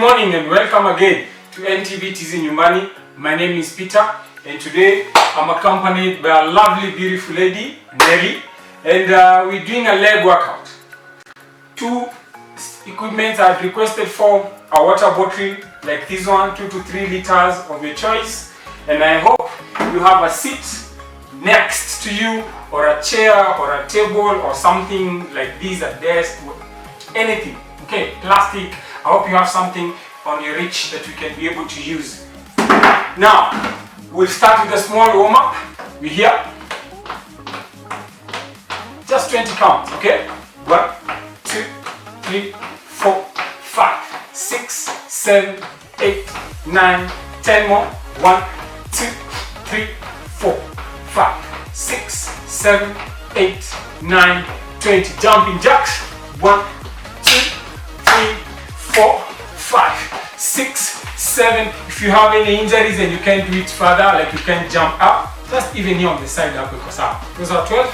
morning and welcome again to NTV Nyumbani. My name is Peter and today I'm accompanied by a lovely beautiful lady, Nelly, and we're doing a leg workout. Two equipments I've requested for: a water bottle like this one, 2 to 3 liters of your choice, and I hope you have a seat next to you, or a chair or a table or something like this, a desk, anything, okay, plastic. I hope you have something on your reach that you can be able to use. Now, we'll start with a small warm-up. We're here. Just 20 counts, okay? 1, 2, 3, 4, 5, 6, 7, 8, 9, 10 more. 1, 2, 3, 4, 5, 6, 7, 8, 9, 20. Jumping jacks. 1, 2, 3, 4, 5, 6, 7. If you have any injuries and you can't do it further, like you can't jump up, just even here on the side up because those are 12.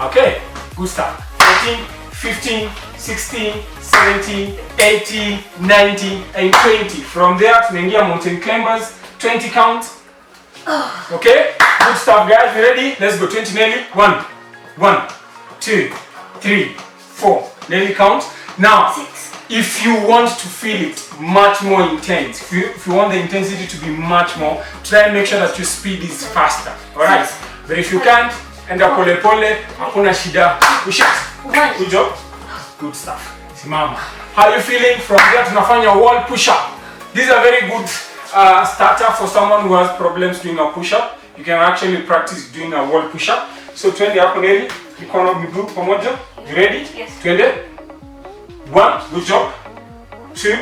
Okay, good start. 14, 15, 16, 17, 18, 19, and 20. From there, tunaingia mountain climbers, 20 count. Okay, good stuff, guys. You ready? Let's go. 20 Nelly. 1, 2, 3, 4. Nelly count. Now, 6. If you want to feel it much more intense, if you want the intensity to be much more, try and make sure that your speed is faster. Alright? But if you can't, enda pole pole, hakuna shida. Push it. Good job. Good stuff. Simama. How are you feeling? From there, tunafanya wall push-up. This is a very good starter for someone who has problems doing a push-up. You can actually practice doing a wall push-up. So twende hapo Nelly, mikono miguu pamoja. You ready? Yes. Twende. 1, good job. 2,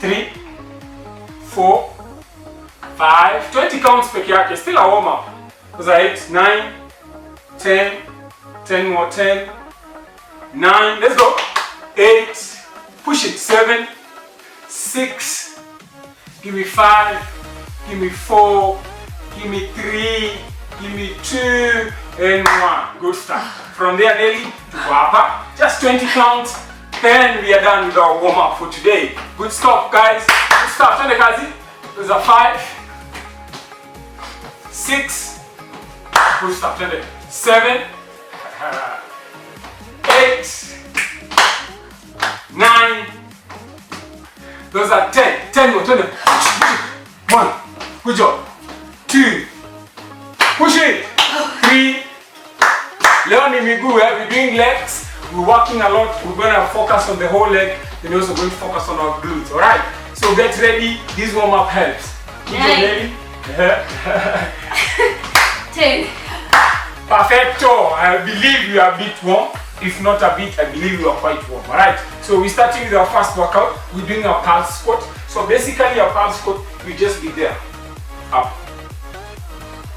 3, 4, 5, 20 counts peke yake. Still a warm up. Those are 8, 9, 10, 10 more, 10, 9, let's go. 8, push it. 7, 6, give me 5, give me 4, give me 3, give me 2, and 1. Good start. From there, Nelly, to Wapa. Just 20 counts. Then we are done with our warm up for today. Good stuff, guys. Good stuff. Twende kazi. Those are 5, 6. Good stuff. Twende. 7, 8, 9. Those are 10. 10 more. Twende. 1. Good job. 2. Push it. 3. Leo ni miguu. We're doing legs. We're working a lot. We're going to focus on the whole leg, and we're also going to focus on our glutes. Alright? So get ready. This warm up helps. Keep ready. 10. Perfecto. I believe you are a bit warm. If not a bit, I believe you are quite warm. Alright? So we're starting with our first workout. We're doing a pulse squat. So basically, a pulse squat, you just be there. Up.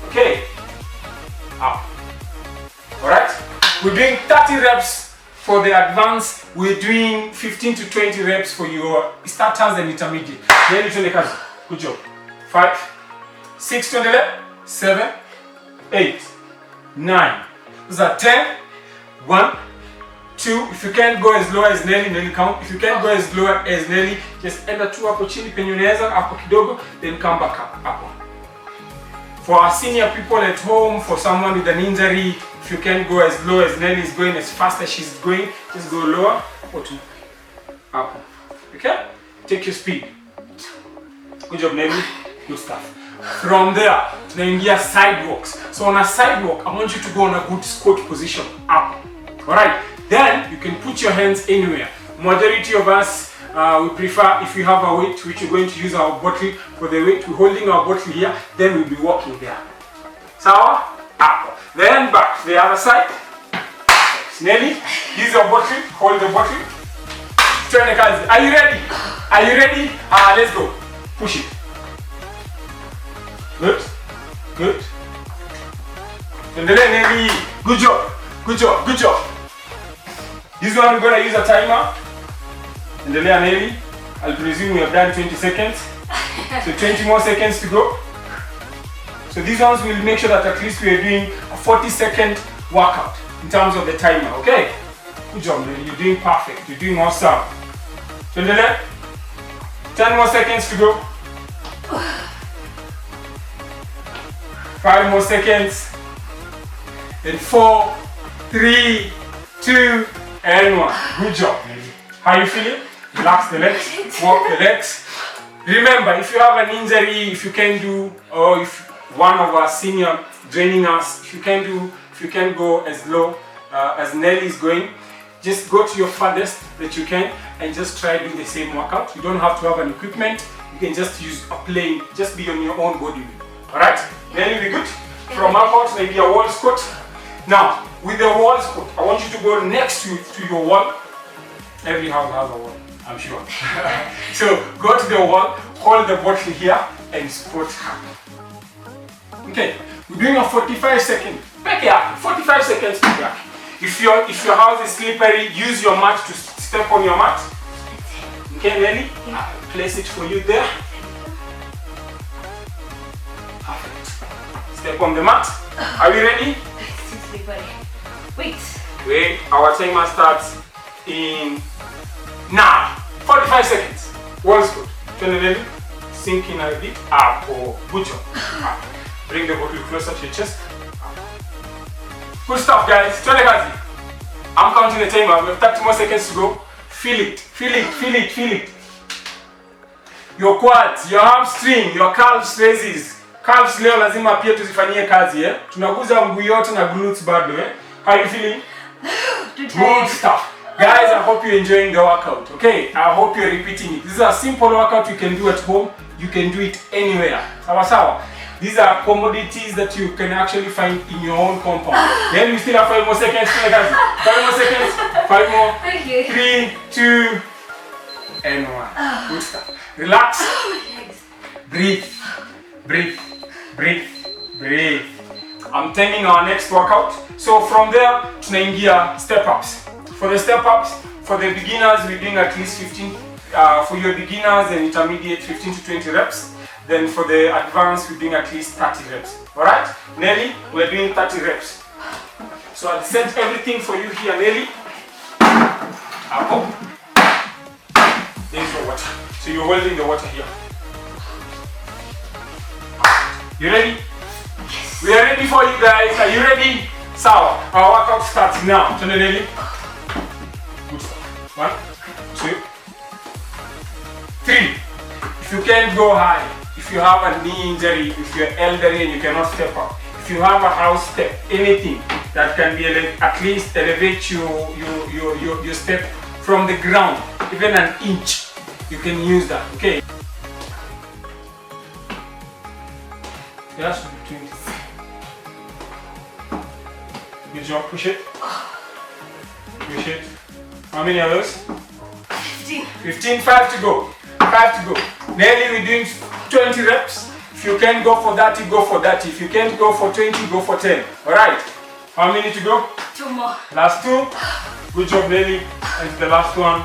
Okay? Up. Alright? We're doing 30 reps. For the advanced, we're doing 15 to 20 reps for your starters and intermediate. Then you kazi. Good job. 5, 6 to the left, 7, 8, 9. Those are 10. 1, 2. If you can't go as low as Nelly count. If you can't go as low as Nelly, just enda tu hapo chini penye unaweza hapo kidogo, then come back up hapo. For our senior people at home, for someone with an injury, if you can't go as low as Nelly is going, as fast as she's going, just go lower or to up. Okay? Take your speed. Good job, Nelly. Good stuff. From there, tunaingia sidewalks. So on a sidewalk, I want you to go on a good squat position up. Alright? Then you can put your hands anywhere. Majority of us, we prefer if you have a weight, which we're going to use our bottle for the weight. We're holding our bottle here, then we'll be walking there. Sawa? Up. Then back to the other side. Nelly, use your bottle, hold the bottle. Twende kazi. Are you ready? Are you ready? Let's go. Push it. Good. Good. Endelea Nelly. Good job. Good job. Good job. This one we're gonna use a timer. Endelea Nelly. I'll presume we have done 20 seconds. So 20 more seconds to go. So these ones will make sure that at least we are doing a 40-second workout in terms of the timer, okay? Good job, man. You're doing perfect. You're doing awesome. Tuendelee. 10 more seconds to go. 5 more seconds. And 4, 3, 2, and 1. Good job. How you feeling? Relax the legs, walk the legs. Remember, if you have an injury, if you can do, or if one of our senior training us, if you can go as low as Nelly is going, just go to your farthest that you can and just try doing the same workout. You don't have to have an equipment. You can just use a plane, just be on your own body. Alright? Nelly, we good? From up out, maybe a wall squat. Now, with the wall squat, I want you to go next to your wall. Every house has a wall, I'm sure. So, go to the wall, hold the bottle here, and squat up. Okay, we're doing a 45 second. Back here, 45 seconds back. If your house is slippery, use your mat to step on your mat. Okay, Nelly? I'll place it for you there. Perfect. Step on the mat. Are we ready? Wait, our timer starts in now. 45 seconds. Wall squat. Turn the belly. Sink in a bit. Up or good job. Up. Bring the bottle closer to your chest. Good stuff, guys. Turn the kazi. I'm counting the timer. We have 30 more seconds to go. Feel it. Feel it. Feel it. Feel it. Your quads, your hamstring, your calves raises. Calves leo lazima pia tuzifanyie kazi, eh? Tunaguza mguu yote na glutes bado, eh? How are you feeling? Good stuff. Guys, I hope you're enjoying the workout, okay? I hope you're repeating it. This is a simple workout you can do at home. You can do it anywhere. Sawa sawa. These are commodities that you can actually find in your own compound. Then we still have 5 more seconds. 5 more seconds. 5 more. 3, 2, and 1. Good stuff. Relax. Breathe. Breathe. Breathe. Breathe. I'm timing our next workout. So from there, tunaingia step ups. For the step ups, for the beginners, we're doing at least 15. For your beginners and intermediate, 15 to 20 reps. Then for the advanced, we're doing at least 30 reps. Alright? Nelly, we're doing 30 reps. So I'll set everything for you here, Nelly. Up. There's your water. So you're holding the water here. You ready? Yes. We are ready for you guys. Are you ready? So, our workout starts now. Turn the Nelly. Good stuff. 1, 2, 3. If you can't go high, if you have a knee injury, if you're elderly and you cannot step up, if you have a house step, anything that can be at least elevate your step from the ground, even an inch, you can use that, okay? Yes, between. Good job, push it. Push it. How many others? 15. 15, 5 to go. 5 to go. Nearly we're doing 20 reps. If you can go for 30, go for 30. If you can't go for 20, go for 10. Alright. How many to go? 2 more. Last 2. Good job, Nelly. And the last one.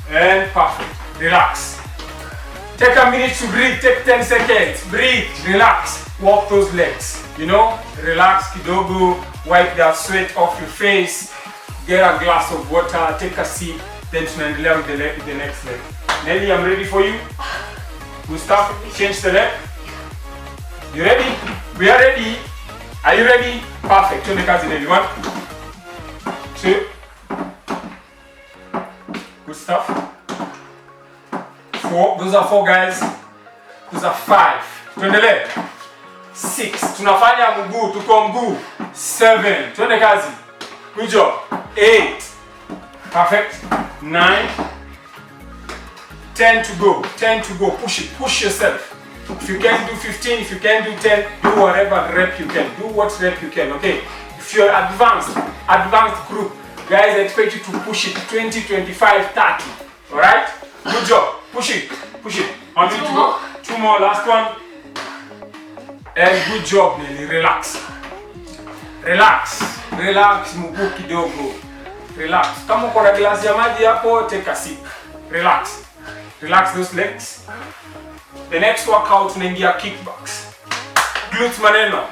And perfect. Relax. Take a minute to breathe. Take 10 seconds. Breathe. Relax. Walk those legs. You know? Relax kidogo. Wipe the sweat off your face. Get a glass of water. Take a sip. Then tunaendelea with the next leg. Nelly, I'm ready for you. Gustav, change the leg. You ready? We are ready. Are you ready? Perfect. Turn the cards in, Nelly. 1, 2. Good stuff. 4. Those are 4 guys. Those are 5. Turn the leg. 6. Tunafanya mguu, tuko mguu. 7. Turn the kazi. Good job. 8. Perfect. 9. 10 to go. 10 to go. Push it. Push yourself. If you can do 15, if you can do 10, do whatever rep you can. Do what rep you can, okay? If you're advanced group, guys, I expect you to push it 20, 25, 30. Alright? Good job. Push it. Push it. On me to go. 2 more. Last one. And good job, Nelly. Relax. Relax. Relax. Mguu kidogo. Relax. Kama uko na glasi ya maji hapo, take a sip. Relax. Relax those legs. The next workout tunaingia kickbacks. Glutes maneno.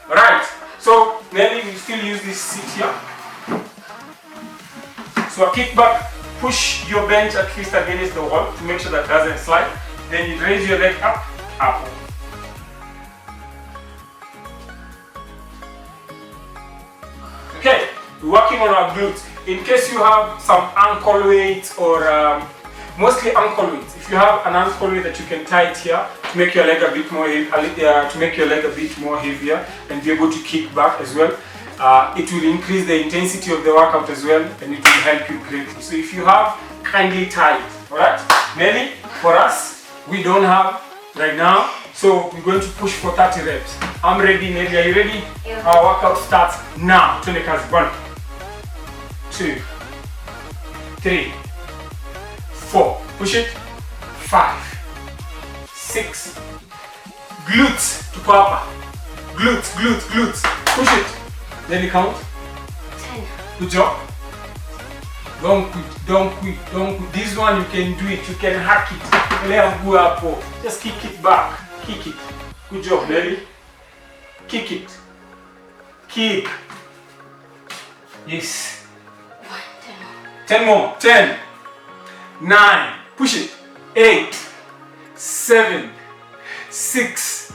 Alright. So Nelly will still use this seat here. So a kickback, push your bench at least against the wall to make sure that it doesn't slide. Then you raise your leg up, up. Okay, we're working on our glutes. In case you have some ankle weights or mostly ankle weights, if you have an ankle weight that you can tie it here to make your leg a bit more heavier and be able to kick back as well. It will increase the intensity of the workout as well, and it will help you greatly. So if you have, kindly tie it. Alright? Nelly, for us, we don't have right now, so we're going to push for 30 reps. I'm ready, Nelly, are you ready? Yeah. Our workout starts now. 20 counts. 1, 2, 3, 4. Push it. 5, 6. Glutes to papa. Glutes, glutes, glutes. Push it. Then you count. 10. Good job. Don't quit, don't quit, don't quit. This one you can do it, you can hack it. Just kick it back. Kick it. Good job, Nelly. Kick it. Kick. Yes. 10 more. 10. 9. Push it. 8. 7. 6.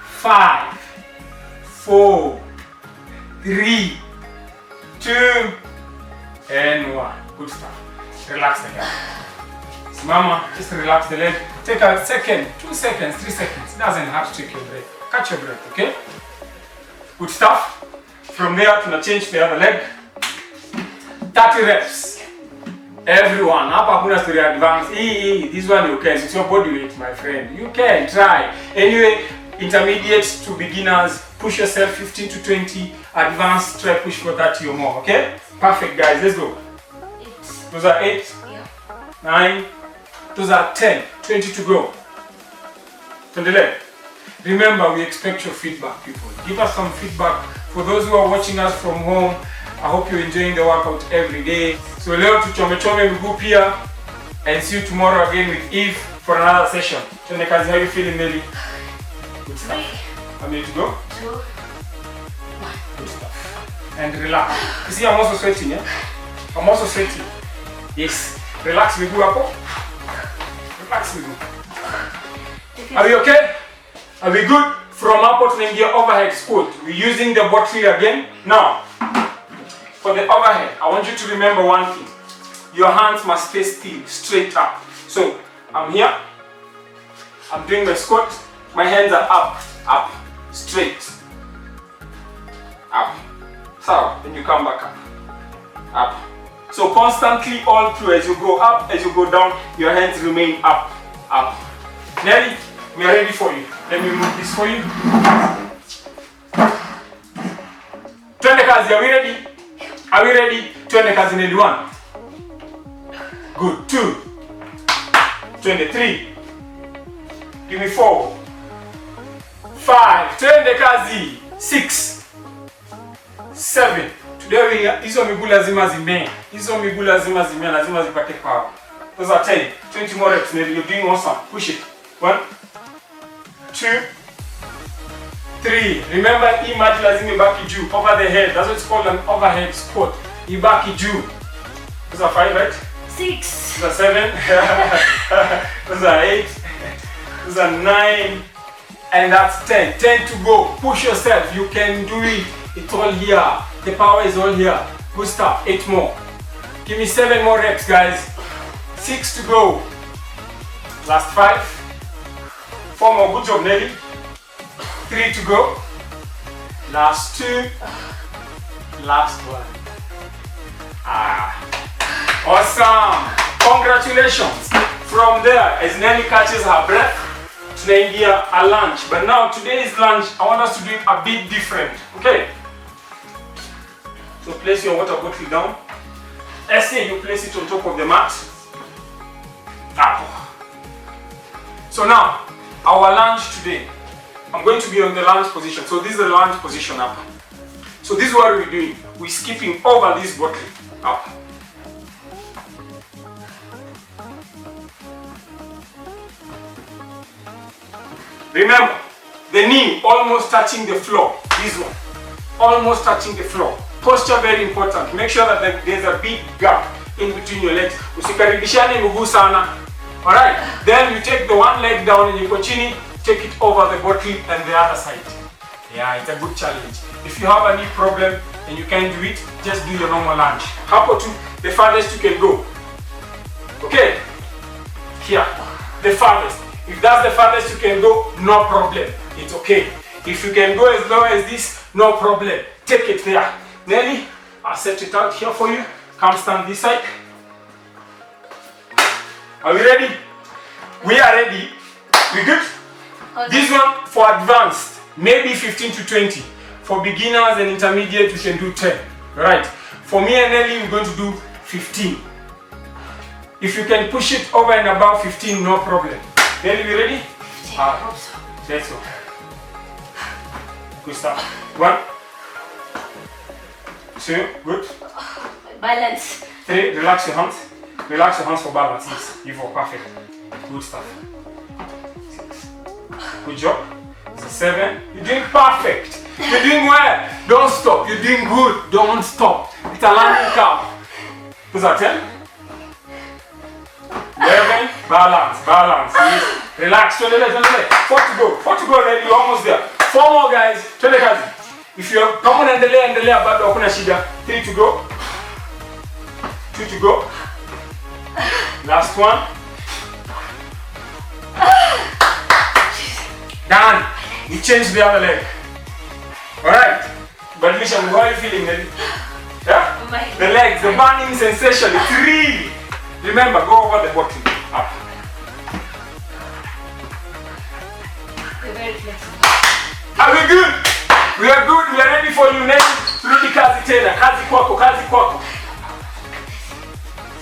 5. 4. 3, 2, and 1. Good stuff. Relax the leg. Mama, just relax the leg. Take a second, 2 seconds, 3 seconds. It doesn't have to take your breath. Catch your breath, okay? Good stuff. From there, to change the other leg. 30 reps. Everyone, up hakuna story advance. This one you can. It's your body weight, my friend. You can try. Anyway, intermediate to beginners, push yourself 15 to 20, advanced, try push for 30 or more, okay? Perfect, guys, let's go. 8. Those are 8, Yeah. 9, those are 10, 20 to go. Turn the leg. Remember, we expect your feedback, people. Give us some feedback. For those who are watching us from home, I hope you're enjoying the workout every day. So leo tuchome miguu pia, and see you tomorrow again with Eve for another session. Twende kazi, how you feeling, Nelly? Good stuff. 3, How many to go? 2, 1. Good stuff. And relax. You see, I'm also sweating, yeah? I'm also sweating. Yes. Relax miguu hapo. Relax miguu. Are we okay? Are we good? From hapo tunaingia overhead squat. We're using the bottle again. Now, for the overhead, I want you to remember one thing. Your hands must stay still, straight up. So, I'm here. I'm doing my squat. My hands are up, up, straight. Up. So, then you come back up. Up. So constantly all through, as you go up, as you go down, your hands remain up, up. Nelly, we are ready for you. Let me move this for you. Twende kazi, are we ready? Are we ready? Twende kazi, Nelly. 1. Good. 2. 23. Give me 4. 5. Twende kazi. 6. 7. Today hizo miguu lazima zimee. Hizo miguu lazima zimee, lazima zipate power. Those are 10. 20 more reps, Nelly. You're doing awesome. Push it. 1, 2, 3. Remember, hii mat lazima ibaki juu, over the head. That's what it's called an overhead squat. Ibaki juu. Those are 5, right? 6. Those are 7. Those are 8. Those are 9. And that's 10. 10 to go. Push yourself. You can do it. It's all here. The power is all here. Good stuff. 8 more. Give me 7 more reps, guys. 6 to go. Last 5. 4 more. Good job, Nelly. 3 to go. Last 2. Last 1. Awesome. Congratulations. From there, as Nelly catches her breath, tunaingia a lunge. But now today's lunge, I want us to do it a bit different. Okay? So place your water bottle down. Let's say you place it on top of the mat. Up. So now, our lunge today, I'm going to be on the lunge position. So this is the lunge position up. So this is what we're doing. We're skipping over this bottle. Up. Remember, the knee almost touching the floor. This one. Almost touching the floor. Posture very important. Make sure that there's a big gap in between your legs. Usikaribishane mguu sana. Alright, then you take the one leg down and you continue, take it over the bottle and the other side. Yeah, it's a good challenge. If you have any problem and you can't do it, just do your normal lunge. Hapo tu, the farthest you can go. Okay? Here, the farthest. If that's the farthest you can go, no problem. It's okay. If you can go as low as this, no problem. Take it there. Nelly, I'll set it out here for you. Come stand this side. Are we ready? We are ready. We good? Okay. This one for advanced, maybe 15 to 20. For beginners and intermediate, we can do 10. Right? For me and Nelly, we're going to do 15. If you can push it over and above 15, no problem. Nelly, we ready? Let's go. Good start. 1, 2, good. Balance. 3, relax your hands. Relax your hands for balance. 6, you for perfect. Good stuff. 6, good job. 7, you're doing perfect. You're doing well. Don't stop. You're doing good. Don't stop. It's a learning curve. Who's that 10? 11, balance, balance. Yes. Relax. 4 to go. 4 to go, then you're almost there. 4 more guys. 20 guys. If you're common and delay, bado hakuna shida. 3 to go. 2 to go. Last one. Done. We change the other leg. Alright. But Misha, how are you feeling, Nelly? Yeah? The legs, the burning sensation. It's real. Remember, go over the bottom. Up. We're very flexible. Are we good? We are good. We are ready for you next. Turudi kazi tena. Kazi kwako, kazi kwako.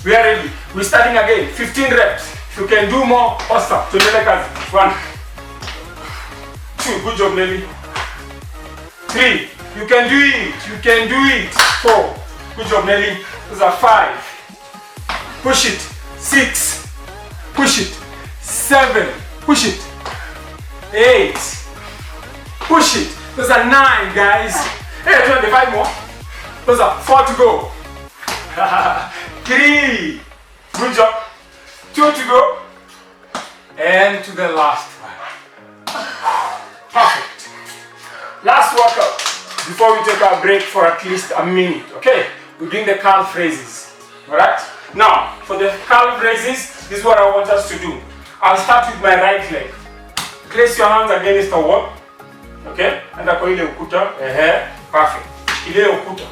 We are ready. We're starting again. 15 reps. If you can do more, awesome. Tuendelee kazi. 1, 2. Good job, Nelly. 3. You can do it. You can do it. 4. Good job, Nelly. Those are 5. Push it. 6. Push it. 7. Push it. 8. Push it. Those are 9, guys. Hey, 25 more. Those are 4 to go. 3. Good job. 2 to go. And to the last one. Perfect. Last workout before we take our break for at least a minute. Okay? We're doing the calf raises. Alright? Now, for the calf raises, this is what I want us to do. I'll start with my right leg. Place your hands against the wall. Okay? Anda kwa ile ukuta. Perfect. Ile ukuta.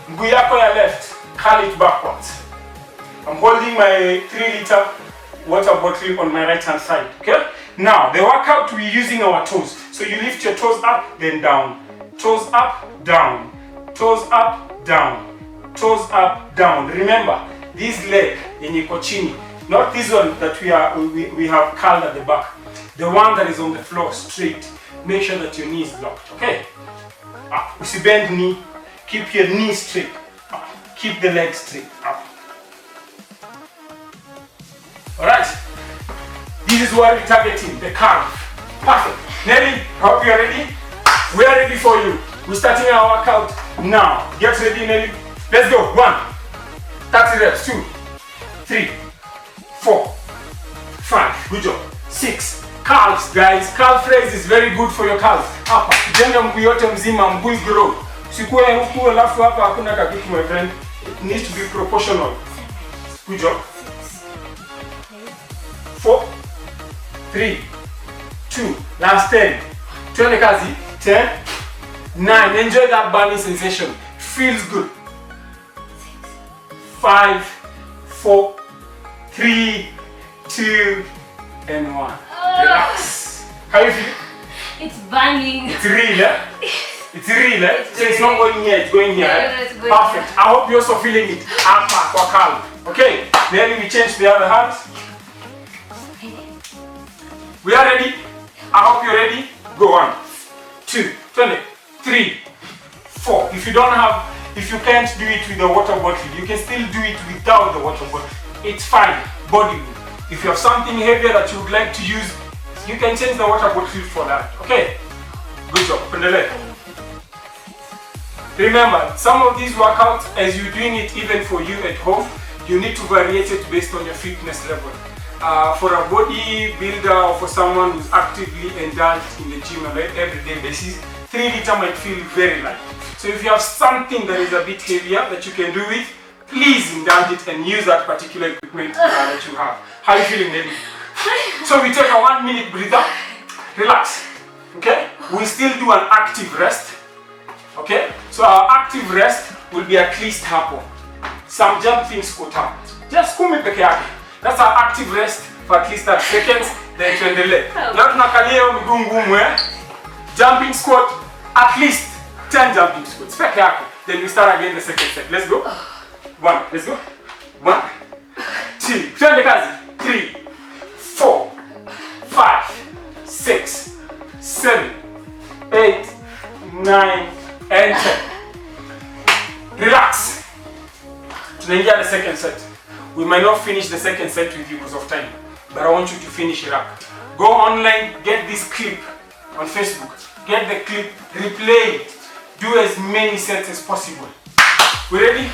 Mguu yako ya left, curl it backwards. I'm holding my 3-liter water bottle on my right hand side. Okay? Now, the workout we're using our toes. So you lift your toes up, then down. Toes up, down. Toes up, down. Toes up, down. Remember, this leg yenye iko chini, not this one that we have curled at the back. The one that is on the floor straight. Make sure that your knee is blocked. Okay? Up. Usibend knee. Keep your knee straight. Up. Keep the leg straight. Up. Alright? This is what we're targeting, the calf. Perfect. Nelly, hope you're ready. We are ready for you. We're starting our workout now. Get ready, Nelly. Let's go. 1, 30 reps. 2, 3, 4, 5. Good job. 6. Calves, guys. Calf raise is very good for your calves. Hapa. Jenga mguu yote mzima, mguu grow. Sikuwe huku alafu hapa hakuna kakitu, my friend. It needs to be proportional. Good job. 4, 3, 2, last 10. Twende kazi. 10, 9. Enjoy that burning sensation. Feels good. 5, 4, 3, 2, and 1. Relax. How you feel? It's burning. It's real, eh? It's real, eh? So it's not going here, it's going here. Yeah, it's going perfect. Here. I hope you're also feeling it. Upper for calf. Okay, then we change the other hand. We are ready. I hope you're ready. Go on. 2, 20, 3, 4. If you can't do it with the water bottle, you can still do it without the water bottle. It's fine. Body. If you have something heavier that you would like to use, you can change the water bottle for that. Okay? Good job. Remember, some of these workouts, as you're doing it even for you at home, you need to vary it based on your fitness level. For a bodybuilder or for someone who's actively indulged in the gym on an everyday basis, 3 liter might feel very light. So if you have something that is a bit heavier that you can do with, please indulge it and use that particular equipment that you have. How are you feeling, Nelly? So we take a 1 minute breather, relax, okay? We still do an active rest, okay? So our active rest will be at least hapo. Some jumping squat up. Just kumi peke yake. That's our active rest for at least 30 seconds, then tuendelee. Leo tunakalia miguu ngumu, jumping squat, at least 10 jumping squats peke yake. Then we start again the second set. Let's go. 1, let's go. 1, 2, twende kazi. 3, 4, 5, 6, 7, 8, 9, and 10. Relax. Tunaingia the second set. We might not finish the second set with you because of time, but I want you to finish it up. Go online, get this clip on Facebook. Get the clip, replay it. Do as many sets as possible. We ready?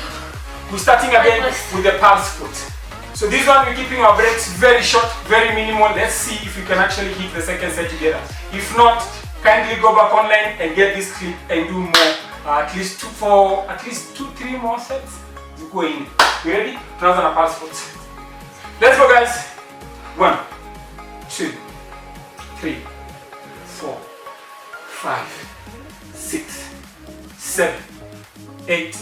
We're starting again with the pulse squat. So this one we're keeping our breaks very short, very minimal. Let's see if we can actually hit the second set together. If not, kindly go back online and get this clip and do more. At least 2-3 more sets. Go in. You ready? Tunaanza na pulse squat. Let's go, guys. 1, 2, 3, 4, 5, 6, 7, 8,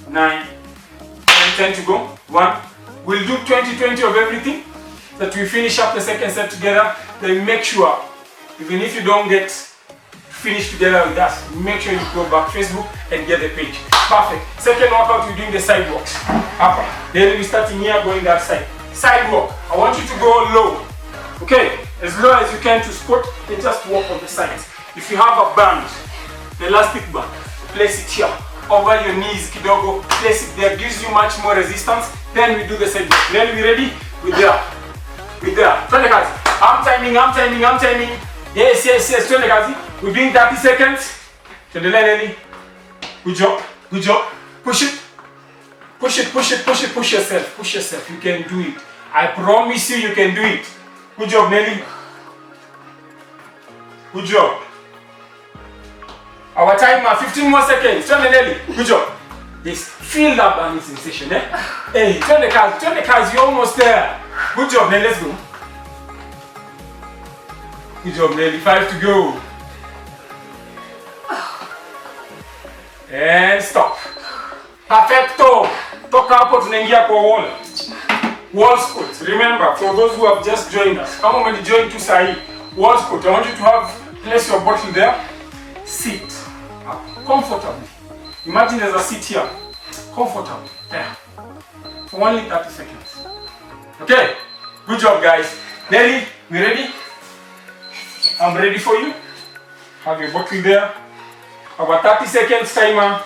9, and 10 to go. 1. We'll do 20-20 of everything that we finish up the second set together. Then make sure, even if you don't get finished together with us, make sure you go back Facebook and get the page. Perfect. Second workout, we're doing the side walks. Upper. Then we're starting here, going that side. Side walk. I want you to go low. Okay, as low as you can to squat and just walk on the sides. If you have a band, the elastic band, place it here. Over your knees, kidogo, place it there, gives you much more resistance. Then we do the side walk. Then we ready? We're there. We're there. Twende kazi. I'm timing. Yes. Twende kazi. We're doing 30 seconds. Tuendelee Nelly. Good job. Push yourself. You can do it. I promise you can do it. Good job, Nelly. Good job. Our timer, 15 more seconds. Turn the Nelly. Good job. Yes. Feel that burning sensation, Hey, turn the cars. You're almost there. Good job, Nelly. Let's go. Good job, Nelly. 5 to go. And stop. Perfecto. Toka hapo tunaingia kwa wall. Wall squat. Remember, for those who have just joined us, kama umejoin tu sahi, wall squat. I want you to place your bottle there. Sit comfortably. Imagine there's a seat here. Comfortably. There. For only 30 seconds. Okay? Good job, guys. Nelly, we ready? I'm ready for you. Have your bottle there. Our 30 seconds timer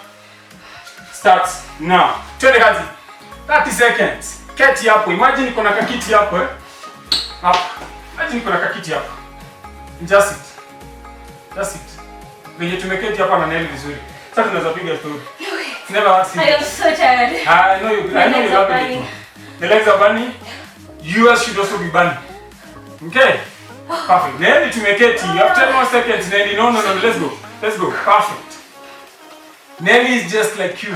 starts now. Twende kazi. 30 seconds. Keti hapo. Imagine kuna kakiti hapo, Hapo. Imagine kuna kakiti hapo. Just sit. Venye tumeketi hapa na Nelly vizuri. Sasa tunaweza piga story. Never had seen. I am so tired. I know you love it. The legs are burning. Yours should also be burning. Okay? Perfect. Nelly tumeketi. You have 10 more seconds, Nelly. No. Let's go. Perfect. Nelly is just like you.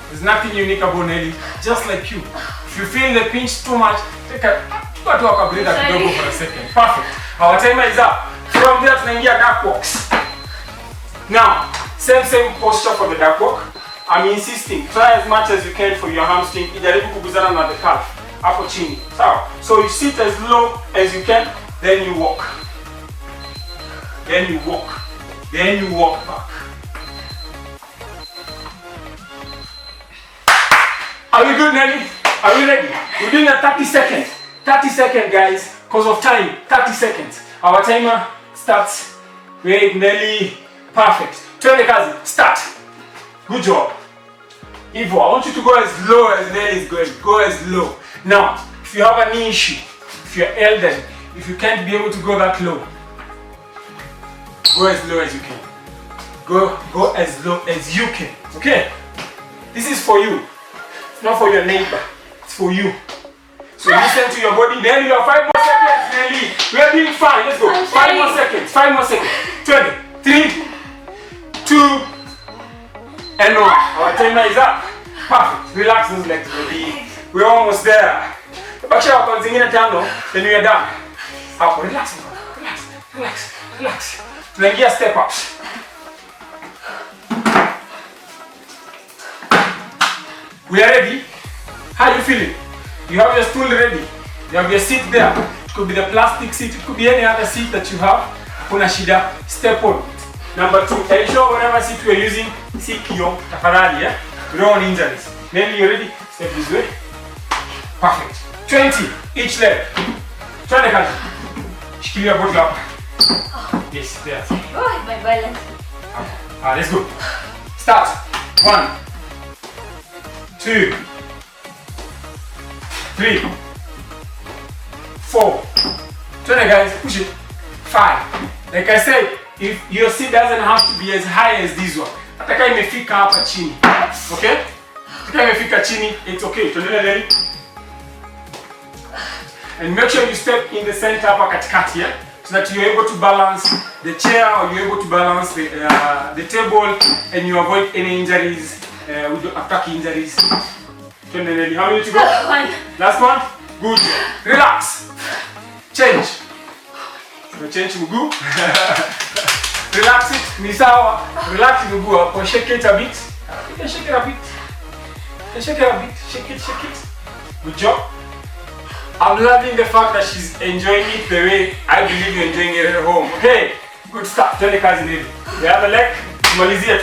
There's nothing unique about Nelly. Just like you. If you feel the pinch too much, take a breather to go for a second. Perfect. Our timer is up. From there, tunaingia duck walks. Now, same posture for the duck walk. I'm insisting, try as much as you can for your hamstring. Ijaribu kuguzana na the calf. Hapo chini. So you sit as low as you can, then you walk. Then you walk back. Are we good, Nelly? Are we ready? We're doing a 30 seconds. 30 seconds, guys. Because of time. 30 seconds. Our timer starts. Wait, Nelly. Perfect. Twende kazi. Start. Good job. Ivo, I want you to go as low as Nelly is going. Go as low. Now, if you have a knee issue, if you're elderly, if you can't be able to go that low, go as low as you can. Go as low as you can. Okay? This is for you. It's not for your neighbor. for you. So listen to your body. Nelly, you have 5 more seconds, Nelly. We are doing fine. Let's go. 5 more seconds. 5 more seconds. 20, 3, 2, and 1. Our timer is up. Perfect. Relax those legs, baby. We're almost there. Bakisha wako zingine 5, then we are done. Hapo, relax. Tunaingia step ups. We are ready. How are you feeling? You have your stool ready. You have your seat there. It could be the plastic seat. It could be any other seat that you have. Kuna shida. Step on. Number 2. Ensure whatever seat we are using, seat hiyo tafadhali, yeah? We don't want injuries. Maybe you're ready. Step this way. Perfect. 20 each leg. Twende kazi. Shikilia body up. Yes, there. Oh, my balance. Let's go. Start. 1, 2, 3, 4. Turn it, guys. Push it. 5. Like I said, if your seat doesn't have to be as high as this one. Ataka imefika hapa chini. Okay? Ataka imefika chini, it's okay. Tuendelee leli. And make sure you step in the center hapa katikati, yeah? So that you're able to balance the chair or you're able to balance the table and you avoid any injuries, attack injuries. How many to go? 1. Last one? Good. Relax. Change. Change mguu. Relax it. Ni sawa. Relax mguu hapo. Shake it a bit. You can shake it a bit. Shake it. Good job. I'm loving the fact that she's enjoying it the way I believe you're enjoying it at home. Okay, good start. Twende kazi nili. The other leg. Tumalizie.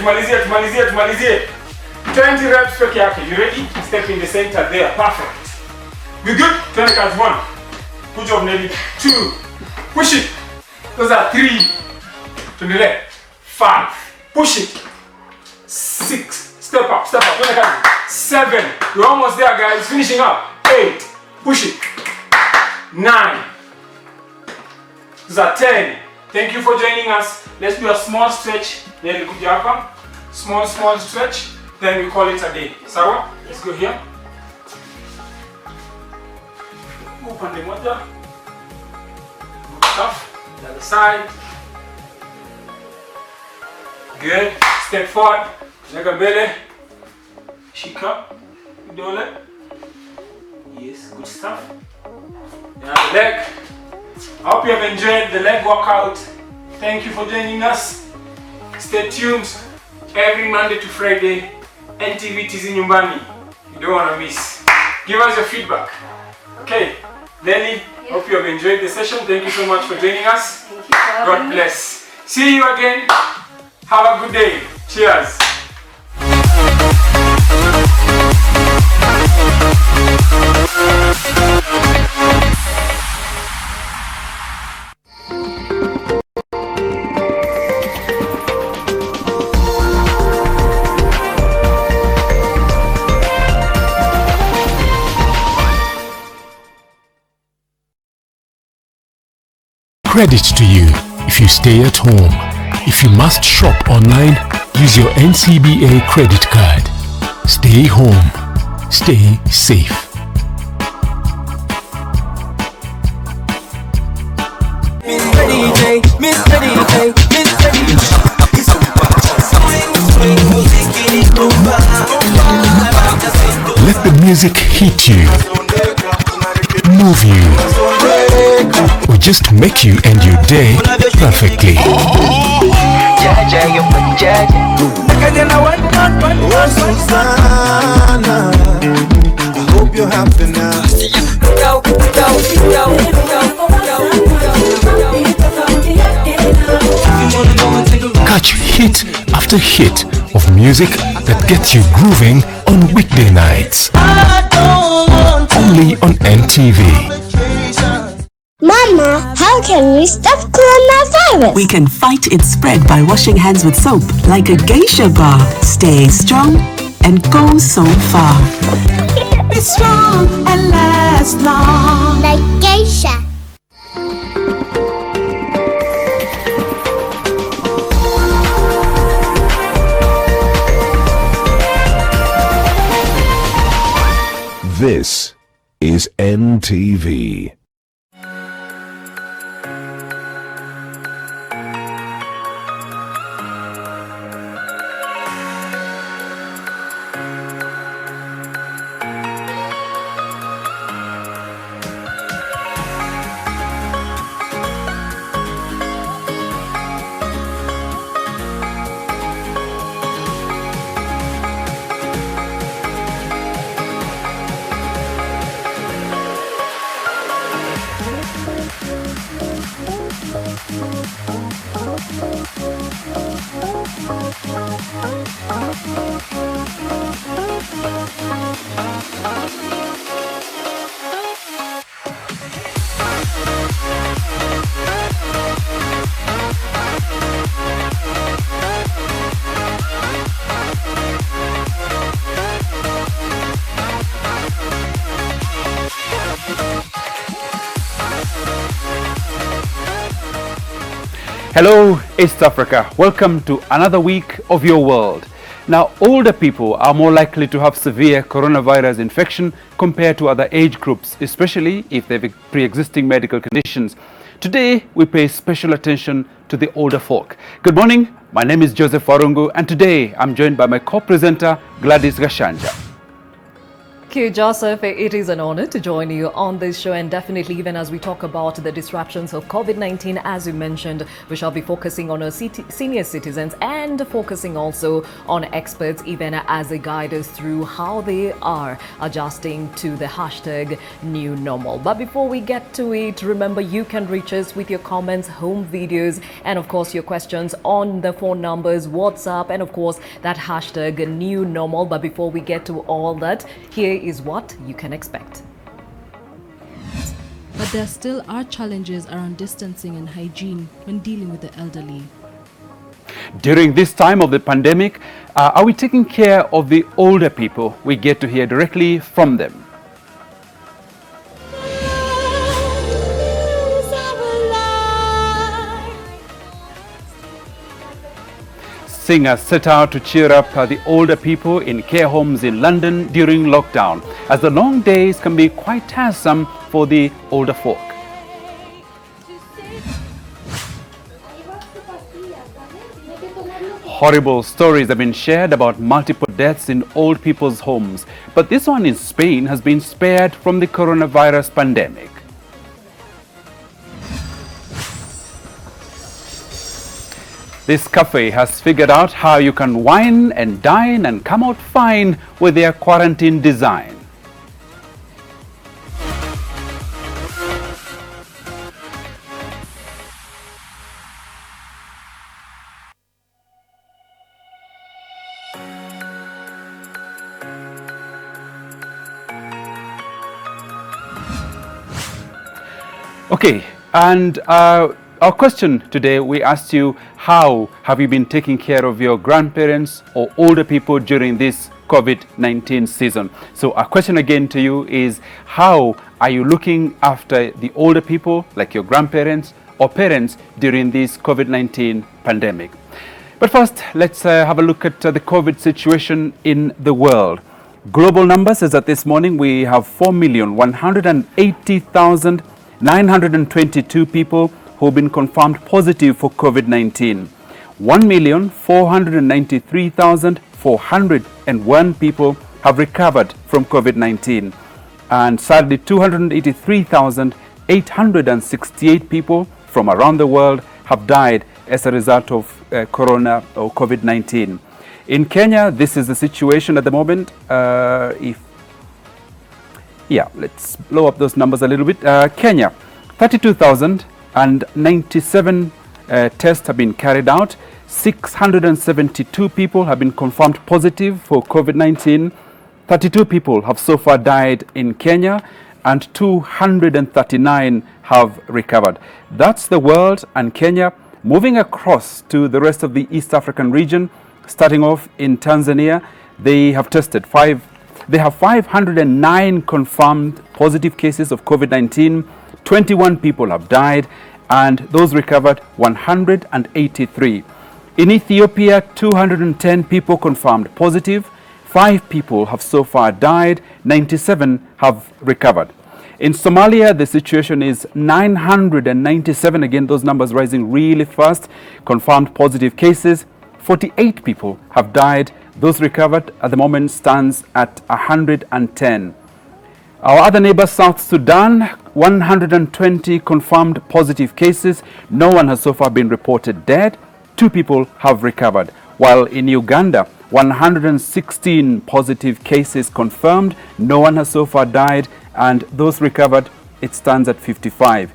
20 reps peke yake. You ready? Step in the center there. Perfect. We good? Twende kazi. 1. Good job, Nelly. 2. Push it. Those are 3. To the left. 5. Push it. 6. Step up. Twende kazi. 7. We're almost there, guys. Finishing up. 8. Push it. 9. Those are 10. Thank you for joining us. Let's do a small stretch. Nelly, kuja hapa. Small stretch. Then we call it a day. Sawa? Let's go here. Upande moja. Good stuff. The other side. Good. Step forward. Lega mbele. Shika. Vidole. Yes, good stuff. Now the leg. I hope you have enjoyed the leg workout. Thank you for joining us. Stay tuned every Monday to Friday. NTV Tizi Nyumbani. You don't want to miss. Give us your feedback. Okay, Nelly, hope you have enjoyed the session. Thank you so much for joining us. Thank you for having God bless. See you again. Have a good day. Cheers. Credit to you if you stay at home. If you must shop online, use your NCBA credit card. Stay home. Stay safe. Let the music hit you, move you, or just make you end your day perfectly. I hope you're happy now. Catch hit after hit of music that gets you grooving on weekday nights. Only on NTV. Mama, how can we stop coronavirus? We can fight its spread by washing hands with soap, like a geisha bar. Stay strong and go so far. Be strong and last long. Like geisha. This is NTV. Hello East Africa, welcome to another week of your world. Now, older people are more likely to have severe coronavirus infection compared to other age groups, especially if they have pre-existing medical conditions. Today, we pay special attention to the older folk. Good morning, my name is Joseph Warungu, and today I'm joined by my co-presenter Gladys Gashanja. Thank you, Joseph. It is an honor to join you on this show, and definitely even as we talk about the disruptions of COVID-19, as you mentioned, we shall be focusing on our senior citizens and focusing also on experts, even as they guide us through how they are adjusting to the hashtag new normal. But before we get to it, remember you can reach us with your comments, home videos, and of course your questions on the phone numbers, WhatsApp, and of course that hashtag new normal. But before we get to all that, here is what you can expect. But there still are challenges around distancing and hygiene when dealing with the elderly. During this time of the pandemic, are we taking care of the older people? We get to hear directly from them. Singers set out to cheer up the older people in care homes in London during lockdown, as the long days can be quite tiresome for the older folk. Horrible stories have been shared about multiple deaths in old people's homes, but this one in Spain has been spared from the coronavirus pandemic. This cafe has figured out how you can wine and dine and come out fine with their quarantine design. Okay, and our question today, we asked you, how have you been taking care of your grandparents or older people during this COVID-19 season? So our question again to you is, how are you looking after the older people, like your grandparents or parents, during this COVID-19 pandemic? But first, let's have a look at the COVID situation in the world. Global numbers is that this morning we have 4,180,922 people who've been confirmed positive for COVID-19. 1,493,401 people have recovered from COVID-19. And sadly, 283,868 people from around the world have died as a result of corona or COVID-19. In Kenya, this is the situation at the moment. Let's blow up those numbers a little bit. Kenya, 32,097 tests have been carried out. 672 people have been confirmed positive for COVID-19. 32 people have so far died in Kenya, and 239 have recovered. That's the world and Kenya. Moving across to the rest of the East African region, starting off in Tanzania, they have 509 confirmed positive cases of COVID-19. 21 people have died, and those recovered 183. In Ethiopia, 210 people confirmed positive. 5 people have so far died, 97 have recovered. In Somalia, the situation is 997, again those numbers rising really fast. Confirmed positive cases, 48 people have died. Those recovered at the moment stands at 110. Our other neighbor, South Sudan, 120 confirmed positive cases. No one has so far been reported dead. 2 people have recovered. While in Uganda, 116 positive cases confirmed. No one has so far died, and those recovered, it stands at 55.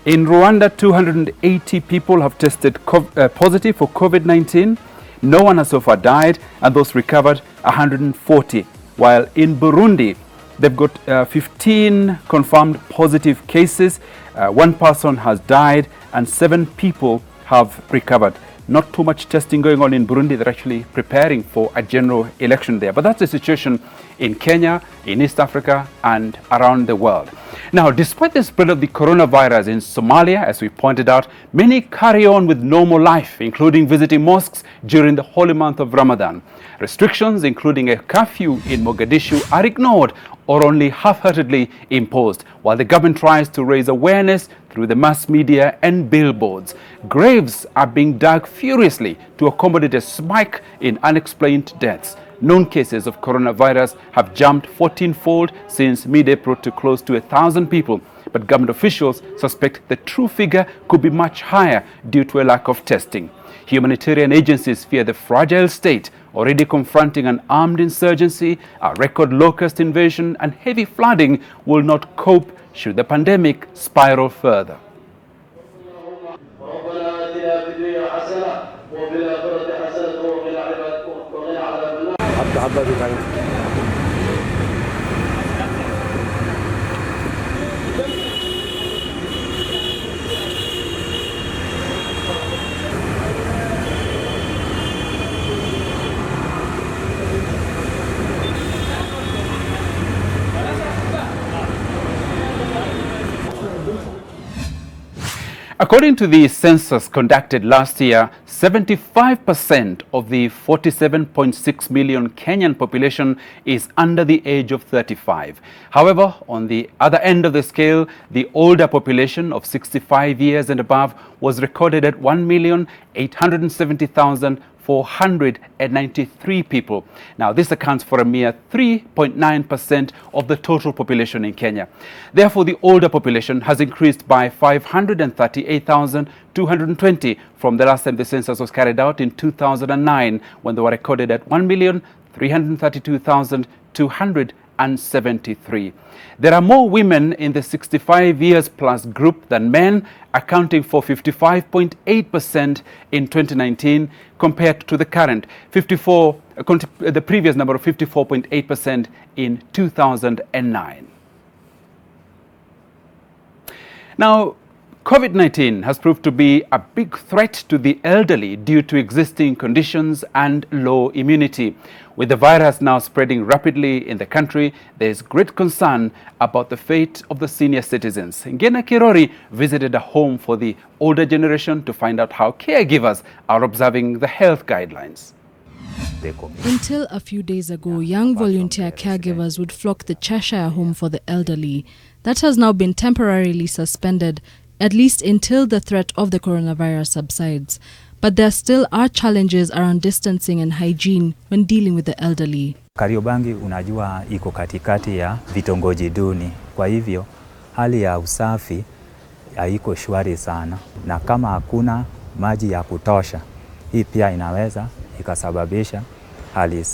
In Rwanda, 280 people have tested positive for COVID-19. No one has so far died, and those recovered, 140. While in Burundi, they've got 15 confirmed positive cases. 1 person has died, and 7 people have recovered. Not too much testing going on in Burundi. They're actually preparing for a general election there. But that's the situation in Kenya, in East Africa, and around the world. Now, despite the spread of the coronavirus in Somalia, as we pointed out, many carry on with normal life, including visiting mosques during the holy month of Ramadan. Restrictions, including a curfew in Mogadishu, are ignored or only half-heartedly imposed, while the government tries to raise awareness through the mass media and billboards. Graves are being dug furiously to accommodate a spike in unexplained deaths. Known cases of coronavirus have jumped 14-fold since mid-April to close to 1,000 people. But government officials suspect the true figure could be much higher due to a lack of testing. Humanitarian agencies fear the fragile state, already confronting an armed insurgency, a record locust invasion, and heavy flooding, will not cope should the pandemic spiral further. According to the census conducted last year, 75% of the 47.6 million Kenyan population is under the age of 35. However, on the other end of the scale, the older population of 65 years and above was recorded at 1,870,493 people. Now, this accounts for a mere 3.9% of the total population in Kenya. Therefore, the older population has increased by 538,220 from the last time the census was carried out in 2009, when they were recorded at 1,332,273. There are more women in the 65 years plus group than men, accounting for 55.8% in 2019 compared to the current the previous number of 54.8% in 2009. Now, COVID-19 has proved to be a big threat to the elderly due to existing conditions and low immunity. With the virus now spreading rapidly in the country, there is great concern about the fate of the senior citizens. Ngena Kirori visited a home for the older generation to find out how caregivers are observing the health guidelines. Until a few days ago, young volunteer caregivers would flock the Cheshire Home for the Elderly. That has now been temporarily suspended, at least until the threat of the coronavirus subsides. But there still are challenges around distancing and hygiene when dealing with the elderly. Kariobangi unajua iko katikati ya vitongoji duni. Kwa hivyo hali ya usafi haiko shwari sana, na kama hakuna maji ya kutosha, hii pia inaweza ikasababisha hali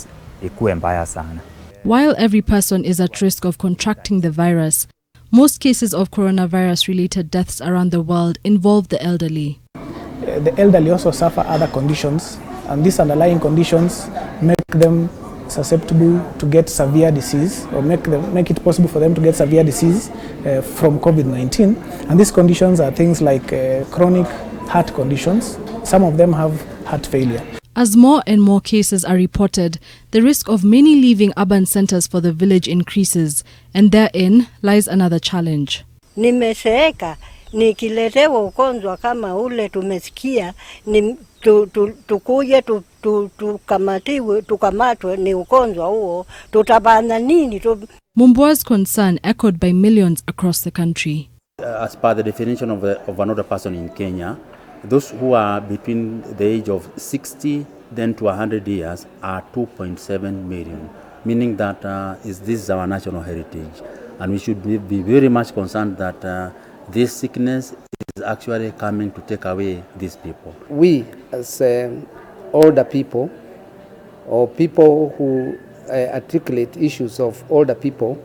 ikuwe mbaya sana. While every person is at risk of contracting the virus, most cases of coronavirus-related deaths around the world involve the elderly. The elderly also suffer other conditions, and these underlying conditions make them susceptible to get severe disease, or make it possible for them to get severe disease from COVID-19. And these conditions are things like chronic heart conditions. Some of them have heart failure. As more and more cases are reported, the risk of many leaving urban centers for the village increases, and therein lies another challenge. Nimezeeka, nikiletewa ugonjwa kama ule tumesikia, tukuje tukamatwe ni ugonjwa huo, tutabana nini? Mumboa's concern echoed by millions across the country. As per the definition of an older person in Kenya, those who are between the age of 60 then to 100 years are 2.7 million, meaning that this is our national heritage. And we should be very much concerned that this sickness is actually coming to take away these people. We, as older people, or people who articulate issues of older people,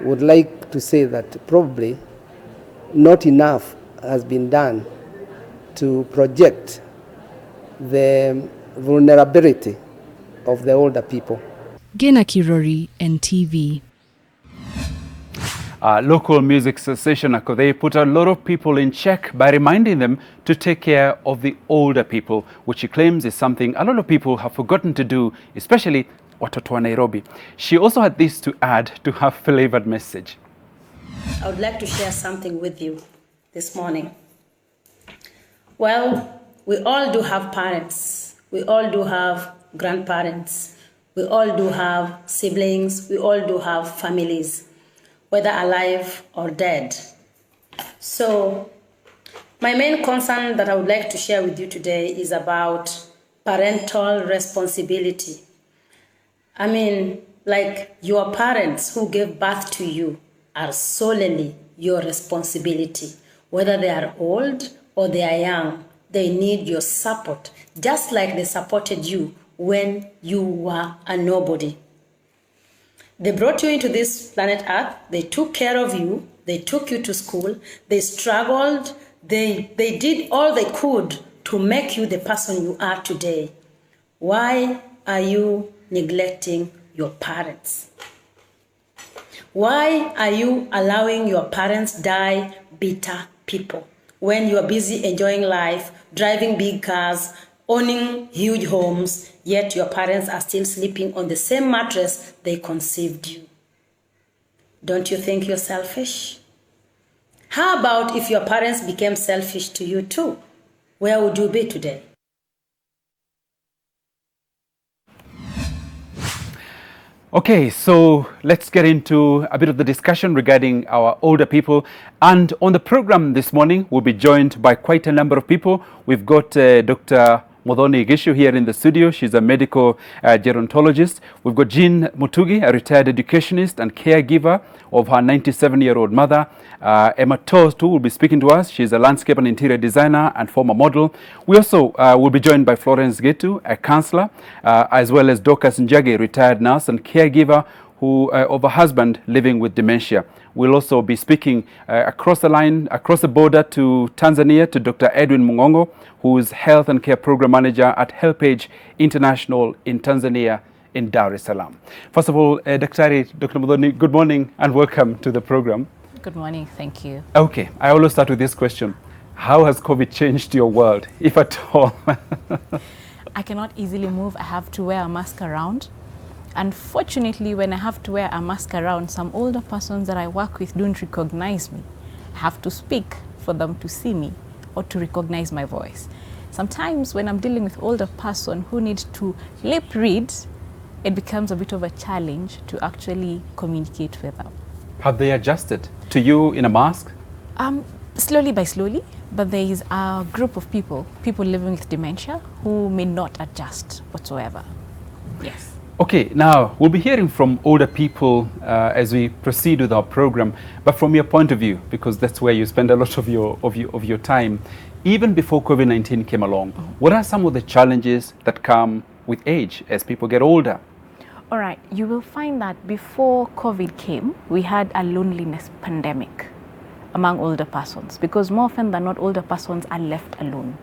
would like to say that probably not enough has been done to project the vulnerability of the older people. Gena Kirori, NTV. Local music association Akodhe put a lot of people in check by reminding them to take care of the older people, which she claims is something a lot of people have forgotten to do, especially watoto wa Nairobi. She also had this to add to her flavored message. I would like to share something with you this morning. Well, we all do have parents. We all do have grandparents. We all do have siblings. We all do have families, whether alive or dead. So my main concern that I would like to share with you today is about parental responsibility. I mean, like your parents who gave birth to you are solely your responsibility. Whether they are old or they are young, they need your support, just like they supported you when you were a nobody. They brought you into this planet Earth, they took care of you, they took you to school, they struggled, they did all they could to make you the person you are today. Why are you neglecting your parents? Why are you allowing your parents die bitter people when you are busy enjoying life, driving big cars, owning huge homes, yet your parents are still sleeping on the same mattress they conceived you? Don't you think you're selfish? How about if your parents became selfish to you too? Where would you be today? Okay, so let's get into a bit of the discussion regarding our older people. And on the program this morning, we'll be joined by quite a number of people. We've got Dr. Modoni Igishu here in the studio. She's a medical gerontologist. We've got Jean Mutugi, a retired educationist and caregiver of her 97-year-old mother. Emma Tostu will be speaking to us. She's a landscape and interior designer and former model. We also will be joined by Florence Getu, a counselor, as well as Dorcas Njagi, retired nurse and caregiver who of a husband living with dementia. We'll also be speaking across the line, across the border to Tanzania, to Dr. Edwin Mungongo, who is Health and Care Program Manager at HelpAge International in Tanzania, in Dar es Salaam. First of all, Dr. Modoni, good morning and welcome to the program. Good morning, thank you. Okay, I always start with this question. How has COVID changed your world, if at all? I cannot easily move. I have to wear a mask around. Unfortunately, when I have to wear a mask around, some older persons that I work with don't recognize me. I have to speak for them to see me or to recognize my voice. Sometimes when I'm dealing with older person who need to lip read, it becomes a bit of a challenge to actually communicate with them. Have they adjusted to you in a mask? Slowly by slowly, but there is a group of people living with dementia who may not adjust whatsoever. Yes. Okay, now we'll be hearing from older people as we proceed with our program, but from your point of view, because that's where you spend a lot of your time. Even before COVID-19 came along, what are some of the challenges that come with age as people get older? All right, you will find that before COVID came, we had a loneliness pandemic among older persons, because more often than not, older persons are left alone.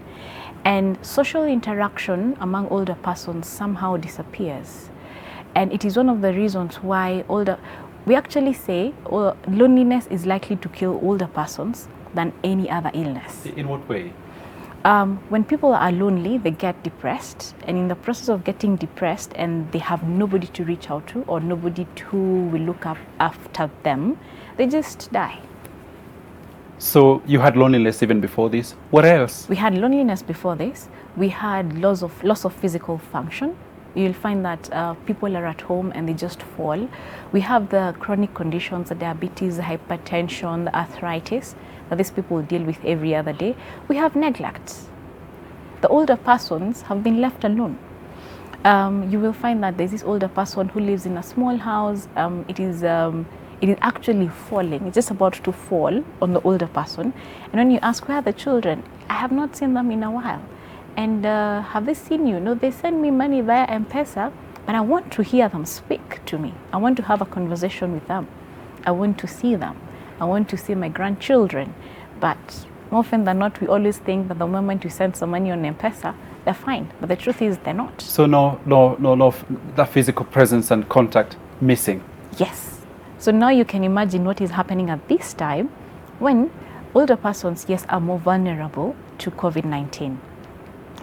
And social interaction among older persons somehow disappears. And it is one of the reasons why we actually say loneliness is likely to kill older persons than any other illness. In what way? When people are lonely, they get depressed, and in the process of getting depressed and they have nobody to reach out to or nobody who will look up after them, they just die. So you had loneliness even before this. What else? We had loneliness before this. We had loss of physical function. You'll find that people are at home and they just fall. We have the chronic conditions, the diabetes, the hypertension, the arthritis that these people deal with every other day. We have neglect. The older persons have been left alone. You will find that there's this older person who lives in a small house. It is actually falling. It's just about to fall on the older person. And when you ask, where are the children? I have not seen them in a while. And have they seen you? No, they send me money via M-Pesa, but I want to hear them speak to me. I want to have a conversation with them. I want to see them. I want to see my grandchildren. But more often than not, we always think that the moment you send some money on M-Pesa, they're fine. But the truth is they're not. So no, that physical presence and contact missing. Yes. So now you can imagine what is happening at this time when older persons, yes, are more vulnerable to COVID-19.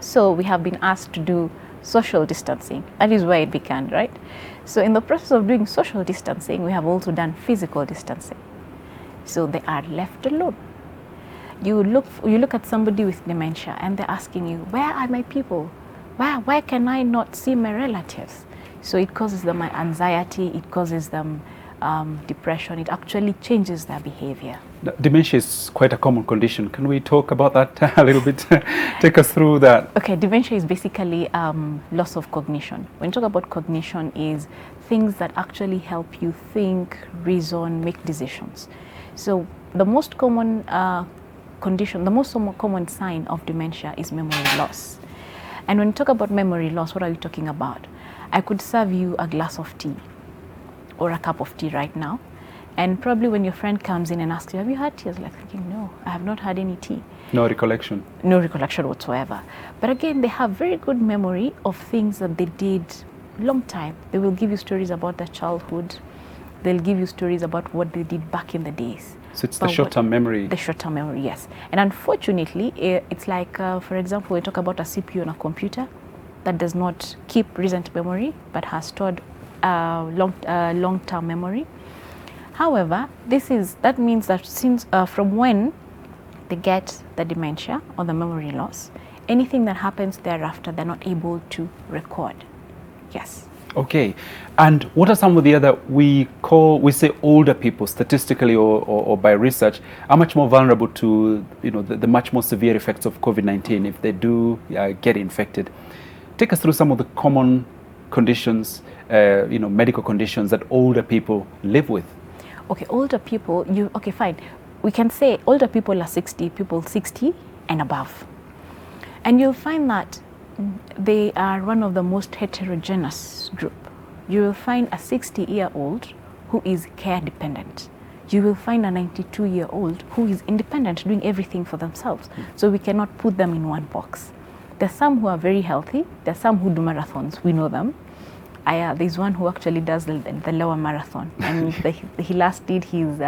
So we have been asked to do social distancing. That is where it began, right? So in the process of doing social distancing, we have also done physical distancing. So they are left alone. You look at somebody with dementia and they're asking you, where are my people? Why can I not see my relatives? So it causes them anxiety, it causes them depression, it actually changes their behavior. Dementia is quite a common condition. Can we talk about that a little bit? Take us through that. Okay, dementia is basically loss of cognition. When you talk about cognition, is things that actually help you think, reason, make decisions. So the most common condition, the most common sign of dementia is memory loss. And when you talk about memory loss, what are you talking about? I could serve you a glass of tea or a cup of tea right now, and probably when your friend comes in and asks you, have you had tea? I was like thinking, no, I have not had any tea. No recollection. No recollection whatsoever. But again, they have very good memory of things that they did long time. They will give you stories about their childhood. They'll give you stories about what they did back in the days. So it's the short-term memory. The short-term memory, yes. And unfortunately, it's like, for example, we talk about a CPU on a computer that does not keep recent memory, but has stored long-term memory. However, that means that since from when they get the dementia or the memory loss, anything that happens thereafter, they're not able to record. Yes. Okay, and what are some of the other, we say older people, statistically or by research, are much more vulnerable to the much more severe effects of COVID-19 if they do get infected. Take us through some of the common conditions, medical conditions that older people live with. Okay, older people, okay, fine. We can say older people are 60 and above. And you'll find that they are one of the most heterogeneous group. You will find a 60-year-old who is care dependent. You will find a 92-year-old who is independent, doing everything for themselves. So we cannot put them in one box. There's some who are very healthy. There's some who do marathons. We know them. There's one who actually does the lower marathon. And he last did his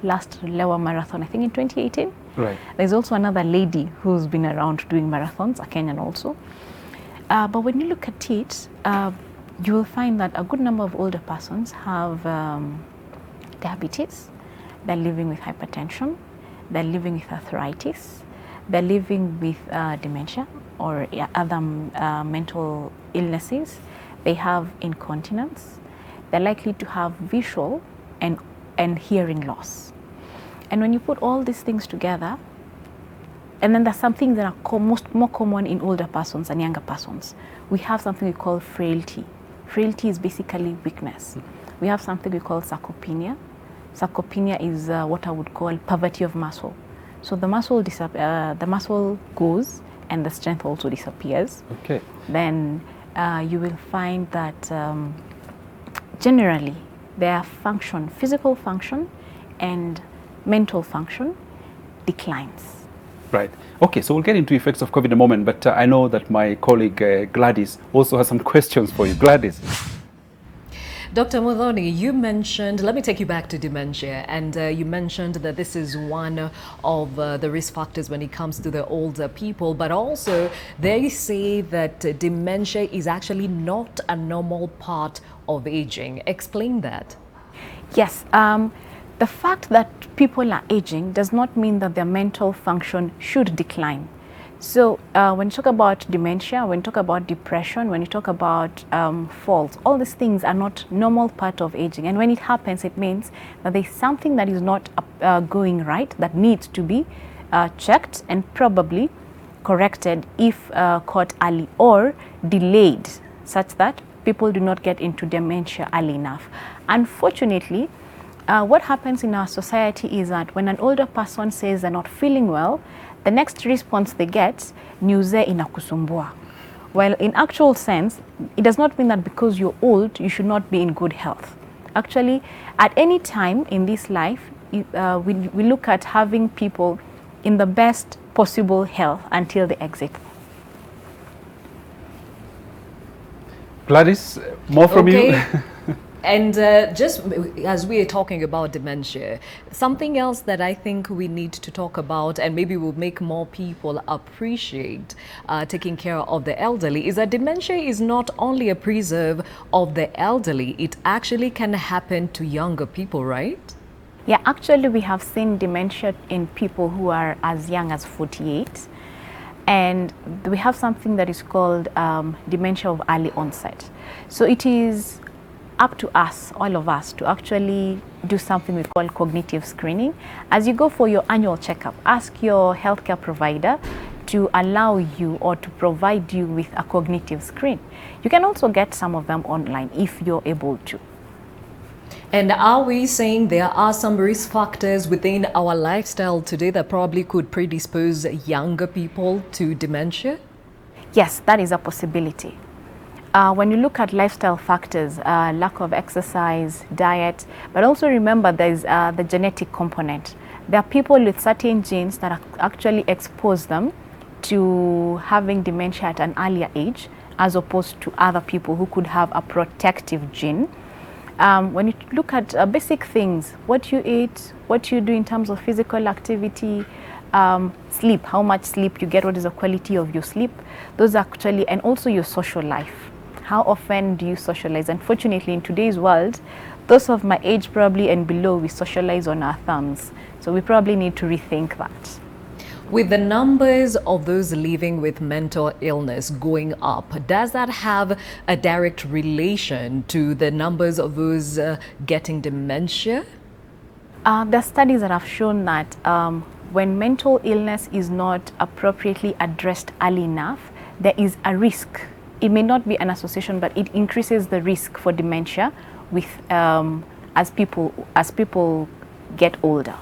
last lower marathon, I think in 2018. Right. There's also another lady who's been around doing marathons, a Kenyan also. But when you look at it, you will find that a good number of older persons have diabetes. They're living with hypertension. They're living with arthritis. They're living with dementia or other mental illnesses. They have incontinence. They're likely to have visual and hearing loss. And when you put all these things together, and then there's some things that are more common in older persons and younger persons. We have something we call frailty. Frailty is basically weakness. We have something we call sarcopenia. Sarcopenia is what I would call poverty of muscle. So the muscle goes and the strength also disappears. Okay. Then you will find that generally their function, physical function and mental function declines. Right. Okay, so we'll get into effects of COVID in a moment, but I know that my colleague Gladys also has some questions for you. Gladys. Dr. Muthoni, you mentioned, let me take you back to dementia, and you mentioned that this is one of the risk factors when it comes to the older people, but also they say that dementia is actually not a normal part of aging. Explain that. Yes. the fact that people are aging does not mean that their mental function should decline. So when you talk about dementia, when you talk about depression, when you talk about falls, all these things are not normal part of aging. And when it happens, it means that there's something that is not going right, that needs to be checked and probably corrected if caught early, or delayed such that people do not get into dementia early enough. Unfortunately, what happens in our society is that when an older person says they're not feeling well, the next response they get, niuze inakusumbua. While in actual sense, it does not mean that because you're old, you should not be in good health. Actually, at any time in this life, we look at having people in the best possible health until they exit. Gladys, more from you. And just as we are talking about dementia, something else that I think we need to talk about, and maybe will make more people appreciate taking care of the elderly, is that dementia is not only a preserve of the elderly, it actually can happen to younger people, right? Yeah, actually we have seen dementia in people who are as young as 48. And we have something that is called dementia of early onset. So it is up to us, all of us, to actually do something we call cognitive screening. As you go for your annual checkup, ask your healthcare provider to allow you or to provide you with a cognitive screen. You can also get some of them online if you're able to. And are we saying there are some risk factors within our lifestyle today that probably could predispose younger people to dementia? Yes, that is a possibility. When you look at lifestyle factors, lack of exercise, diet, but also remember there's the genetic component. There are people with certain genes that actually expose them to having dementia at an earlier age, as opposed to other people who could have a protective gene. When you look at basic things, what you eat, what you do in terms of physical activity, sleep, how much sleep you get, what is the quality of your sleep, those actually, and also your social life. How often do you socialize? Unfortunately, in today's world, those of my age probably and below, we socialize on our thumbs. So we probably need to rethink that. With the numbers of those living with mental illness going up, does that have a direct relation to the numbers of those getting dementia? There are studies that have shown that when mental illness is not appropriately addressed early enough, there is a risk. It may not be an association, but it increases the risk for dementia with as people get older.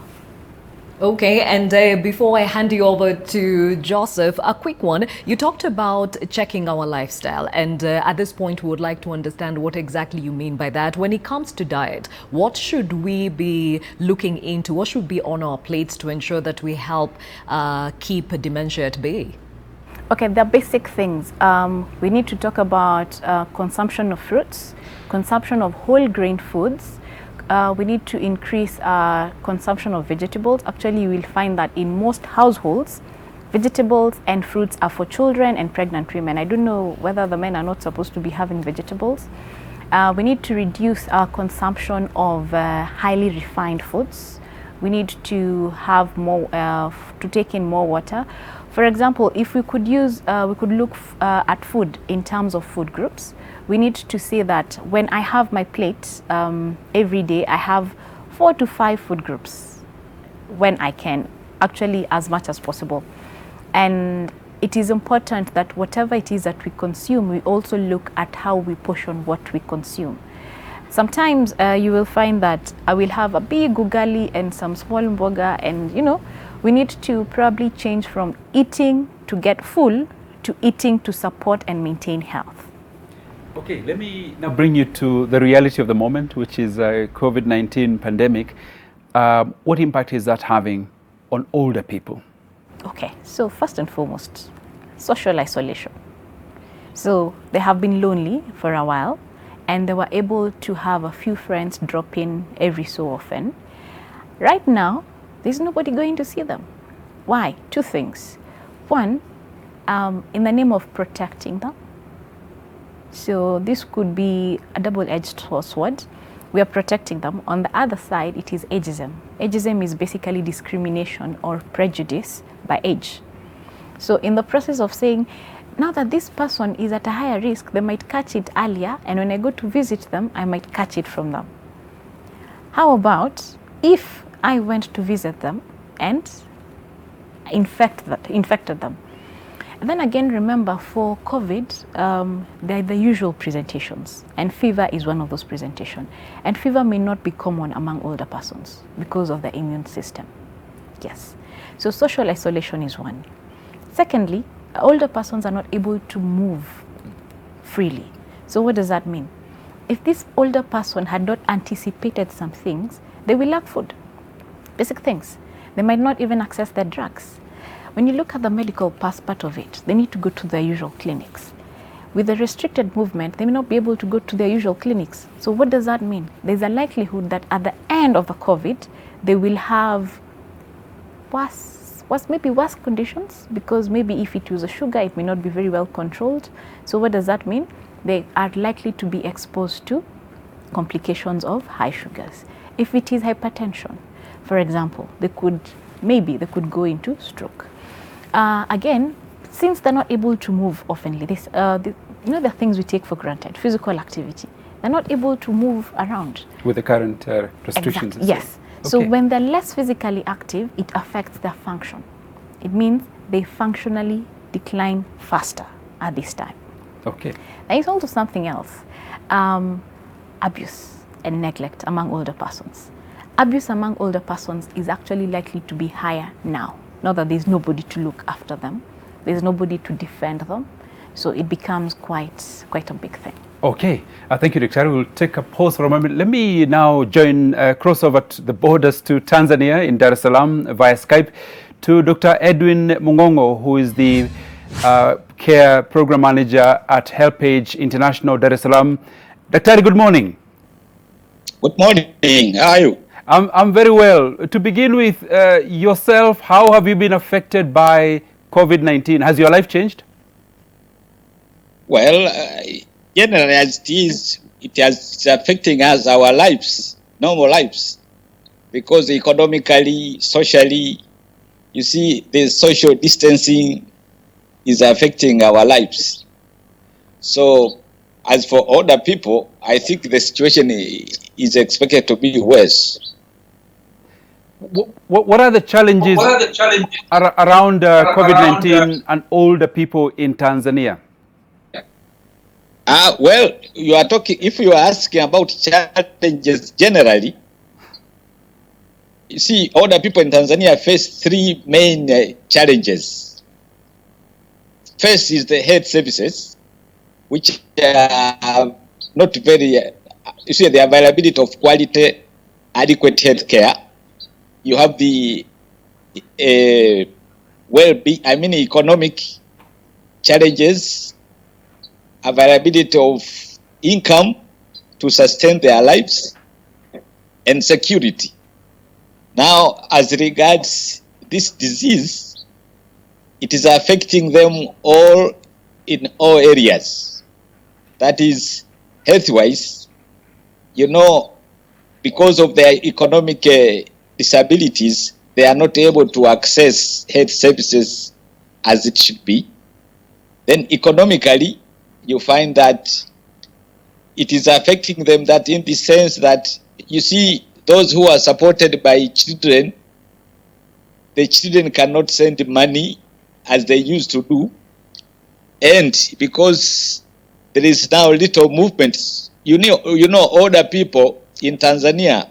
Okay, and before I hand you over to Joseph, a quick one. You talked about checking our lifestyle, and at this point we would like to understand what exactly you mean by that. When it comes to diet, what should we be looking into? What should be on our plates to ensure that we help keep dementia at bay? Okay, the basic things. We need to talk about consumption of fruits, consumption of whole grain foods. We need to increase consumption of vegetables. Actually, you will find that in most households, vegetables and fruits are for children and pregnant women. I don't know whether the men are not supposed to be having vegetables. We need to reduce our consumption of highly refined foods. We need to have more, to take in more water. For example, if we could use, we could look at food in terms of food groups. We need to say that when I have my plate every day, I have 4 to 5 food groups when I can, actually as much as possible. And it is important that whatever it is that we consume, we also look at how we portion what we consume. Sometimes you will find that I will have a big ugali and some small mboga, and you know, we need to probably change from eating to get full to eating to support and maintain health. Okay, let me now bring you to the reality of the moment, which is COVID-19 pandemic. What impact is that having on older people? Okay, so first and foremost, social isolation. So they have been lonely for a while, and they were able to have a few friends drop in every so often. Right now, there's nobody going to see them. Why? 2 things. One, in the name of protecting them. So this could be a double-edged sword. we are protecting them. On the other side, it is ageism. Ageism is basically discrimination or prejudice by age. So in the process of saying, now that this person is at a higher risk, they might catch it earlier, and when I go to visit them, I might catch it from them. How about if I went to visit them and infected them? And then again, remember, for COVID, there are the usual presentations, and fever is one of those presentations. And fever may not be common among older persons because of the immune system. Yes. So social isolation is one. Secondly, older persons are not able to move freely. So what does that mean? If this older person had not anticipated some things, they will lack food, basic things. They might not even access their drugs. When you look at the medical part of it, they need to go to their usual clinics. With the restricted movement, they may not be able to go to their usual clinics. So what does that mean? There's a likelihood that at the end of the COVID, they will have maybe worse conditions, because maybe if it was a sugar, it may not be very well controlled. So what does that mean? They are likely to be exposed to complications of high sugars. If it is hypertension, for example, they could go into stroke. Again, since they're not able to move oftenly, the things we take for granted, physical activity, they're not able to move around. With the current restrictions. Exactly. Yes. Okay. So when they're less physically active, it affects their function. It means they functionally decline faster at this time. Okay. There is also something else, abuse and neglect among older persons. Abuse among older persons is actually likely to be higher now. Not that there's nobody to look after them, there's nobody to defend them, so it becomes quite a big thing. Okay, thank you, Dr. We'll take a pause for a moment. Let me now cross over to the borders to Tanzania in Dar es Salaam via Skype to Dr. Edwin Mungongo, who is the Care Program Manager at HelpAge International, Dar es Salaam. Dr. Good morning. Good morning. How are you? I'm very well. To begin with, yourself, how have you been affected by COVID-19? Has your life changed? Well, generally as it is, it's affecting us, our lives, normal lives, because economically, socially, you see, the social distancing is affecting our lives. So, as for older people, I think the situation is expected to be worse. What are the challenges, around COVID-19 and older people in Tanzania? Well, if you are asking about challenges generally, you see, older people in Tanzania face three main challenges. First is the health services, which are not very, you see, the availability of quality, adequate health care. You have the economic challenges, availability of income to sustain their lives, and security. Now, as regards this disease, it is affecting them all in all areas. That is, health-wise, because of their economic disabilities, they are not able to access health services as it should be. Then economically, you find that it is affecting them that in the sense that, you see, those who are supported by children, the children cannot send money as they used to do. And because there is now little movement, older people in Tanzania,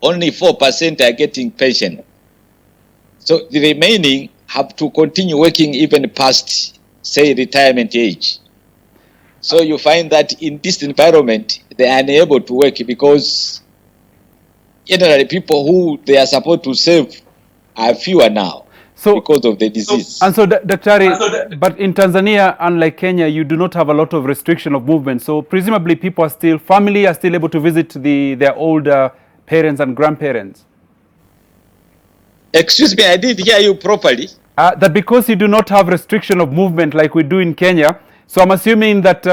only 4% are getting pension. So the remaining have to continue working even past, say, retirement age. So you find that in this environment, they are unable to work because generally people who they are supposed to serve are fewer now because of the disease. And so, Dr. But in Tanzania, unlike Kenya, you do not have a lot of restriction of movement. So presumably family are still able to visit their older parents and grandparents. Excuse me, I didn't hear you properly. That because you do not have restriction of movement like we do in Kenya, So I'm assuming that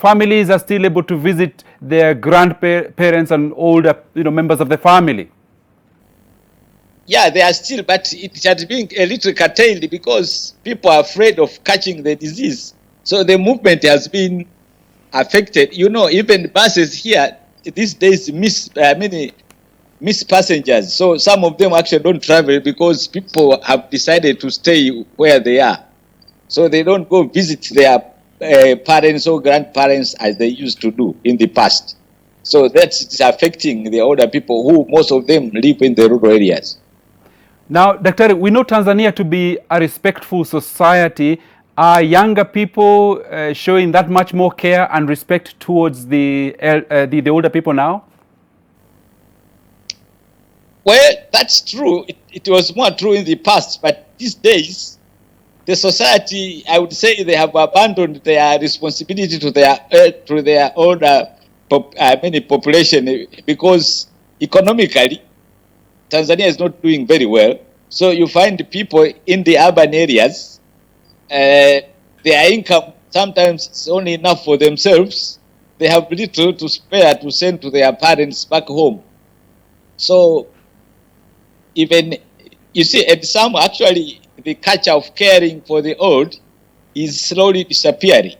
families are still able to visit their grandparents and older, members of the family. Yeah, they are still, but it has been a little curtailed because people are afraid of catching the disease. So the movement has been affected. Even buses here these days miss passengers. So some of them actually don't travel because people have decided to stay where they are. So they don't go visit their parents or grandparents as they used to do in the past. So that's affecting the older people who most of them live in the rural areas. Now, Dr. we know Tanzania to be a respectful society. Are younger people showing that much more care and respect towards the older people now? Well, that's true. It was more true in the past, but these days, the society, I would say, they have abandoned their responsibility to their older population because economically, Tanzania is not doing very well. So you find people in the urban areas, their income sometimes is only enough for themselves. They have little to spare to send to their parents back home. So even, you see, at some actually, the culture of caring for the old is slowly disappearing.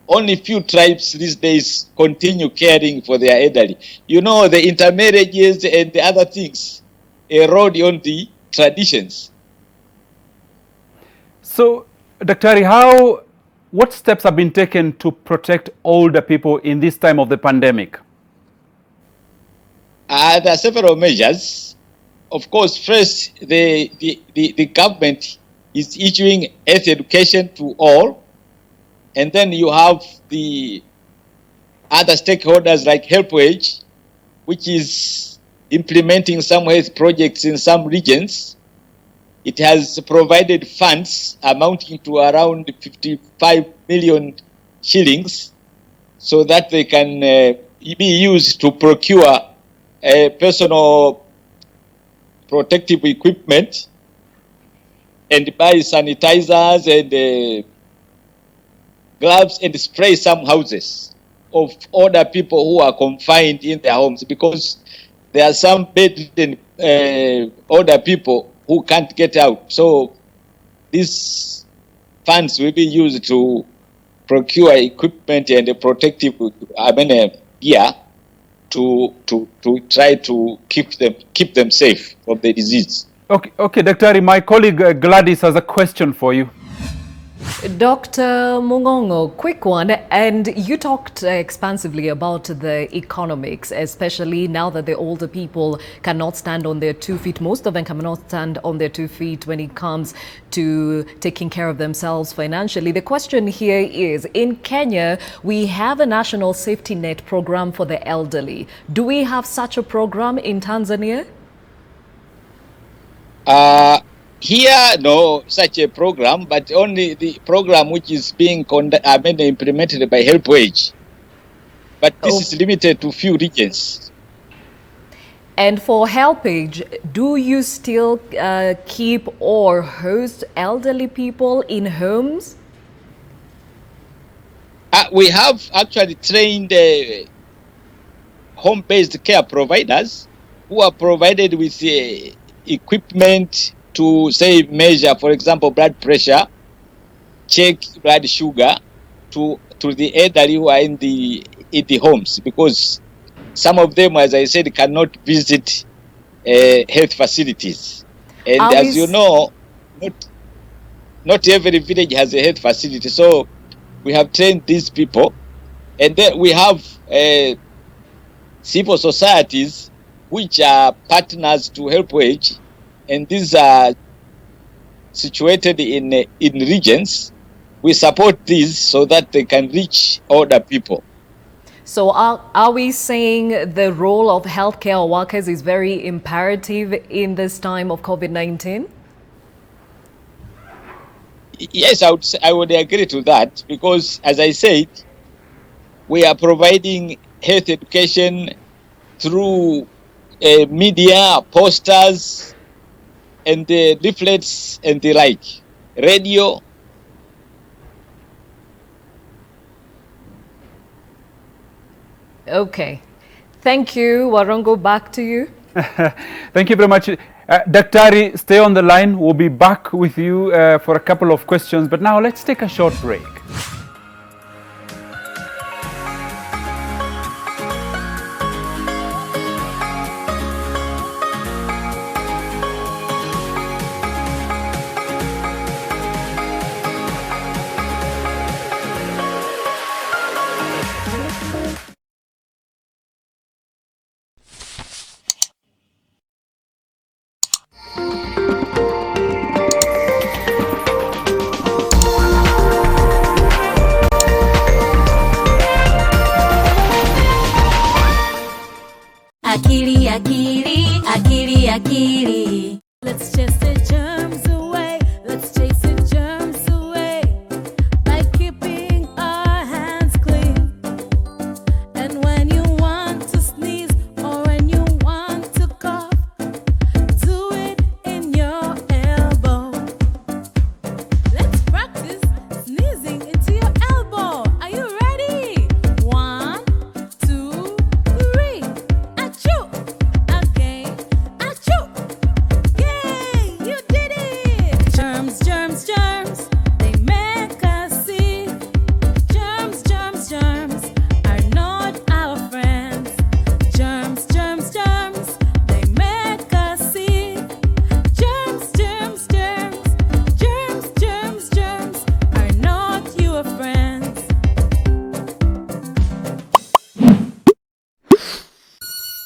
Only few tribes these days continue caring for their elderly. The intermarriages and the other things erode on the traditions. So, Dr. what steps have been taken to protect older people in this time of the pandemic? There are several measures. Of course, first, the government is issuing health education to all. And then you have the other stakeholders like HelpAge, which is implementing some health projects in some regions. It has provided funds amounting to around 55 million shillings so that they can be used to procure personal protective equipment and buy sanitizers and gloves and spray some houses of older people who are confined in their homes, because there are some bedridden older people who can't get out. So these funds will be used to procure equipment and protective gear to try to keep them safe from the disease. Okay, Dr. My colleague Gladys has a question for you. Dr. Mungongo, quick one. And you talked expansively about the economics, especially now that the older people cannot stand on their 2 feet. Most of them cannot stand on their 2 feet when it comes to taking care of themselves financially. The question here is, in Kenya, we have a national safety net program for the elderly. Do we have such a program in Tanzania? Here, no such a program, but only the program which is being implemented by HelpAge. But this is limited to few regions. And for HelpAge, do you still keep or host elderly people in homes? We have actually trained home-based care providers who are provided with equipment to say measure, for example, blood pressure, check blood sugar to the elderly who are in the homes, because some of them, as I said, cannot visit health facilities. And as you know, not every village has a health facility. So we have trained these people, and then we have civil societies which are partners to HelpAge. And these are situated in regions. We support these so that they can reach older people. So are we saying the role of healthcare workers is very imperative in this time of COVID-19? Yes, I would agree to that, because as I said, we are providing health education through media, posters, and the leaflets and the like, radio, Okay. Thank you. Warongo, back to you. Thank you very much. Daktari, stay on the line. We'll be back with you for a couple of questions. But now let's take a short break. Akili, akili, akili, akili. Let's chase the germs away. Let's chase the germs away by keeping our hands clean. And when you want to sneeze or when you want to cough, do it in your elbow. Let's practice sneezing into your elbow. Are you ready? 1, 2, 3. Achoo! Again. Achoo! Yay! You did it! Germs, germs, germs. They make us sick. Germs, germs, germs are not our friends. Germs, germs, germs. They make us sick. Germs, germs, germs. Germs, germs, germs are not your friends.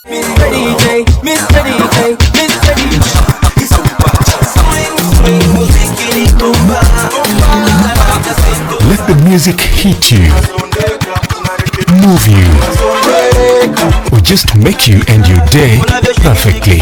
Mr. DJ, Mr. DJ, Mr. DJ. Let the music hit you, move you, or just make you end your day perfectly.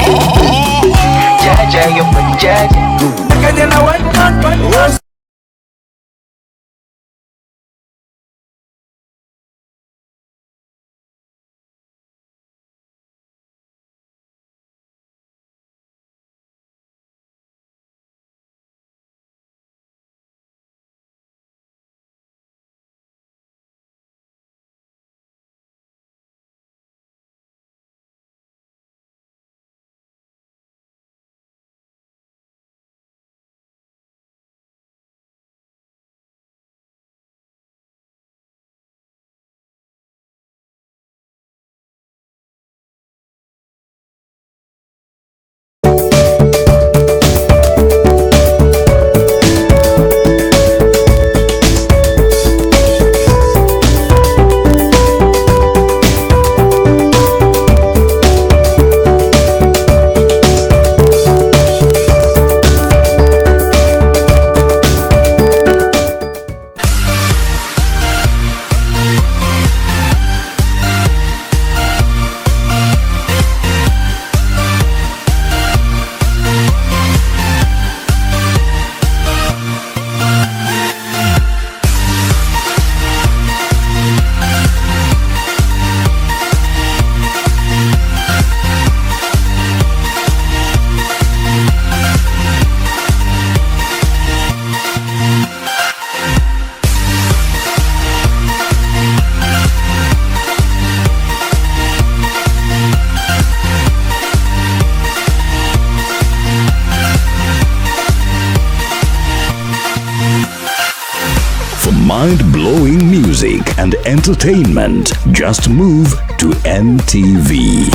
Mind-blowing music and entertainment. Just move to NTV.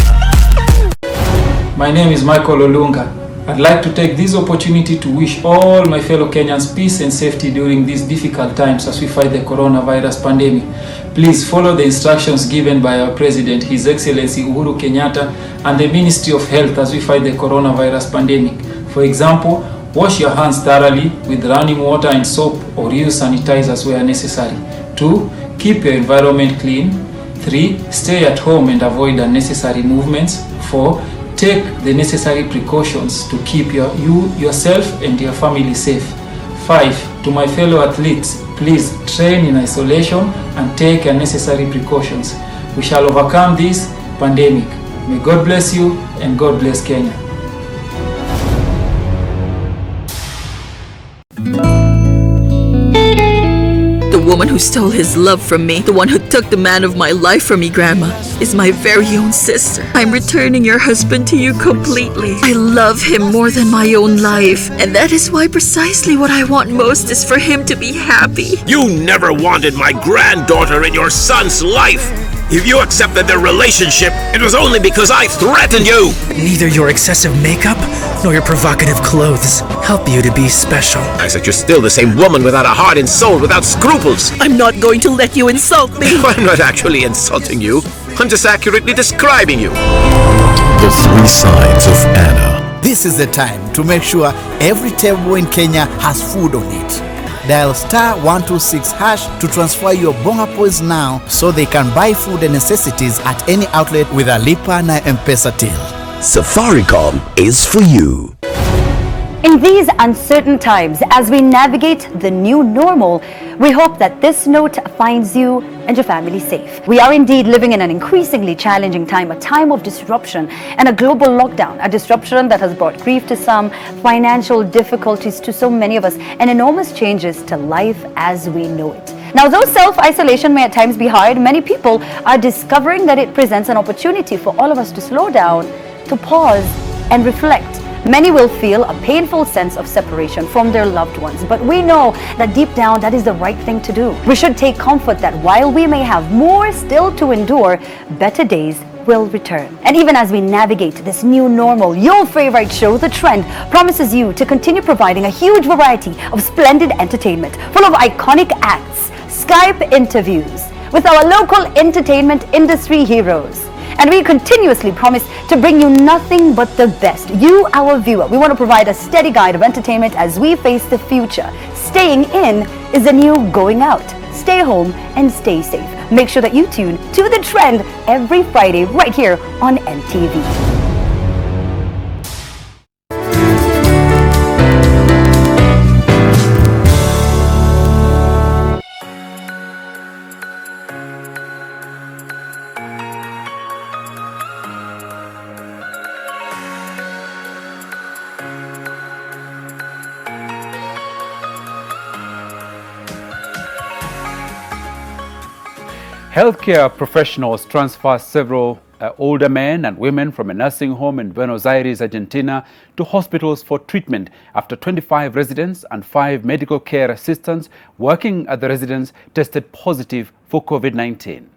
My name is Michael Olunga. I'd like to take this opportunity to wish all my fellow Kenyans peace and safety during these difficult times as we fight the coronavirus pandemic. Please follow the instructions given by our President, His Excellency Uhuru Kenyatta, and the Ministry of Health as we fight the coronavirus pandemic. For example, wash your hands thoroughly with running water and soap, or use sanitizers where necessary. 2. Keep your environment clean. 3. Stay at home and avoid unnecessary movements. 4. Take the necessary precautions to keep yourself and your family safe. 5. To my fellow athletes, please train in isolation and take unnecessary precautions. We shall overcome this pandemic. May God bless you and God bless Kenya. The woman who stole his love from me, the one who took the man of my life from me, Grandma, is my very own sister. I'm returning your husband to you completely. I love him more than my own life, and that is why precisely what I want most is for him to be happy. You never wanted my granddaughter in your son's life. If you accepted their relationship, it was only because I threatened you. Neither your excessive makeup nor your provocative clothes help you to be special. I said you're still the same woman without a heart and soul, without scruples. I'm not going to let you insult me. I'm not actually insulting you. I'm just accurately describing you. The three sides of Anna. This is the time to make sure every table in Kenya has food on it. Dial *126# to transfer your bonga points now so they can buy food and necessities at any outlet with a Lipa na M-Pesa till. Safaricom is for you. In these uncertain times, as we navigate the new normal, we hope that this note finds you and your family safe. We are indeed living in an increasingly challenging time, a time of disruption and a global lockdown, a disruption that has brought grief to some, financial difficulties to so many of us, and enormous changes to life as we know it. Now, though self-isolation may at times be hard, many people are discovering that it presents an opportunity for all of us to slow down, to pause and reflect. Many will feel a painful sense of separation from their loved ones, but we know that deep down that is the right thing to do. We should take comfort that while we may have more still to endure, better days will return. And even as we navigate this new normal, your favorite show, The Trend, promises you to continue providing a huge variety of splendid entertainment full of iconic acts, Skype interviews with our local entertainment industry heroes. And we continuously promise to bring you nothing but the best. You, our viewer, we want to provide a steady guide of entertainment as we face the future. Staying in is the new going out. Stay home and stay safe. Make sure that you tune to The Trend every Friday right here on NTV. Healthcare professionals transfer several older men and women from a nursing home in Buenos Aires, Argentina, to hospitals for treatment after 25 residents and 5 medical care assistants working at the residence tested positive for COVID-19.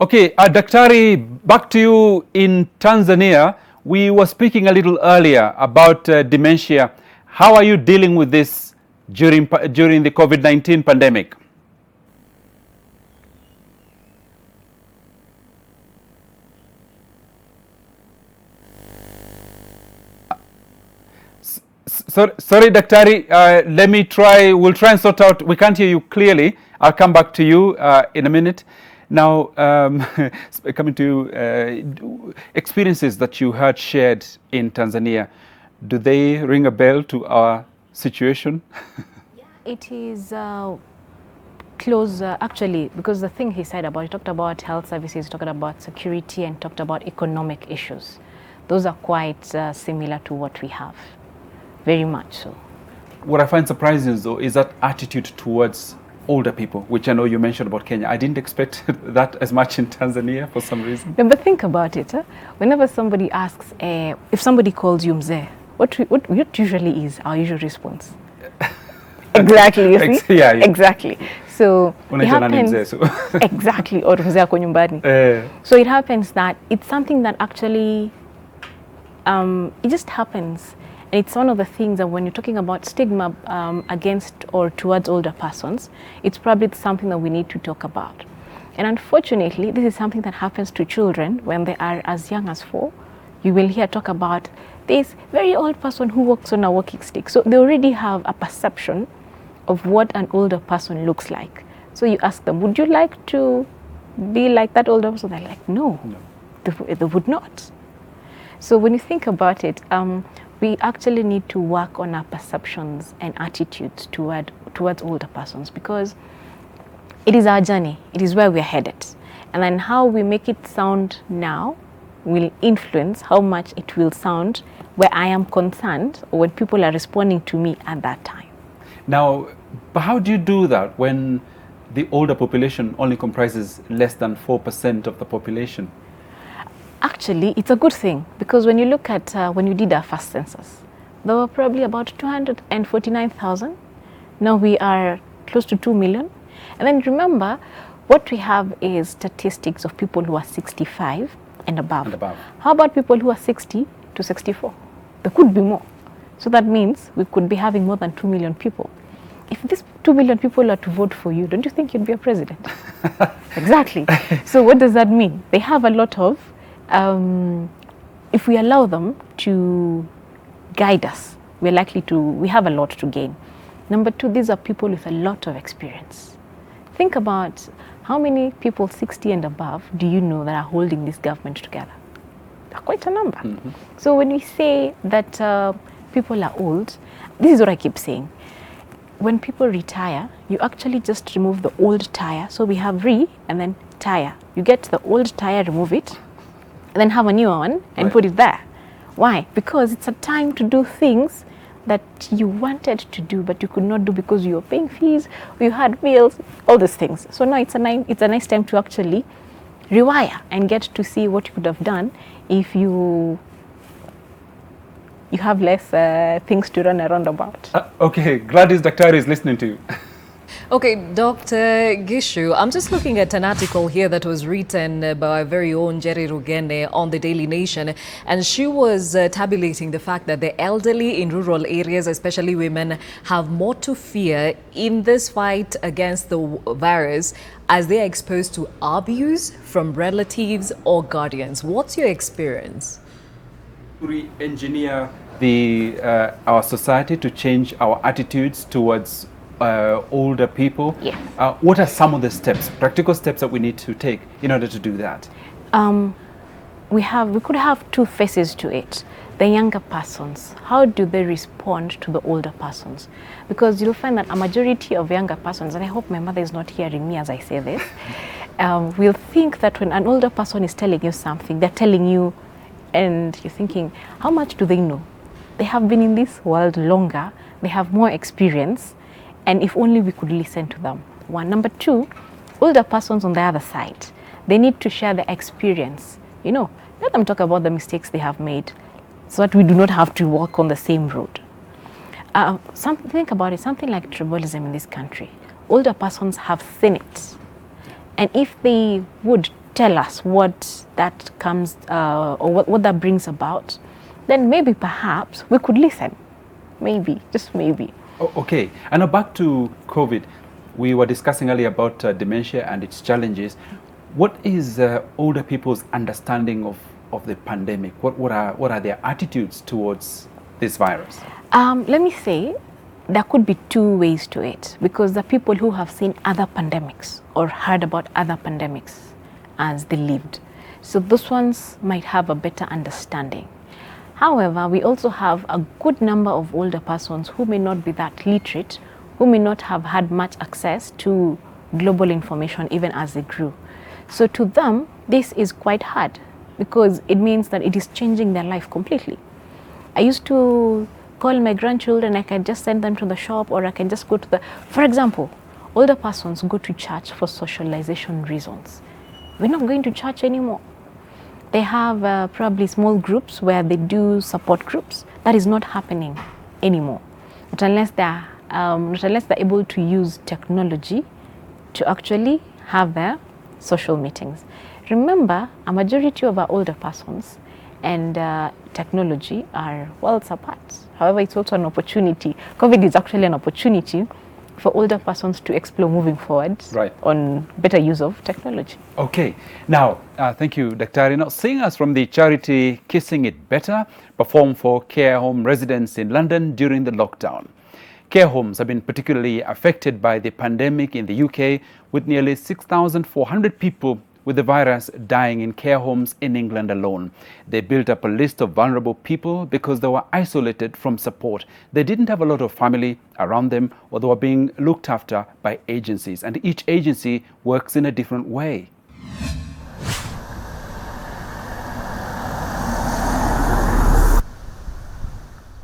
Okay, Daktari, back to you in Tanzania. We were speaking a little earlier about dementia. How are you dealing with this during the COVID-19 pandemic? Sorry, Daktari, let me try, we'll try and sort out, we can't hear you clearly. I'll come back to you in a minute. Now, coming to experiences that you heard shared in Tanzania, do they ring a bell to our situation? It is close, actually, because the thing he said about, he talked about health services, talked about security, and talked about economic issues. Those are quite similar to what we have, very much so. What I find surprising, though, is that attitude towards older people, which I know you mentioned about Kenya. I didn't expect that as much in Tanzania for some reason. No, but think about it. Whenever somebody asks, if somebody calls you mzee, what usually is our usual response? Exactly, you see? Yeah. Exactly. So it happens, exactly, or mzee ako nyumbani. So it happens that it's something that actually, it just happens. And it's one of the things that when you're talking about stigma against or towards older persons, it's probably something that we need to talk about. And unfortunately, this is something that happens to children when they are as young as 4. You will hear talk about this very old person who walks on a walking stick. So they already have a perception of what an older person looks like. So you ask them, would you like to be like that older person? They're like, no. They would not. So when you think about it, we actually need to work on our perceptions and attitudes towards older persons, because it is our journey. It is where we're headed. And then how we make it sound now will influence how much it will sound where I am concerned or when people are responding to me at that time. Now, but how do you do that when the older population only comprises less than 4% of the population? Actually, it's a good thing, because when you look at when you did our first census, there were probably about 249,000. Now we are close to 2 million. And then remember, what we have is statistics of people who are 65 and above. How about people who are 60 to 64? There could be more. So that means we could be having more than 2 million people. If these 2 million people are to vote for you, don't you think you'd be a president? Exactly. So what does that mean? They have a lot of, if we allow them to guide us, we have a lot to gain. Number 2, these are people with a lot of experience. Think about how many people 60 and above do you know that are holding this government together? Quite a number. So when we say that people are old, this is what I keep saying. When people retire, you actually just remove the old tire. So we have and then tire. You get the old tire, remove it, and then have a newer one and put it there. Why? Because it's a time to do things that you wanted to do but you could not do because you were paying fees, or you had bills, all these things. So now it's a nice time to actually rewire and get to see what you could have done if you have less things to run around about. Okay, Gladys Daktari is listening to you. Okay, Dr. Gishu, I'm just looking at an article here that was written by our very own Jerry Rugende on the Daily Nation, and she was tabulating the fact that the elderly in rural areas, especially women, have more to fear in this fight against the virus as they are exposed to abuse from relatives or guardians. What's your experience? Re-engineer our society to change our attitudes towards older people. Yes. What are some of the steps, practical steps that we need to take in order to do that? We could have 2 phases to it. The younger persons, how do they respond to the older persons? Because you'll find that a majority of younger persons, and I hope my mother is not hearing me as I say this, will think that when an older person is telling you something, they're telling you, and you're thinking, how much do they know? They have been in this world longer, they have more experience, and if only we could listen to them. 1. Number 2, older persons on the other side, they need to share their experience. Let them talk about the mistakes they have made so that we do not have to walk on the same road. Think about it, something like tribalism in this country. Older persons have seen it. And if they would tell us what that comes, or what that brings about, then maybe perhaps we could listen. Maybe, just maybe. Okay, and now back to COVID. We were discussing earlier about dementia and its challenges. What is older people's understanding of the pandemic? What are their attitudes towards this virus? Let me say, there could be 2 ways to it, because the people who have seen other pandemics or heard about other pandemics as they lived. So those ones might have a better understanding. However, we also have a good number of older persons who may not be that literate, who may not have had much access to global information even as they grew. So to them, this is quite hard because it means that it is changing their life completely. I used to call my grandchildren, I can just send them to the shop, or I can just go to for example, older persons go to church for socialization reasons. We're not going to church anymore. They have probably small groups where they do support groups. That is not happening anymore. Not unless they're able to use technology to actually have their social meetings. Remember, a majority of our older persons and technology are worlds apart. However, it's also an opportunity. COVID is actually an opportunity for older persons to explore moving forward on better use of technology. Okay, now thank you, Daktari. Now, singers from the charity Kissing It Better performed for care home residents in London during the lockdown. Care homes have been particularly affected by the pandemic in the UK, with nearly 6,400 people with the virus dying in care homes in England alone. They built up a list of vulnerable people because they were isolated from support. They didn't have a lot of family around them, or they were being looked after by agencies, and each agency works in a different way.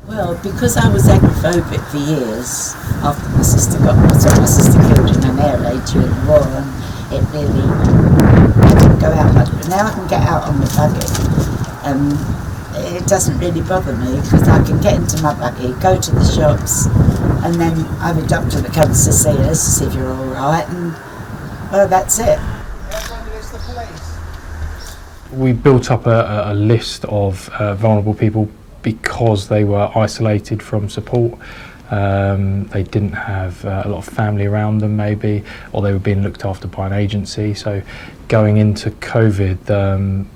Well, because I was agoraphobic for years after my sister killed in an air raid during the war, and it really, I didn't go out much, but now I can get out on my buggy. It doesn't really bother me because I can get into my buggy, go to the shops, and then I have a doctor that comes to see us to see if you're all right, and well, that's it. We built up a list of vulnerable people because they were isolated from support. They didn't have a lot of family around them maybe, or they were being looked after by an agency. So going into COVID,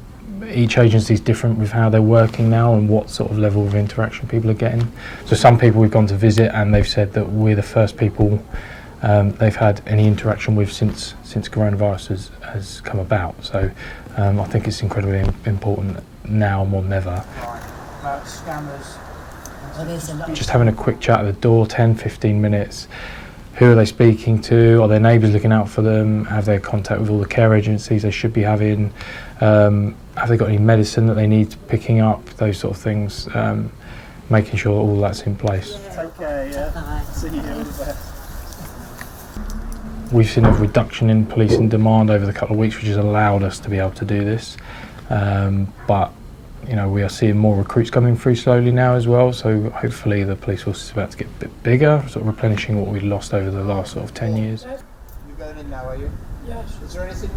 each agency is different with how they're working now and what sort of level of interaction people are getting. So some people we've gone to visit and they've said that we're the first people they've had any interaction with since coronavirus has come about. So I think it's incredibly important now more than ever. Scammers. Just having a quick chat at the door, 10-15 minutes. Who are they speaking to? Are their neighbours looking out for them? Have they contact with all the care agencies they should be having? Have they got any medicine that they need picking up? Those sort of things. Making sure all that's in place. Okay, yeah. See you. We've seen a reduction in policing demand over the couple of weeks, which has allowed us to be able to do this. But you know, we are seeing more recruits coming through slowly now as well, so hopefully the police force is about to get a bit bigger, sort of replenishing what we lost over the last sort of 10 years. You're going in now, are you? Yes. Is there anything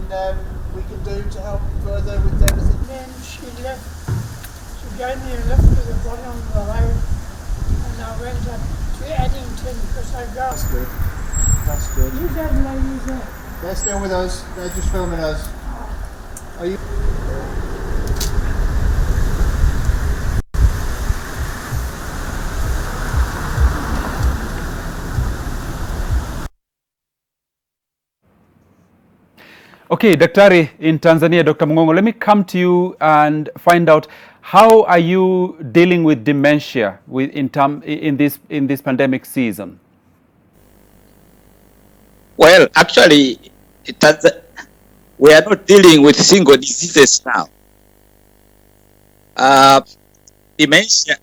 we can do to help further with everything? Then she left. She gave me a lift to the bottom of the road, and I went up to Addington because I got. That's good. That's good. You have ladies there. They're still with us. They're just filming us. Are you? Okay, Daktari in Tanzania, Dr. Mungongo, let me come to you and find out, how are you dealing with dementia in this pandemic season? Well, actually, we are not dealing with single diseases now. Dementia,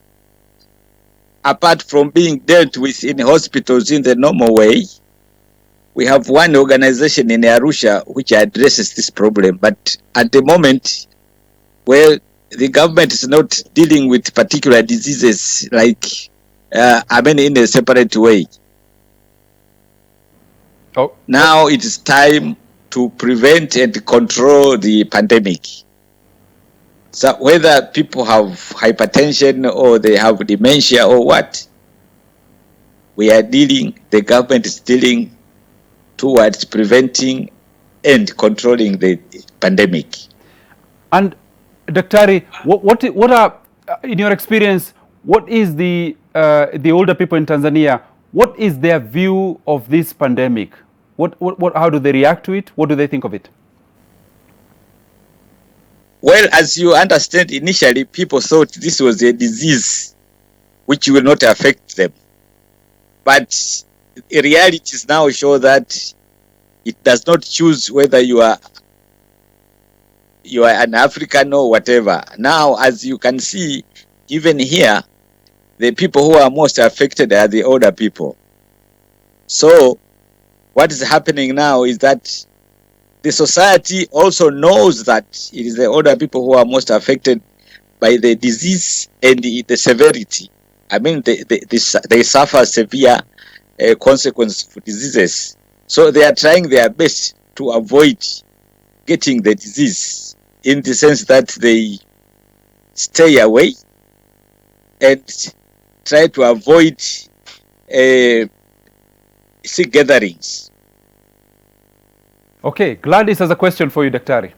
apart from being dealt with in hospitals in the normal way, we have one organization in Arusha which addresses this problem. But at the moment, well, the government is not dealing with particular diseases like, in a separate way. Oh. Now it is time to prevent and control the pandemic. So whether people have hypertension or they have dementia or what, the government is dealing towards preventing and controlling the pandemic. And Daktari, what are, in your experience, what is the older people in Tanzania, what is their view of this pandemic? How do they react to it? What do they think of it? Well, as you understand, initially people thought this was a disease which will not affect them. But realities now show that it does not choose whether you are an African or whatever. Now, as you can see, even here, the people who are most affected are the older people. So what is happening now is that the society also knows that it is the older people who are most affected by the disease and the severity. I mean, they suffer severe consequences for diseases. So they are trying their best to avoid getting the disease, in the sense that they stay away and try to avoid sick gatherings. Okay, Gladys has a question for you, Daktari.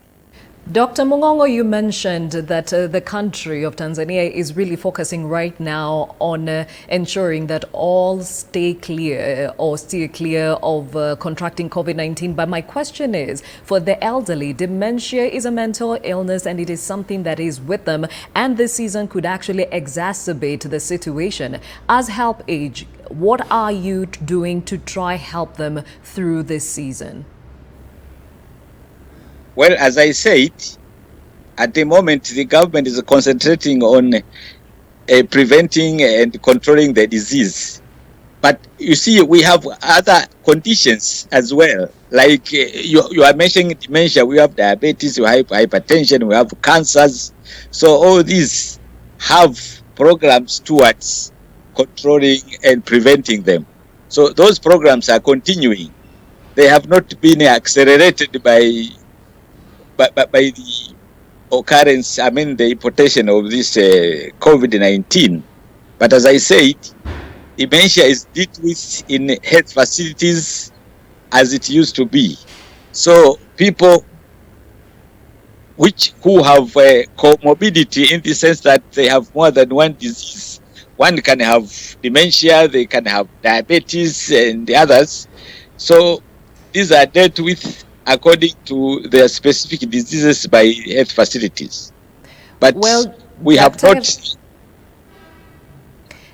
Dr. Mungongo, you mentioned that the country of Tanzania is really focusing right now on ensuring that all stay clear or steer clear of contracting COVID-19. But my question is, for the elderly, dementia is a mental illness and it is something that is with them, and this season could actually exacerbate the situation. As Help Age, what are you doing to try help them through this season? Well, as I said, at the moment, the government is concentrating on preventing and controlling the disease. But you see, we have other conditions as well. Like you are mentioning dementia, we have diabetes, we have hypertension, we have cancers. So all these have programs towards controlling and preventing them. So those programs are continuing. They have not been accelerated by the occurrence, I mean the importation of this COVID-19. But as I said, dementia is dealt with in health facilities as it used to be. So people who have comorbidity, in the sense that they have more than one disease. One can have dementia, they can have diabetes and the others. So these are dealt with according to their specific diseases by health facilities. But we have not...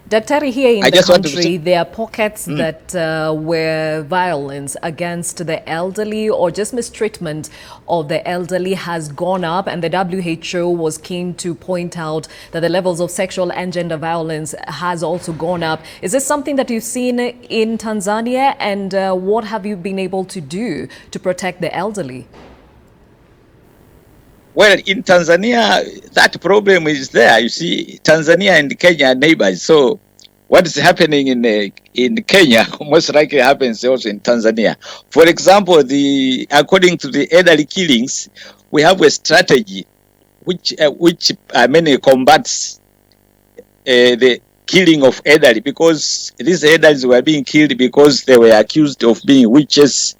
Daktari, here in the country, there are pockets that where violence against the elderly or just mistreatment of the elderly has gone up, and the WHO was keen to point out that the levels of sexual and gender violence has also gone up. Is this something that you've seen in Tanzania, and what have you been able to do to protect the elderly? Well, in Tanzania, that problem is there. You see, Tanzania and Kenya are neighbors. So what is happening in Kenya most likely happens also in Tanzania. For example, according to the elderly killings, we have a strategy which combats the killing of elderly, because these elderly were being killed because they were accused of being witches.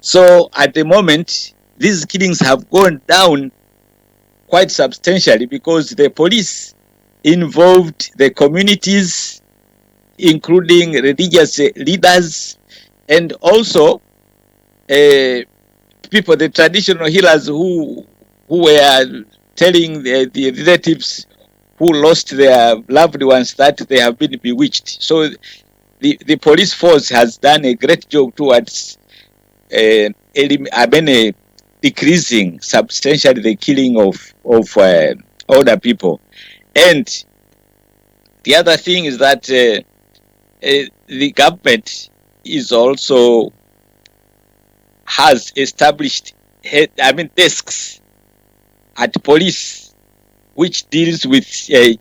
So at the moment, these killings have gone down quite substantially, because the police involved the communities, including religious leaders, and also people, the traditional healers who were telling the relatives who lost their loved ones that they have been bewitched. So the police force has done a great job towards decreasing substantially the killing of older people. And the other thing is that the government is also has established desks at police which deals with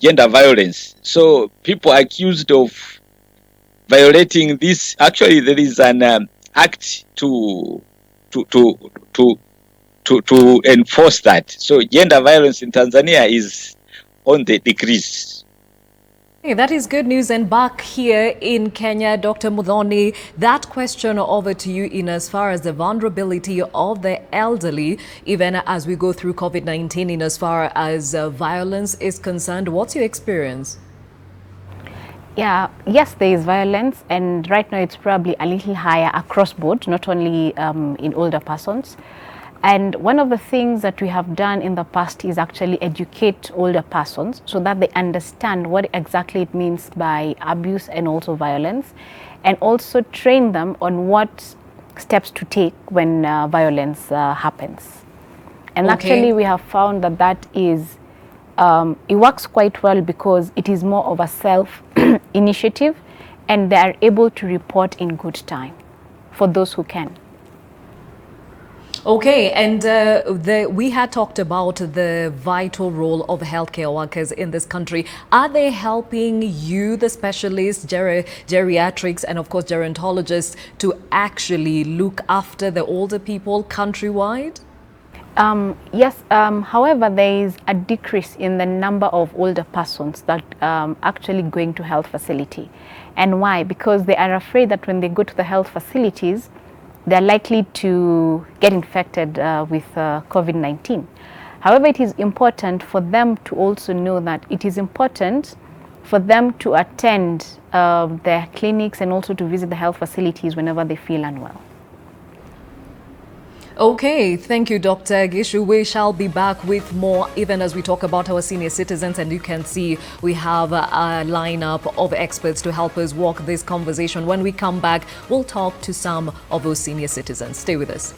gender violence. So people accused of violating this, actually there is an act to enforce that. So gender violence in Tanzania is on the decrease. Hey, that is good news. And back here in Kenya, Dr. Muthoni, that question over to you in as far as the vulnerability of the elderly, even as we go through COVID-19, in as far as violence is concerned. What's your experience? Yeah, yes, there is violence, and right now it's probably a little higher across board, not only in older persons. And one of the things that we have done in the past is actually educate older persons so that they understand what exactly it means by abuse and also violence, and also train them on what steps to take when violence happens. And actually we have found that that is, it works quite well because it is more of a self-initiative, and they are able to report in good time. for those who can. Okay, and we had talked about the vital role of healthcare workers in this country. Are they helping you, the specialists, geriatrics, and of course gerontologists, to actually look after the older people countrywide? Yes, however, there is a decrease in the number of older persons that actually going to health facility. And why? Because they are afraid that when they go to the health facilities, they're likely to get infected with COVID-19. However, it is important for them to also know that it is important for them to attend their clinics and also to visit the health facilities whenever they feel unwell. Okay, thank you, Dr. Gishu. We shall be back with more even as we talk about our senior citizens, and you can see we have a lineup of experts to help us walk this conversation. When we come back, we'll talk to some of those senior citizens. Stay with us.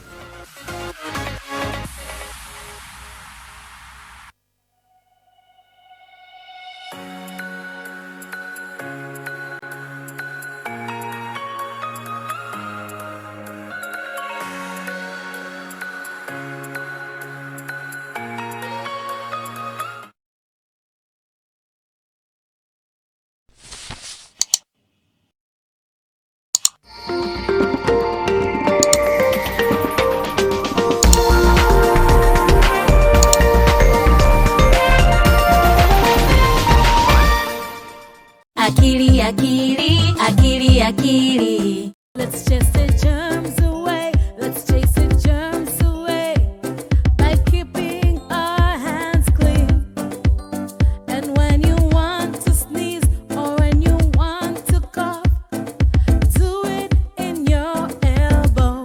Akili, akili, akili, akili. Let's chase the germs away. Let's chase the germs away by keeping our hands clean. And when you want to sneeze or when you want to cough, do it in your elbow.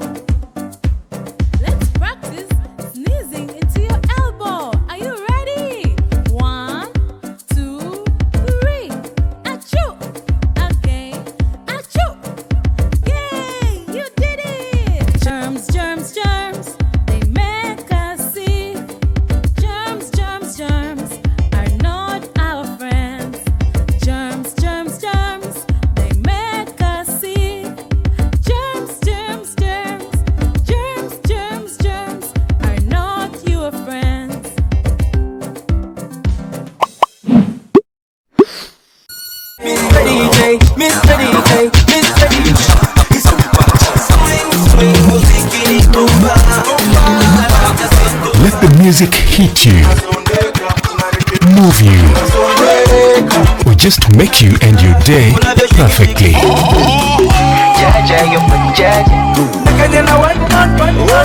Let's practice sneezing into your elbow. Are you ready? 1, 2, 3. Achoo! Again. Achoo! Yay! You did it! Germs, germs, germs. They make us sick. Germs, germs, germs are not our friends. Germs, germs, germs. They make us sick. Germs, germs, germs. Germs, germs, germs are not your friends. Mr. DJ, Mr. DJ, Mr. DJ. Swing, music in rumba. Let the music hit you, move you, or just make you end your day perfectly. Oh,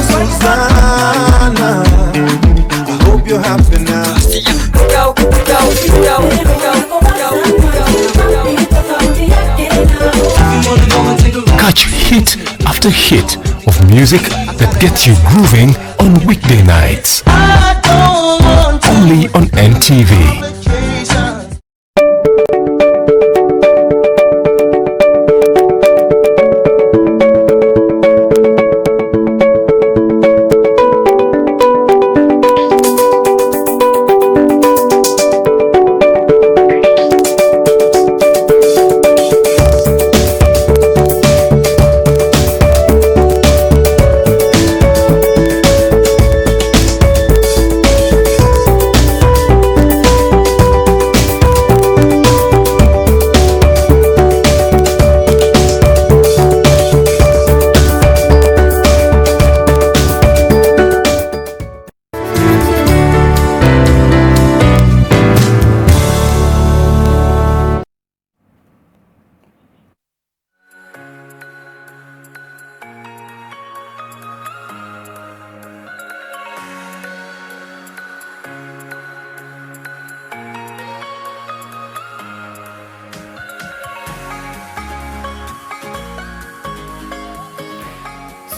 Susanna, I hope you're happy now. Catch hit after hit of music that gets you grooving on weekday nights. Only on NTV.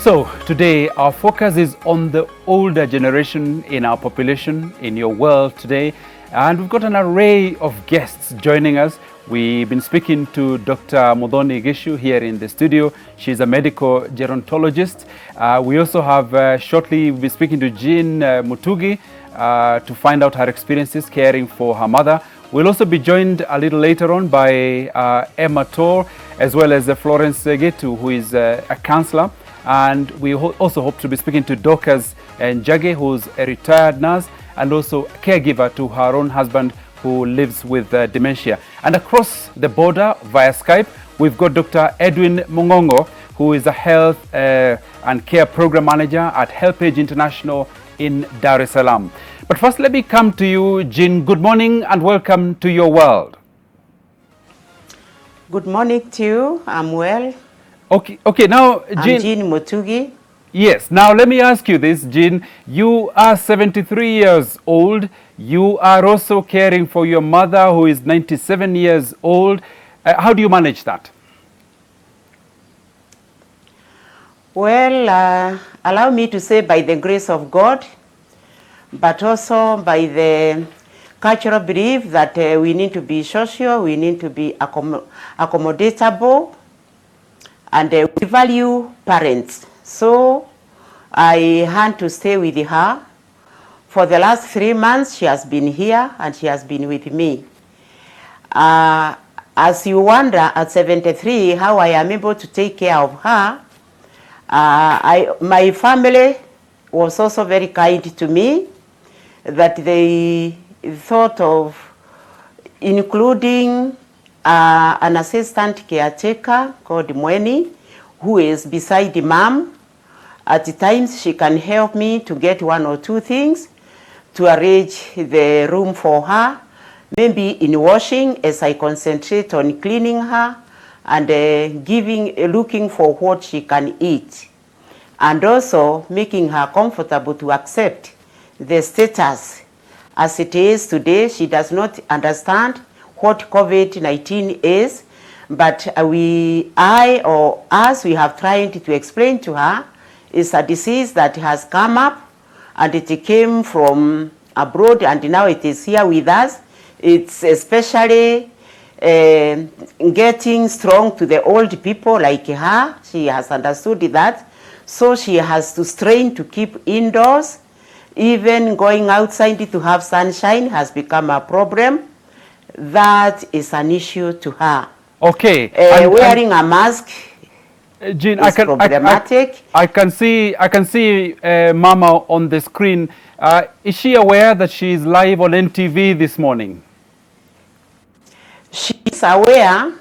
So today our focus is on the older generation in our population, in your world today, and we've got an array of guests joining us. We've been speaking to Dr. Muthoni Gishu here in the studio. She's a medical gerontologist. We also have shortly we'll be speaking to Jean Mutugi to find out her experiences caring for her mother. We'll also be joined a little later on by Emma Tor as well as Florence Getu, who is a counselor. And we also hope to be speaking to Dorcas Njage, who's a retired nurse and also a caregiver to her own husband who lives with dementia. And across the border via Skype, we've got Dr. Edwin Mungongo, who is a health and care program manager at HelpAge International in Dar es Salaam. But first, let me come to you, Jean. Good morning and welcome to your world. Good morning to you. I'm well. Okay. Now, Jean. I'm Jean Motugi. Yes. Now, let me ask you this, Jean. You are 73 years old. You are also caring for your mother, who is 97 years old. How do you manage that? Well, allow me to say by the grace of God, but also by the cultural belief that we need to be social, we need to be accommodatable, and we value parents. So I had to stay with her. For the last 3 months, she has been here and she has been with me. As you wonder at 73 how I am able to take care of her, my family was also very kind to me, that they thought of including an assistant caretaker called Mweni, who is beside the mom. At times she can help me to get 1 or 2 things, to arrange the room for her, maybe in washing as I concentrate on cleaning her, and looking for what she can eat, and also making her comfortable to accept the status as it is today. She does not understand what COVID-19 is, but we have tried to explain to her it's a disease that has come up and it came from abroad and now it is here with us. It's especially getting strong to the old people like her. She has understood that. So she has to strain to keep indoors. Even going outside to have sunshine has become a problem. That is an issue to her. Okay. Wearing a mask Jean, is problematic. I can see Mama on the screen. Is she aware that she is live on NTV this morning? She's aware,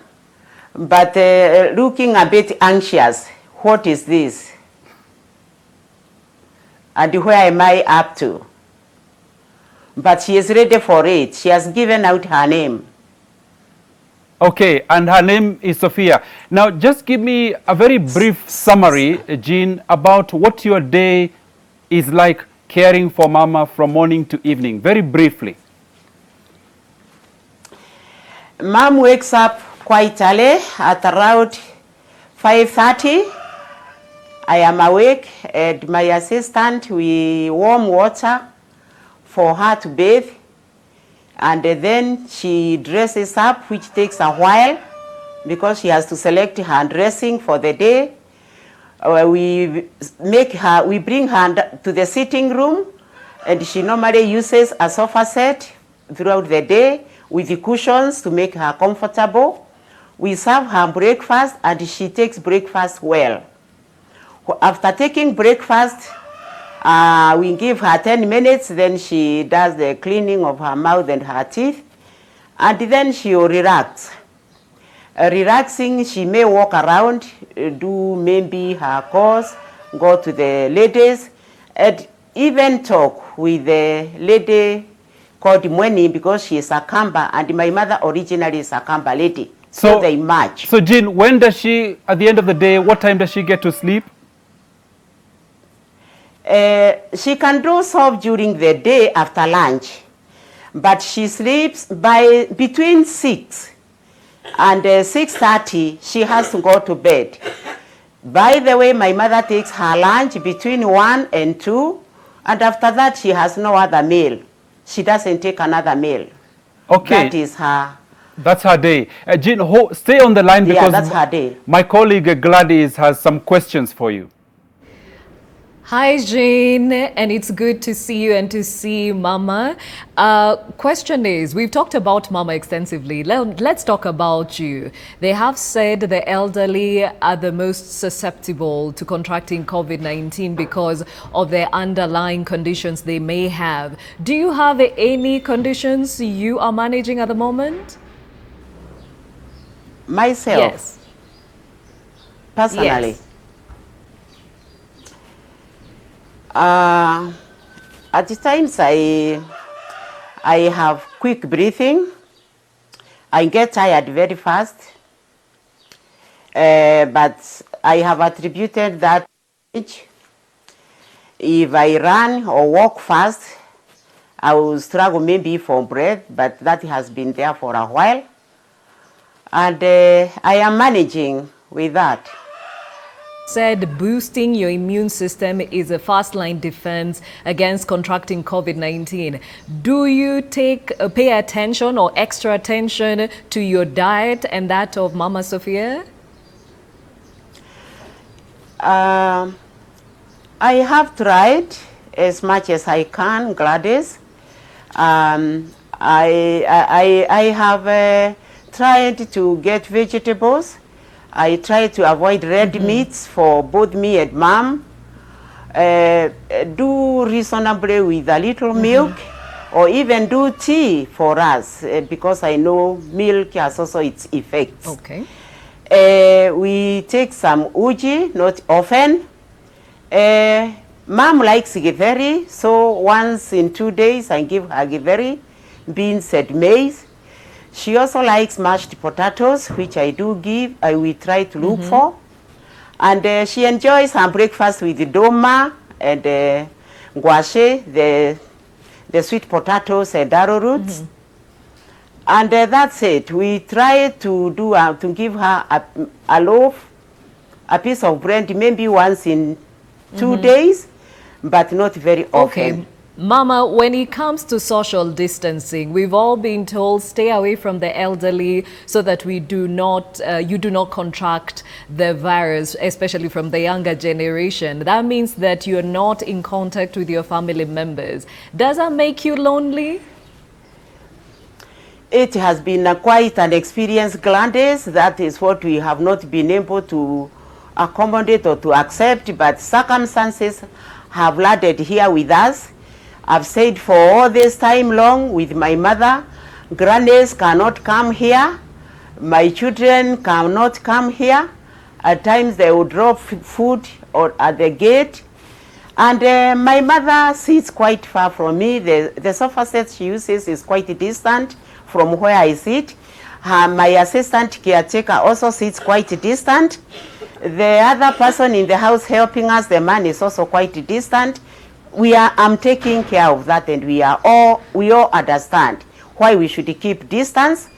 but looking a bit anxious. What is this? And where am I up to? But she is ready for it. She has given out her name. Okay, and her name is Sophia. Now, just give me a very brief summary, Jean, about what your day is like caring for Mama from morning to evening, very briefly. Mom wakes up quite early at around 5:30. I am awake, and my assistant, we warm water for her to bathe, and then she dresses up, which takes a while because she has to select her dressing for the day. We bring her to the sitting room, and she normally uses a sofa set throughout the day with the cushions to make her comfortable. We serve her breakfast, and she takes breakfast well. After taking breakfast, we give her 10 minutes, then she does the cleaning of her mouth and her teeth, and then she will relax. Relaxing, she may walk around, do maybe her course, go to the ladies, and even talk with the lady called Mweni, because she is a Kamba, and my mother originally is a Kamba lady. So they match. So Jean, when does she, at the end of the day, what time does she get to sleep? She can doze off during the day after lunch, but she sleeps by between 6 and 6:30. She has to go to bed. By the way, my mother takes her lunch between 1 and 2, and after that she has no other meal. She doesn't take another meal. Okay. That is her. That's her day. Jean, stay on the line because that's her day. My colleague Gladys has some questions for you. Hi, Jane, and it's good to see you and to see Mama. Question is, we've talked about Mama extensively. Let's talk about you. They have said the elderly are the most susceptible to contracting COVID-19 because of their underlying conditions they may have. Do you have any conditions you are managing at the moment? Myself? Yes. Personally? Yes. At the times I have quick breathing. I get tired very fast. But I have attributed that if I run or walk fast, I will struggle maybe for breath, but that has been there for a while. And I am managing with that. Said boosting your immune system is a first-line defense against contracting COVID-19. Do you pay attention or extra attention to your diet and that of Mama Sophia? I have tried as much as I can, Gladys. I have tried to get vegetables. I try to avoid red meats for both me and Mom. Do reasonably with a little milk, or even do tea for us, because I know milk has also its effects. Okay. We take some uji, not often. Mom likes githeri, so once in 2 days I give her githeri, beans and maize. She also likes mashed potatoes, which I do give, we try to look for. And she enjoys her breakfast with doma and guashe, the sweet potatoes and darrow roots. And that's it. We try to do to give her a loaf, a piece of bread, maybe once in 2 days, but not very often. Okay. Mama, when it comes to social distancing, we've all been told stay away from the elderly so that we do not, you do not contract the virus, especially from the younger generation. That means that you're not in contact with your family members. Does that make you lonely? It has been quite an experience, Gladys. That is what we have not been able to accommodate or to accept, but circumstances have landed here with us. I've said for all this time long with my mother, grannies cannot come here, my children cannot come here. At times they will drop food or at the gate. And my mother sits quite far from me. The sofa set she uses is quite distant from where I sit. My assistant caretaker also sits quite distant. The other person in the house helping us, the man, is also quite distant. I'm taking care of that, and we all understand why we should keep distance.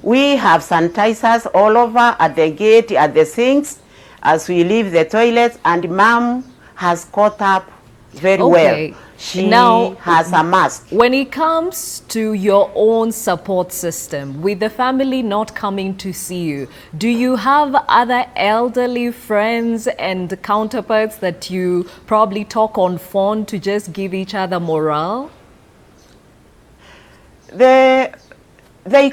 We have sanitizers all over, at the gate, at the sinks, as we leave the toilets, and Mom has caught up very well. She now has a mask. When it comes to your own support system, with the family not coming to see you, do you have other elderly friends and counterparts that you probably talk on phone to just give each other morale? They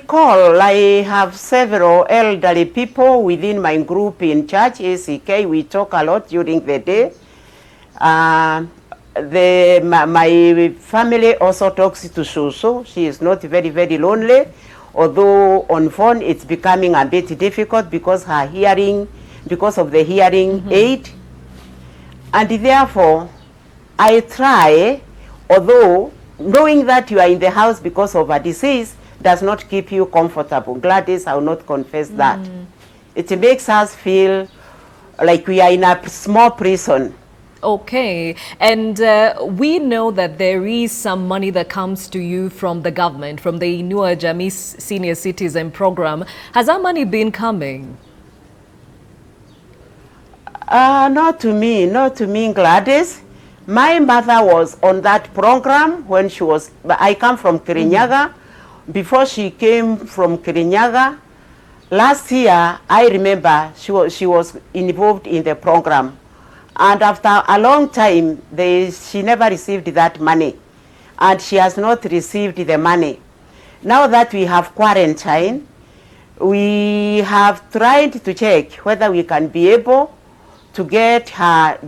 call. I have several elderly people within my group in church, ACK. We talk a lot during the day. My family also talks to Susu. She is not very, very lonely, although on phone it's becoming a bit difficult because of the hearing aid. And therefore, I try, although knowing that you are in the house because of a disease does not keep you comfortable. Gladys, I will not confess that. It makes us feel like we are in a small prison. Okay, and we know that there is some money that comes to you from the government, from the Inua Jamii Senior Citizen Program. Has that money been coming? Not to me, Gladys. My mother was on that program when she was, I come from Kirinyaga. Before she came from Kirinyaga, last year, I remember she was involved in the program. And after a long time, she never received that money. And she has not received the money. Now that we have quarantine, we have tried to check whether we can be able to get her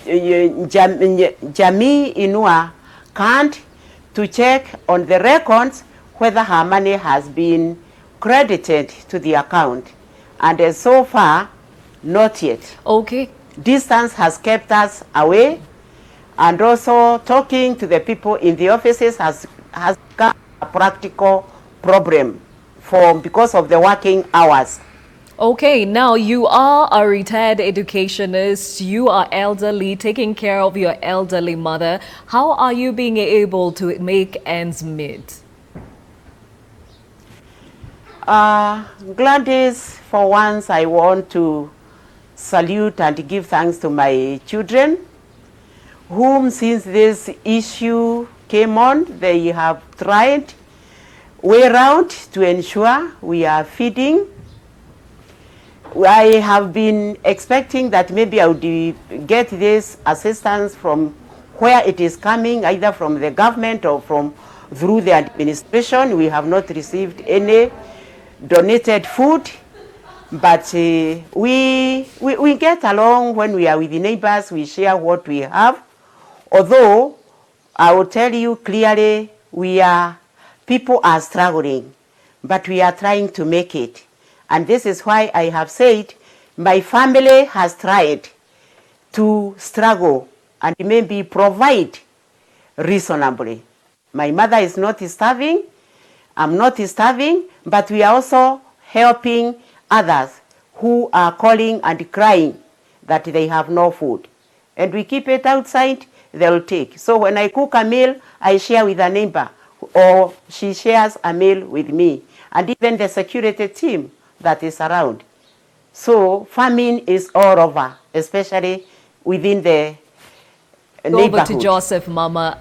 Jamii Inua card to check on the records whether her money has been credited to the account. And so far, not yet. Okay. Distance has kept us away, and also talking to the people in the offices has become a practical problem because of the working hours. Okay, now you are a retired educationist, you are elderly, taking care of your elderly mother. How are you being able to make ends meet? Gladys, for once I want to salute and give thanks to my children, whom since this issue came on, they have tried way round to ensure we are feeding. I have been expecting that maybe I would get this assistance from where it is coming, either from the government or through the administration. We have not received any donated food, but we get along when we are with the neighbors. We share what we have. Although I will tell you clearly, people are struggling, but we are trying to make it. And this is why I have said my family has tried to struggle and maybe provide reasonably. My mother is not starving, I'm not starving, but we are also helping others who are calling and crying that they have no food. And we keep it outside, they'll take. So when I cook a meal, I share with a neighbor, or she shares a meal with me, and even the security team that is around. So famine is all over, especially within the neighborhood. Over to Joseph, Mama.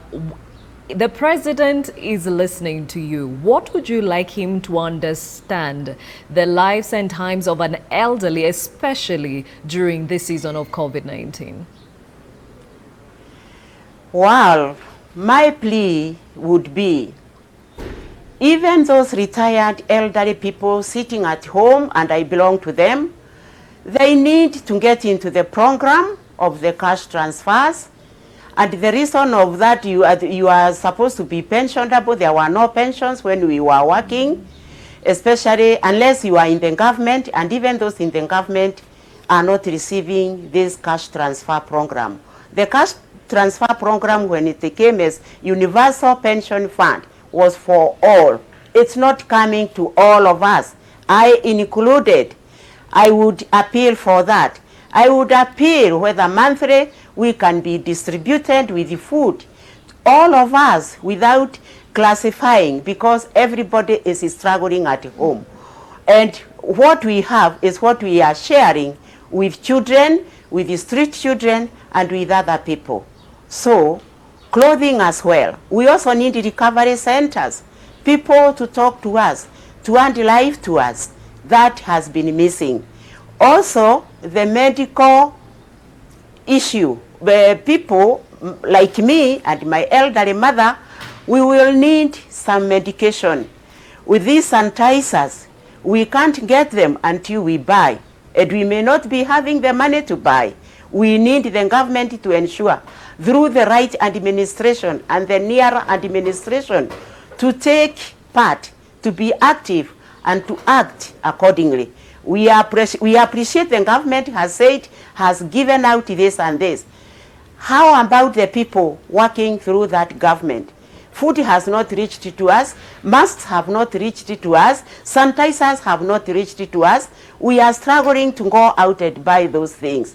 The president is listening to you. What would you like him to understand the lives and times of an elderly, especially during this season of COVID-19? Well, my plea would be, even those retired elderly people sitting at home, and I belong to them, they need to get into the program of the cash transfers. And the reason of that, you are supposed to be pensionable. There were no pensions when we were working, especially unless you are in the government, and even those in the government are not receiving this cash transfer program. The cash transfer program, when it came as Universal Pension Fund, was for all. It's not coming to all of us, I included. I would appeal for that. I would appeal whether monthly we can be distributed with the food, all of us, without classifying, because everybody is struggling at home. And what we have is what we are sharing with children, with the street children, and with other people. So, clothing as well. We also need recovery centers, people to talk to us, to hand life to us. That has been missing. Also, the medical issue, where people like me and my elderly mother, we will need some medication. With these sanitizers, we can't get them until we buy, and we may not be having the money to buy. We need the government to ensure, through the right administration and the near administration, to take part, to be active, and to act accordingly. We appreciate the government has said, has given out this and this. How about the people working through that government? Food has not reached to us, masks have not reached to us, sanitizers have not reached to us. We are struggling to go out and buy those things.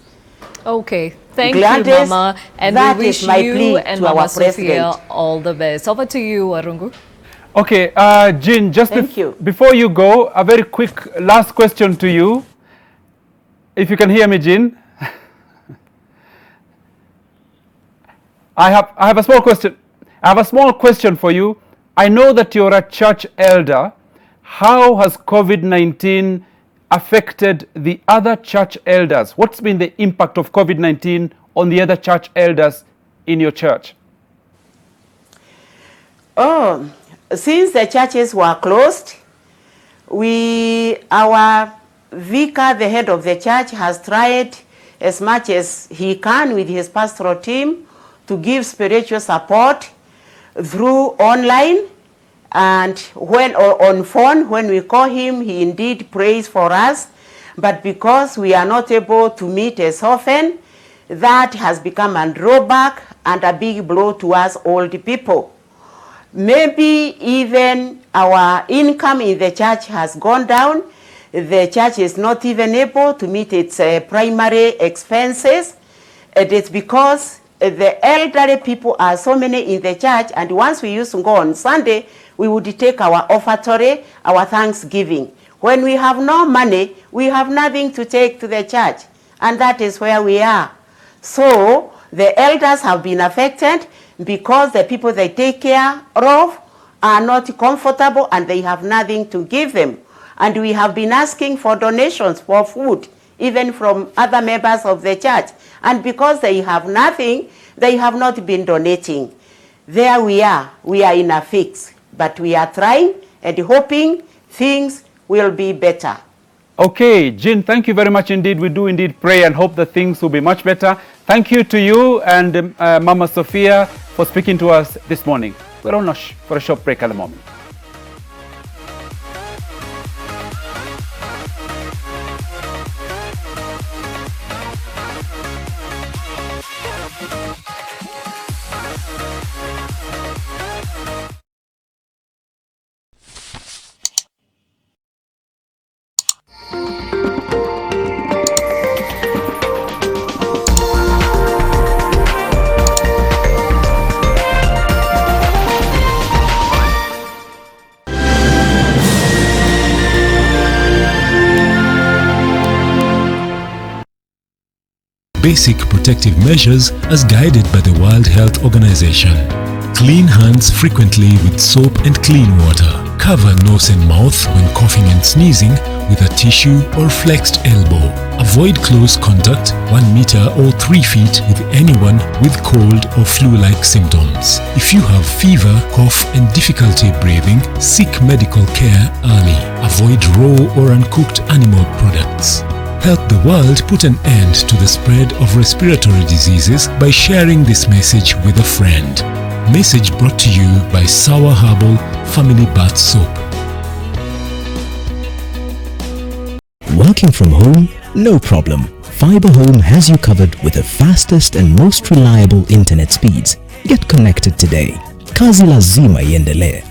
Okay, thank Gladys, you, Mama, and that we wish is my you plea and to Mama our Sophia president. all the best. Over to you, Arungu. Okay, Jean, just before you go, a very quick last question to you. If you can hear me, Jean. I have a small question. I have a small question for you. I know that you're a church elder. How has COVID-19 affected the other church elders? What's been the impact of COVID-19 on the other church elders in your church? Oh, since the churches were closed, our vicar, the head of the church, has tried as much as he can with his pastoral team to give spiritual support through online and on phone. When we call him, he indeed prays for us. But because we are not able to meet as often, that has become a drawback and a big blow to us old people. Maybe even our income in the church has gone down. The church is not even able to meet its primary expenses. It is because the elderly people are so many in the church, and once we used to go on Sunday, we would take our offertory, our thanksgiving. When we have no money, we have nothing to take to the church, and that is where we are. So the elders have been affected because the people they take care of are not comfortable and they have nothing to give them. And we have been asking for donations for food, even from other members of the church. And because they have nothing, they have not been donating. There we are in a fix. But we are trying and hoping things will be better. Okay, Jean, thank you very much indeed. We do indeed pray and hope that things will be much better. Thank you to you and Mama Sophia for speaking to us this morning. We're on for a short break at the moment. Basic protective measures as guided by the World Health Organization. Clean hands frequently with soap and clean water. Cover nose and mouth when coughing and sneezing with a tissue or flexed elbow. Avoid close contact 1 meter or 3 feet with anyone with cold or flu-like symptoms. If you have fever, cough and difficulty breathing, seek medical care early. Avoid raw or uncooked animal products. Help the world put an end to the spread of respiratory diseases by sharing this message with a friend. Message brought to you by Sour Herbal Family Bath Soap. Working from home? No problem. Fiber Home has you covered with the fastest and most reliable internet speeds. Get connected today. Kazi lazima iendelee.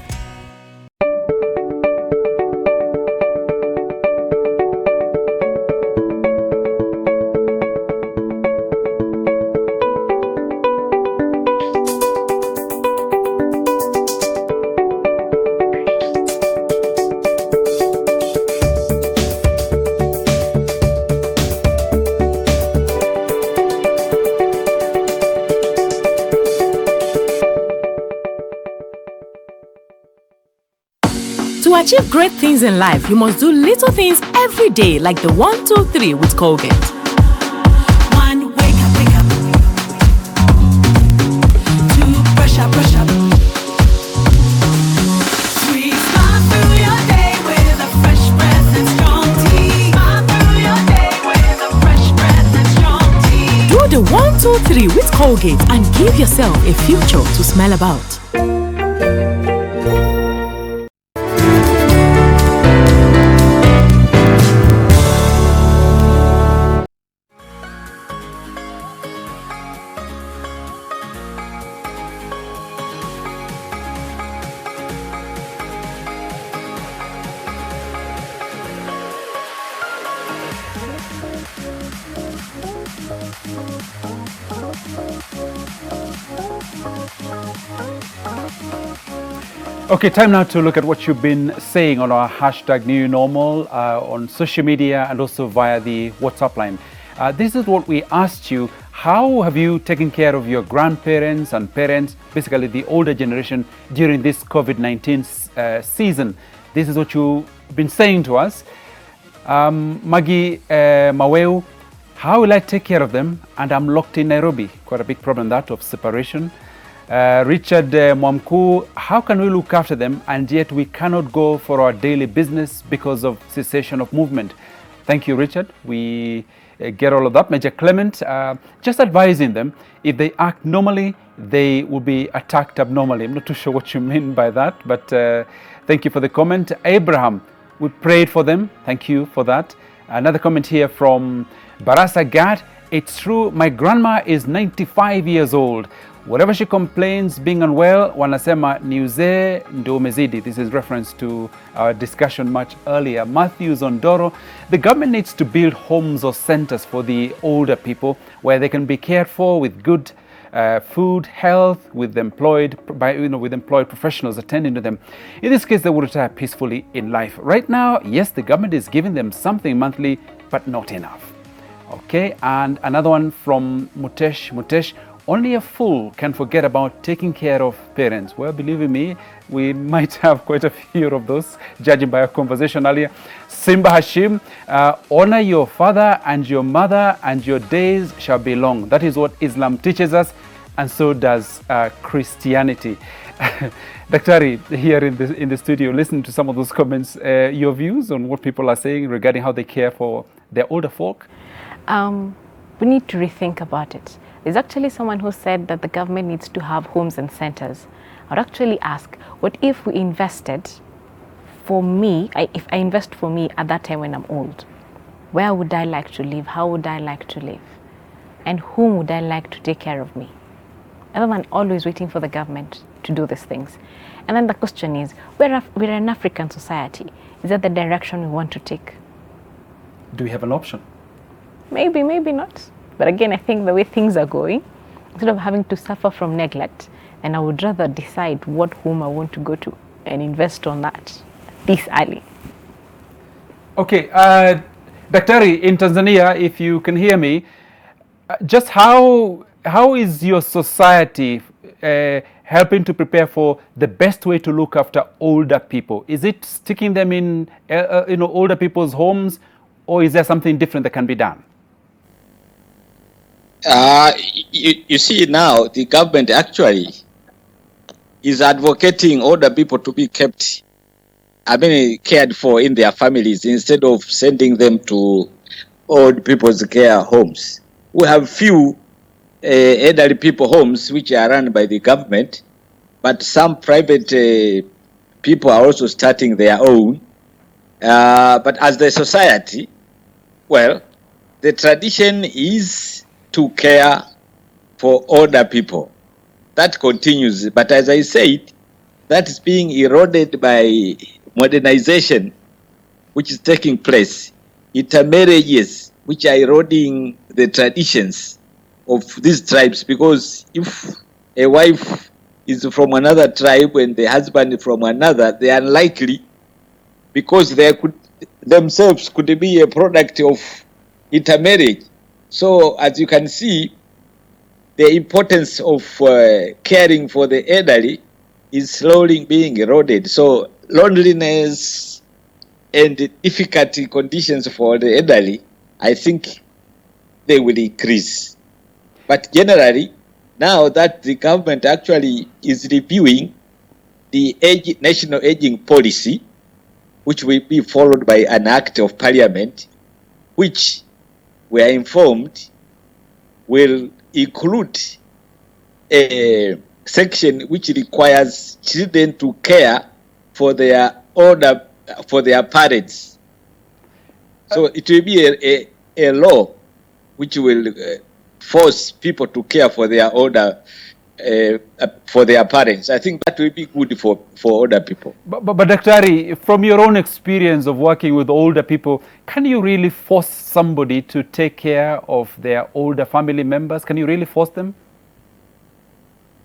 To achieve great things in life, you must do little things every day, like the 1, 2, 3 with Colgate. 1, wake up. 2, brush up. 3, smile through your day with a fresh breath and strong tea. Smile through your day with a fresh breath and strong tea. Do the 1, 2, 3 with Colgate and give yourself a future to smell about. Okay, time now to look at what you've been saying on our hashtag New Normal on social media and also via the WhatsApp line. This is what we asked you. How have you taken care of your grandparents and parents, basically the older generation, during this COVID-19 season? This is what you've been saying to us. Maggie Maweu, how will I take care of them? And I'm locked in Nairobi. Quite a big problem, that of separation. Richard Mwamku, how can we look after them and yet we cannot go for our daily business because of cessation of movement? Thank you, Richard. We get all of that. Major Clement, just advising them, if they act normally, they will be attacked abnormally. I'm not too sure what you mean by that, but thank you for the comment. Abraham, we prayed for them. Thank you for that. Another comment here from Barasa Gad. It's true, my grandma is 95 years old. Whatever she complains, being unwell, wanasema ni uzee ndo umezidi. This is reference to our discussion much earlier. Matthews Ondoro, the government needs to build homes or centers for the older people where they can be cared for with good food, health, with employed professionals attending to them. In this case, they will retire peacefully in life. Right now, yes, the government is giving them something monthly, but not enough. Okay, and another one from Mutesh. Mutesh, only a fool can forget about taking care of parents. Well, believe me, we might have quite a few of those, judging by our conversation earlier. Simba Hashim, honor your father and your mother and your days shall be long. That is what Islam teaches us, and so does Christianity. Daktari, here in the studio, listen to some of those comments. Your views on what people are saying regarding how they care for their older folk? We need to rethink about it. There's actually someone who said that the government needs to have homes and centers. I'd actually ask, what if we invested for me, if I invest for me at that time when I'm old? Where would I like to live? How would I like to live? And whom would I like to take care of me? Other than always waiting for the government to do these things. And then the question is, we're an African society. Is that the direction we want to take? Do we have an option? Maybe, maybe not. But again, I think the way things are going, instead of having to suffer from neglect, and I would rather decide what home I want to go to and invest on that this early. Okay, Daktari, in Tanzania, if you can hear me, just how is your society helping to prepare for the best way to look after older people? Is it sticking them in older people's homes, or is there something different that can be done? You see now, the government actually is advocating older people to be kept, cared for in their families instead of sending them to old people's care homes. We have few elderly people homes which are run by the government, but some private people are also starting their own. But as the society, well, the tradition is to care for older people. That continues. But as I said, that is being eroded by modernization, which is taking place. Intermarriages, which are eroding the traditions of these tribes, because if a wife is from another tribe and the husband from another, they are unlikely, because they could themselves could be a product of intermarriage. So as you can see, the importance of caring for the elderly is slowly being eroded. So loneliness and difficult conditions for the elderly, I think they will increase. But generally, now that the government actually is reviewing the national aging policy, which will be followed by an act of parliament, which we are informed will include a section which requires children to care for their parents. So it will be a law which will force people to care for their for their parents. I think that will be good for older people. But Daktari, from your own experience of working with older people, can you really force somebody to take care of their older family members? Can you really force them?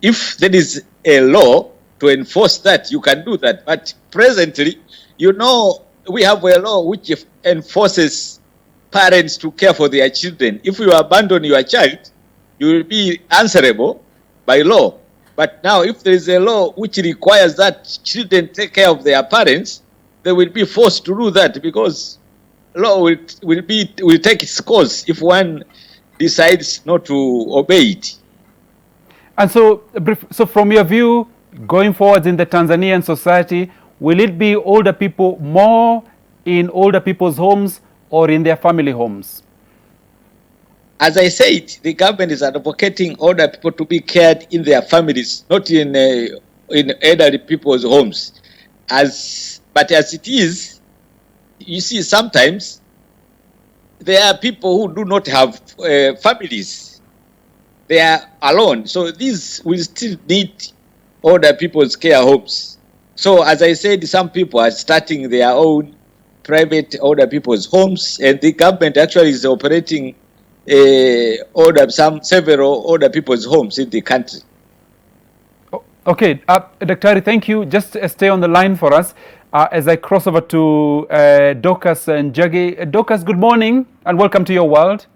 If there is a law to enforce that, you can do that. But presently, we have a law which enforces parents to care for their children. If you abandon your child, you will be answerable by law. But now if there is a law which requires that children take care of their parents, they will be forced to do that, because law will take its course if one decides not to obey it. And so, so from your view, going forward in the Tanzanian society, will it be older people more in older people's homes or in their family homes? As I said, the government is advocating older people to be cared in their families, not in elderly people's homes. But as it is, you see, sometimes there are people who do not have families. They are alone. So these will still need older people's care homes. So as I said, some people are starting their own private older people's homes, and the government actually is operating several older people's homes in the country. Okay, Dr. thank you. Just stay on the line for us as I cross over to Dorcas and Jaggi. Dorcas, good morning and welcome to your world.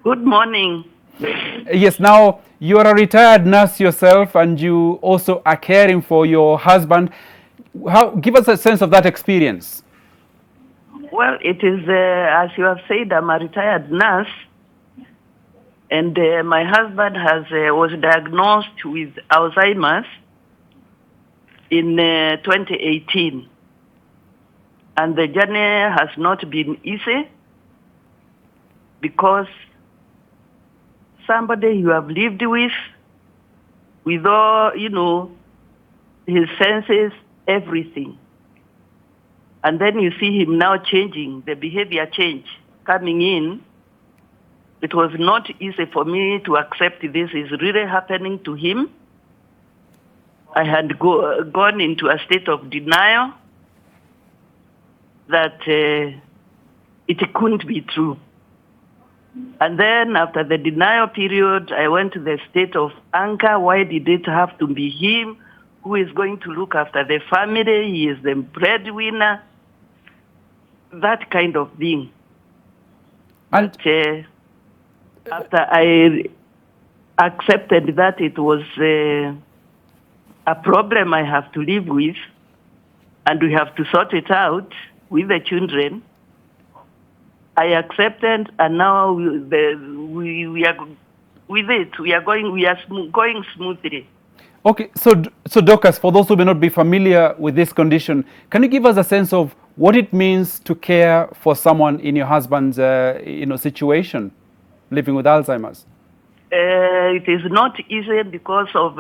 Good morning. Yes, now you are a retired nurse yourself and you also are caring for your husband. Give us a sense of that experience. Well, it is, as you have said, I'm a retired nurse. And my husband was diagnosed with Alzheimer's in 2018. And the journey has not been easy because somebody you have lived with all, his senses, everything. And then you see him now changing, the behavior change coming in. It was not easy for me to accept this is really happening to him. I had gone into a state of denial that it couldn't be true. And then after the denial period, I went to the state of anger. Why did it have to be him? Who is going to look after the family? He is the breadwinner. That kind of thing. And after I accepted that it was a problem I have to live with, and we have to sort it out with the children, I accepted, and now we are with it. We are going smoothly. Okay, so Dorcas, for those who may not be familiar with this condition, can you give us a sense of what it means to care for someone in your husband's situation, living with Alzheimer's? It is not easy because of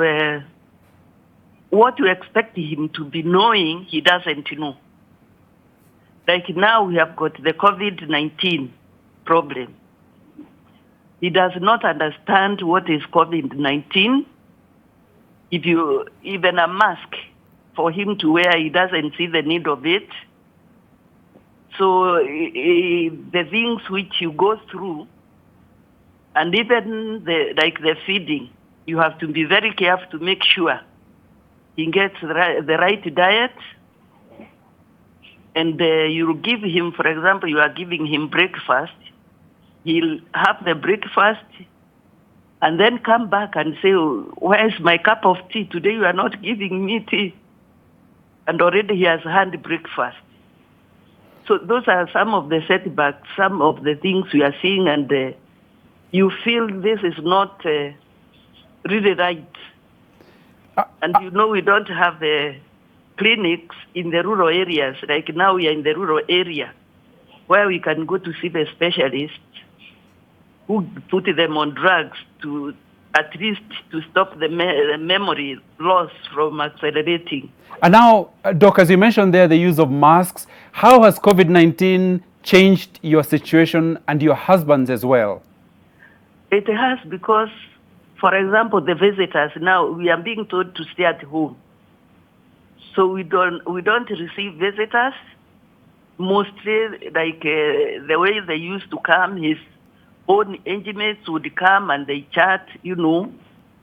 what you expect him to be knowing, he doesn't know. Like now we have got the COVID-19 problem. He does not understand what is COVID-19. If you, even a mask for him to wear, he doesn't see the need of it. So the things which you go through, and even the feeding, you have to be very careful to make sure he gets the right diet. And you give him, for example, you are giving him breakfast. He'll have the breakfast and then come back and say, where's my cup of tea? Today you are not giving me tea. And already he has had breakfast. So those are some of the setbacks, some of the things we are seeing, and you feel this is not really right. And we don't have the clinics in the rural areas. Like now we are in the rural area where we can go to see the specialists who put them on drugs to at least to stop the memory loss from accelerating. And now, Doc, as you mentioned there, the use of masks, how has COVID-19 changed your situation and your husband's as well? It has, because, for example, the visitors now, we are being told to stay at home. So we don't receive visitors. Mostly, like the way they used to come, his own intimates would come and they chat,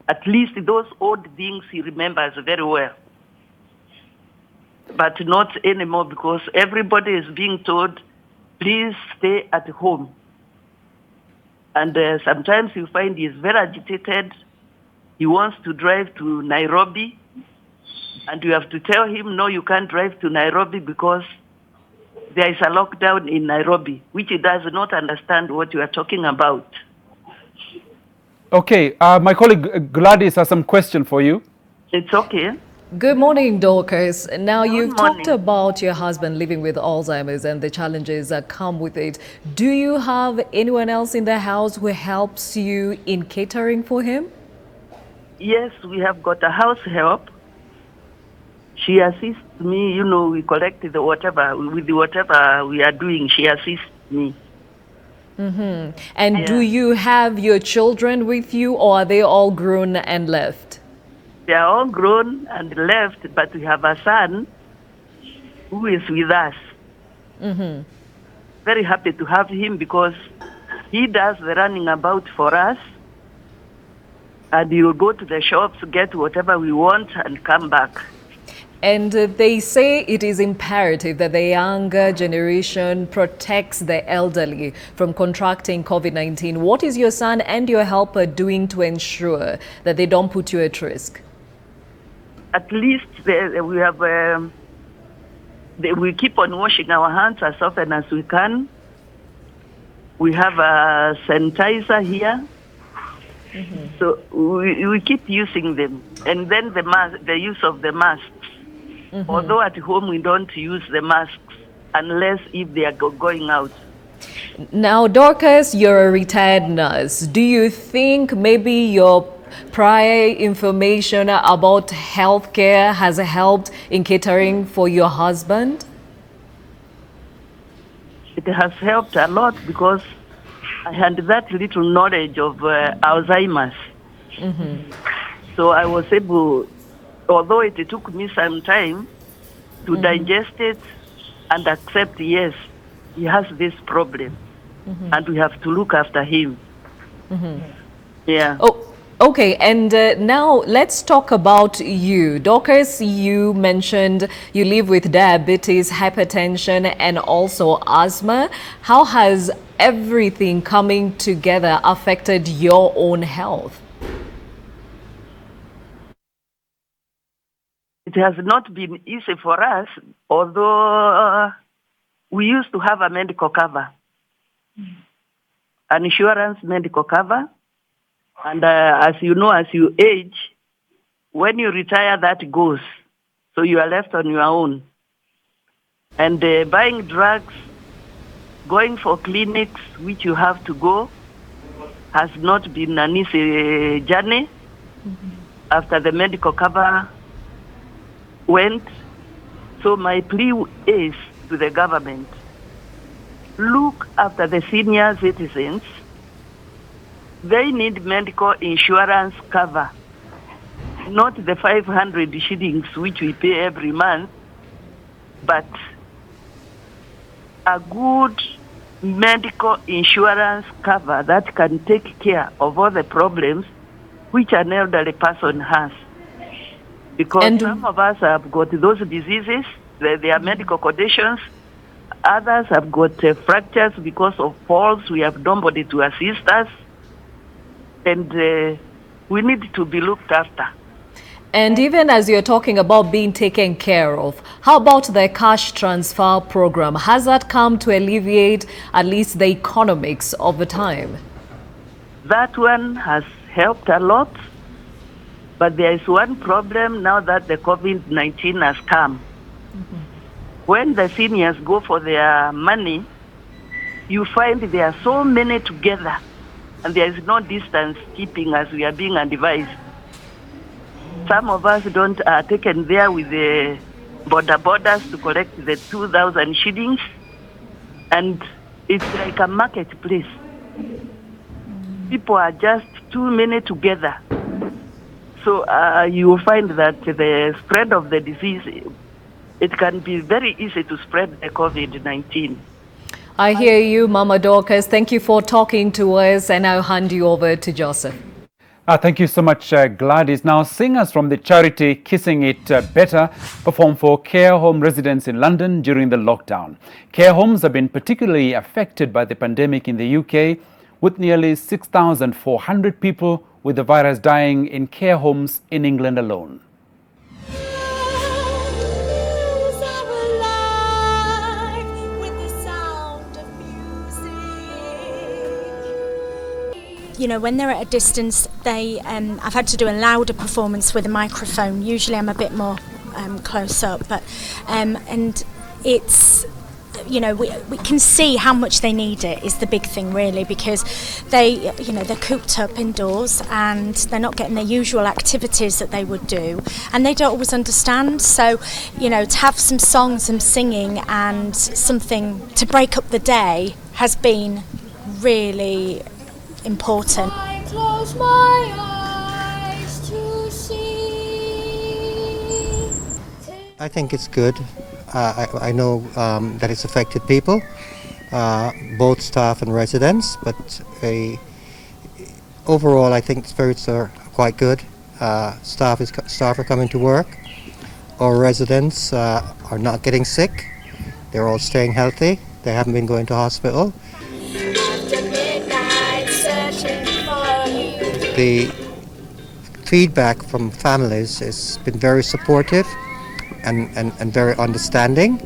at least those old things he remembers very well. But not anymore, because everybody is being told, please stay at home. And sometimes you find he's very agitated. He wants to drive to Nairobi. And you have to tell him, no, you can't drive to Nairobi because there is a lockdown in Nairobi, which he does not understand what you are talking about. Okay, my colleague Gladys has some question for you. It's okay. Good morning, Dorcas. Now, you've talked about your husband living with Alzheimer's and the challenges that come with it. Do you have anyone else in the house who helps you in catering for him? Yes, we have got a house help. She assists me, you know, we collect the whatever we are doing, she assists me. Mm-hmm. And do you have your children with you, or are they all grown and left? They are all grown and left, but we have a son who is with us. Mm-hmm. Very happy to have him because he does the running about for us, and he will go to the shops, get whatever we want, and come back. And they say it is imperative that the younger generation protects the elderly from contracting COVID-19. What is your son and your helper doing to ensure that they don't put you at risk? At least we have, we keep on washing our hands as often as we can. We have a sanitizer here. Mm-hmm. So we keep using them. And then the use of the masks. Mm-hmm. Although at home we don't use the masks unless if they are going out. Now, Dorcas, you're a retired nurse. Do you think maybe your prior information about healthcare has helped in catering for your husband? It has helped a lot because I had that little knowledge of Alzheimer's. Mm-hmm. So I was able, although it took me some time to digest it and accept, yes, he has this problem, and we have to look after him. Mm-hmm. Yeah. Oh, okay. And now let's talk about you. Dorcas, you mentioned you live with diabetes, hypertension, and also asthma. How has everything coming together affected your own health? It has not been easy for us, although we used to have a medical cover, an insurance medical cover. And as you know, as you age, when you retire, that goes. So you are left on your own. And buying drugs, going for clinics, which you have to go, has not been an easy journey. After the medical cover went. So my plea is to the government, look after the senior citizens. They need medical insurance cover, not the 500 shillings which we pay every month, but a good medical insurance cover that can take care of all the problems which an elderly person has. Because some of us have got those diseases, they are medical conditions. Others have got fractures because of falls. We have nobody to assist us. And we need to be looked after. And even as you're talking about being taken care of, how about the cash transfer program? Has that come to alleviate at least the economics of the time? That one has helped a lot. But there is one problem now that the COVID-19 has come. When the seniors go for their money, you find there are so many together, and there is no distance keeping as we are being advised. Some of us are taken there with the borders to collect the 2,000 shillings, and it's like a marketplace. People are just too many together. So you will find that the spread of the disease, it can be very easy to spread the COVID-19. I hear you, Mama Dorcas. Thank you for talking to us, and I'll hand you over to Joseph. Thank you so much, Gladys. Now, singers from the charity Kissing It Better performed for care home residents in London during the lockdown. Care homes have been particularly affected by the pandemic in the UK, with nearly 6,400 people with the virus dying in care homes in England alone. With when they're at a distance, I've had to do a louder performance with a microphone. Usually I'm a bit more close up, but and it's, we can see how much they need it is the big thing really, because they're cooped up indoors and they're not getting their usual activities that they would do, and they don't always understand. So, to have some songs, some singing and something to break up the day has been really important. I close my eyes to see. I think it's good. I know that it's affected people, both staff and residents, but overall I think spirits are quite good. Staff are coming to work. Our residents are not getting sick. They're all staying healthy. They haven't been going to hospital. After midnight, searching for you. The feedback from families has been very supportive and very understanding,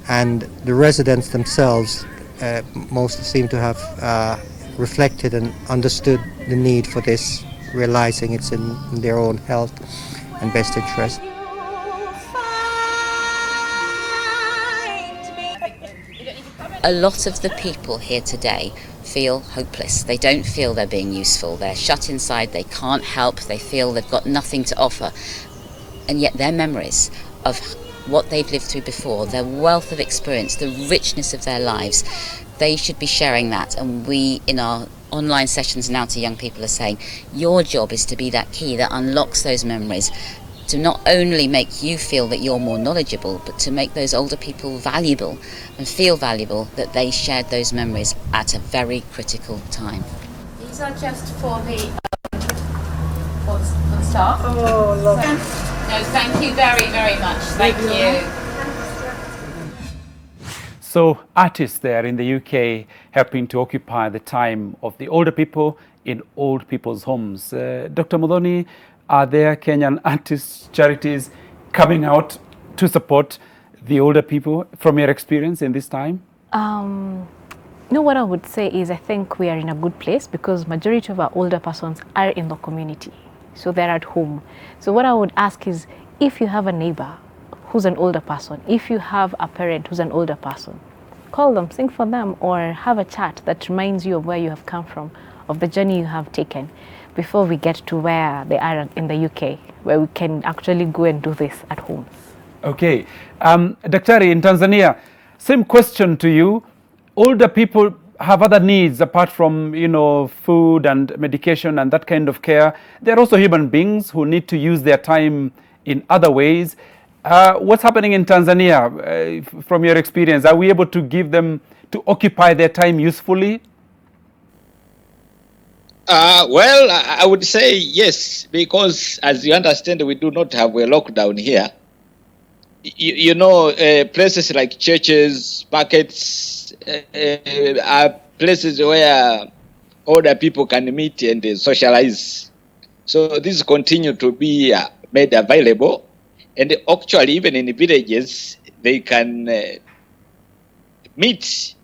and the residents themselves most seem to have reflected and understood the need for this, realizing it's in their own health and best interest. A lot of the people here today feel hopeless. They don't feel they're being useful. They're shut inside, they can't help, they feel they've got nothing to offer. And yet their memories of what they've lived through before, their wealth of experience, the richness of their lives, they should be sharing that. And we, in our online sessions now to young people, are saying, your job is to be that key that unlocks those memories, to not only make you feel that you're more knowledgeable, but to make those older people valuable and feel valuable that they shared those memories at a very critical time. These are just for the staff. Oh, lovely. No, thank you very, very much. Thank you. So artists there in the UK helping to occupy the time of the older people in old people's homes. Dr. Modoni, are there Kenyan artists, charities coming out to support the older people from your experience in this time? What I would say is I think we are in a good place because majority of our older persons are in the community. So they're at home. So what I would ask is, if you have a neighbor who's an older person, if you have a parent who's an older person, call them, sing for them, or have a chat that reminds you of where you have come from, of the journey you have taken, before we get to where they are in the UK, where we can actually go and do this at home. Okay. Daktari, in Tanzania, same question to you. Older people have other needs apart from, food and medication and that kind of care. They're also human beings who need to use their time in other ways. What's happening in Tanzania from your experience? Are we able to give them, to occupy their time usefully? Well, I would say yes, because as you understand, we do not have a lockdown here. Places like churches, markets, are places where older people can meet and socialize. So these continue to be made available. And actually, even in the villages, they can meet,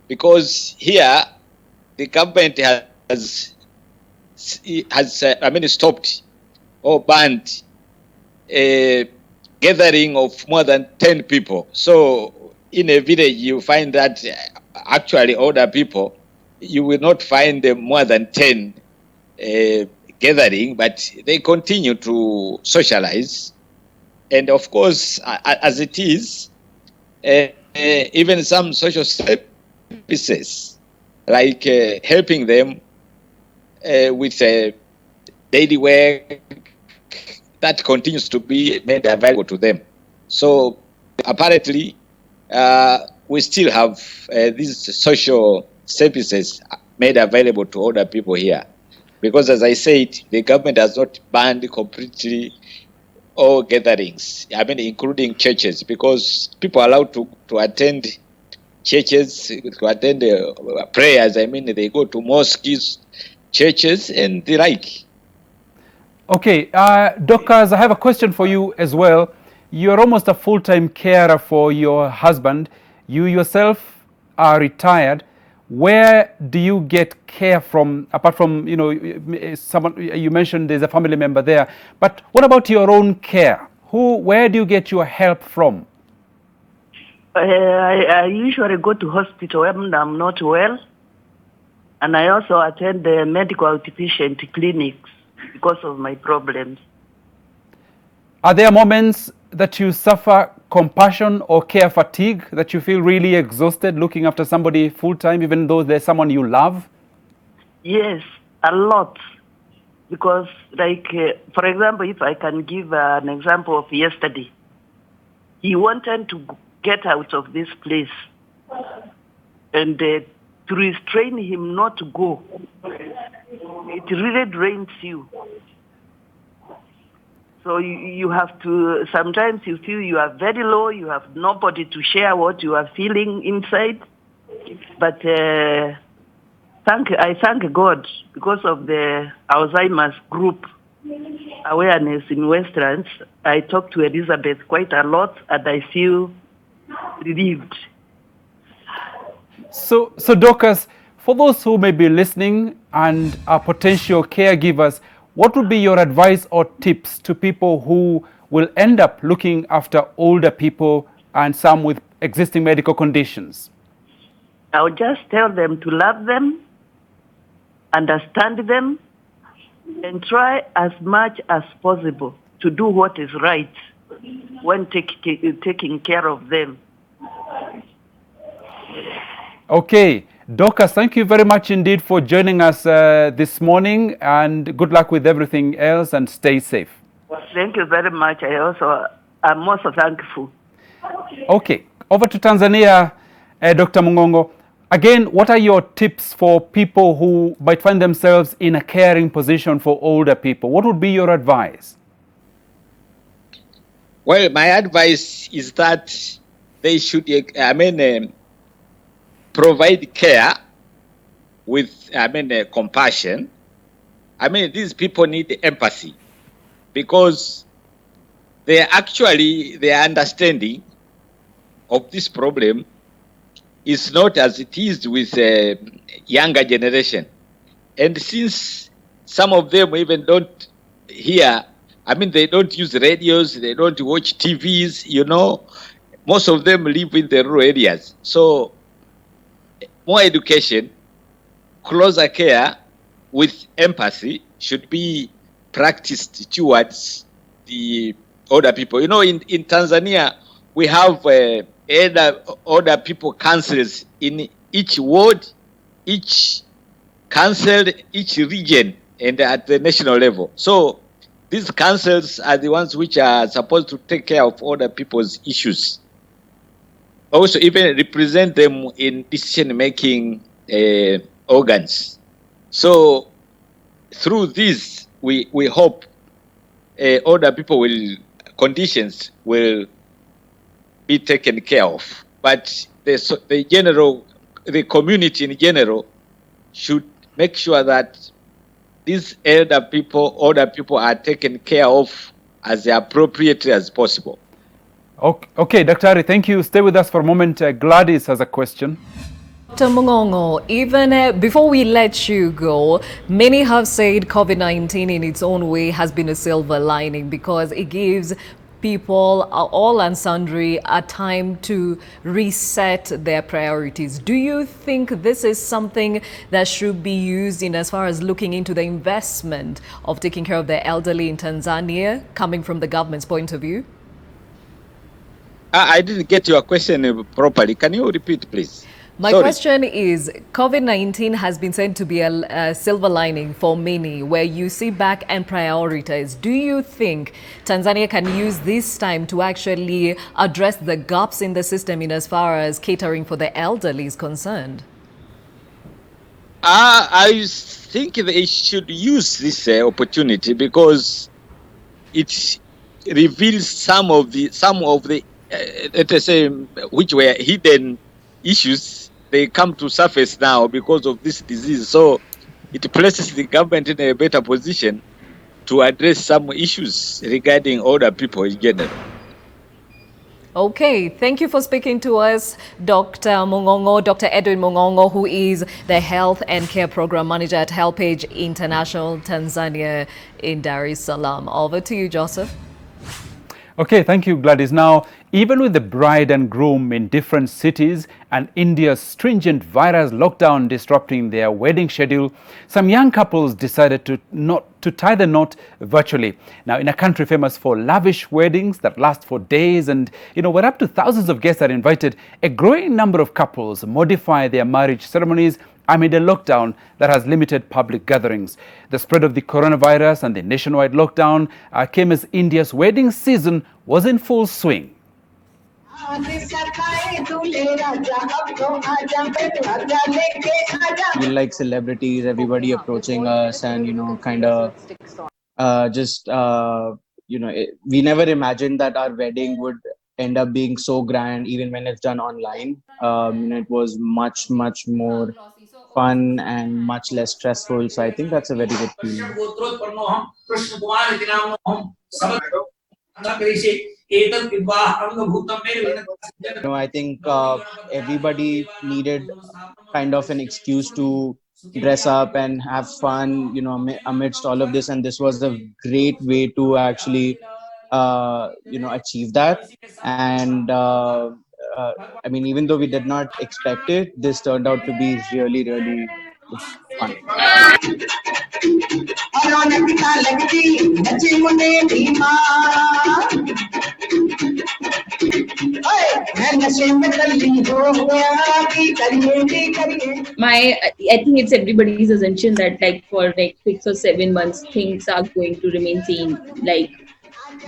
because here the government has stopped or banned a gathering of more than 10 people. So in a village, you find that actually older people, you will not find them more than 10 gathering, but they continue to socialize. And of course, as it is, even some social services, like helping them with daily work, that continues to be made available to them. So apparently, we still have these social services made available to older people here. Because as I said, the government has not banned completely all gatherings, including churches, because people are allowed to attend churches, to attend prayers. They go to mosques, churches, and the like. Okay, Dorcas, I have a question for you as well. You're almost a full-time carer for your husband. You yourself are retired. where do you get care from, apart from, you know, someone, you mentioned there's a family member there, but what about your own care? Where do you get your help from? I usually go to hospital when I'm not well, and I also attend the medical outpatient clinics because of my problems. Are there moments that you suffer compassion or care fatigue, that you feel really exhausted looking after somebody full time, even though there's someone you love? Yes, a lot. Because, like, for example, if I can give an example of yesterday, he wanted to get out of this place, and to restrain him not to go, it really drains you. So you have to, sometimes you feel you are very low, you have nobody to share what you are feeling inside. But I thank God because of the Alzheimer's group awareness in Westlands. I talk to Elizabeth quite a lot and I feel relieved. So Dorcas, for those who may be listening and are potential caregivers, what would be your advice or tips to people who will end up looking after older people and some with existing medical conditions? I would just tell them to love them, understand them, and try as much as possible to do what is right when taking care of them. Okay. Dorcas, thank you very much indeed for joining us this morning, and good luck with everything else and stay safe. Thank you very much. I'm also thankful. Okay, over to Tanzania, Dr. Mungongo. Again, what are your tips for people who might find themselves in a caring position for older people? What would be your advice? Well, my advice is that they should, provide care with, compassion. These people need empathy because their understanding of this problem is not as it is with a younger generation. And since some of them even don't hear, they don't use radios, they don't watch TVs, most of them live in the rural areas. So more education, closer care with empathy should be practiced towards the older people. In Tanzania, we have older people councils in each ward, each council, each region, and at the national level. So these councils are the ones which are supposed to take care of older people's issues. Also even represent them in decision-making organs. So through this, we hope older people conditions will be taken care of. But the community in general should make sure that these older people are taken care of as appropriately as possible. Okay, Dr. Ari, thank you. Stay with us for a moment. Gladys has a question. Dr. Mungongo, even before we let you go, many have said COVID-19 in its own way has been a silver lining because it gives people, all and sundry, a time to reset their priorities. Do you think this is something that should be used in as far as looking into the investment of taking care of the elderly in Tanzania, coming from the government's point of view? I didn't get your question properly. Can you repeat, please? My question is, COVID-19 has been said to be a silver lining for many, where you sit back and prioritize. Do you think Tanzania can use this time to actually address the gaps in the system in as far as catering for the elderly is concerned? I think they should use this opportunity because it reveals some of the let us say, which were hidden issues. They come to surface now because of this disease. So it places the government in a better position to address some issues regarding older people in general. Okay, thank you for speaking to us, Dr. Mungongo, Dr. Edwin Mungongo, who is the Health and Care Program Manager at HelpAge International Tanzania in Dar es Salaam. Over to you, Joseph. Okay, thank you, Gladys. Now, even with the bride and groom in different cities and India's stringent virus lockdown disrupting their wedding schedule, some young couples decided to tie the knot virtually. Now, in a country famous for lavish weddings that last for days and, where up to thousands of guests are invited, a growing number of couples modify their marriage ceremonies amid a lockdown that has limited public gatherings. The spread of the coronavirus and the nationwide lockdown came as India's wedding season was in full swing. We like celebrities, everybody approaching us, and kind of we never imagined that our wedding would end up being so grand, even when it's done online. It was much more fun and much less stressful. So I think that's a very good feeling. I think everybody needed kind of an excuse to dress up and have fun, amidst all of this, and this was a great way to actually, achieve that. And I mean, even though we did not expect it, this turned out to be really fun. I think it's everybody's assumption that like for like 6 or 7 months things are going to remain same. Like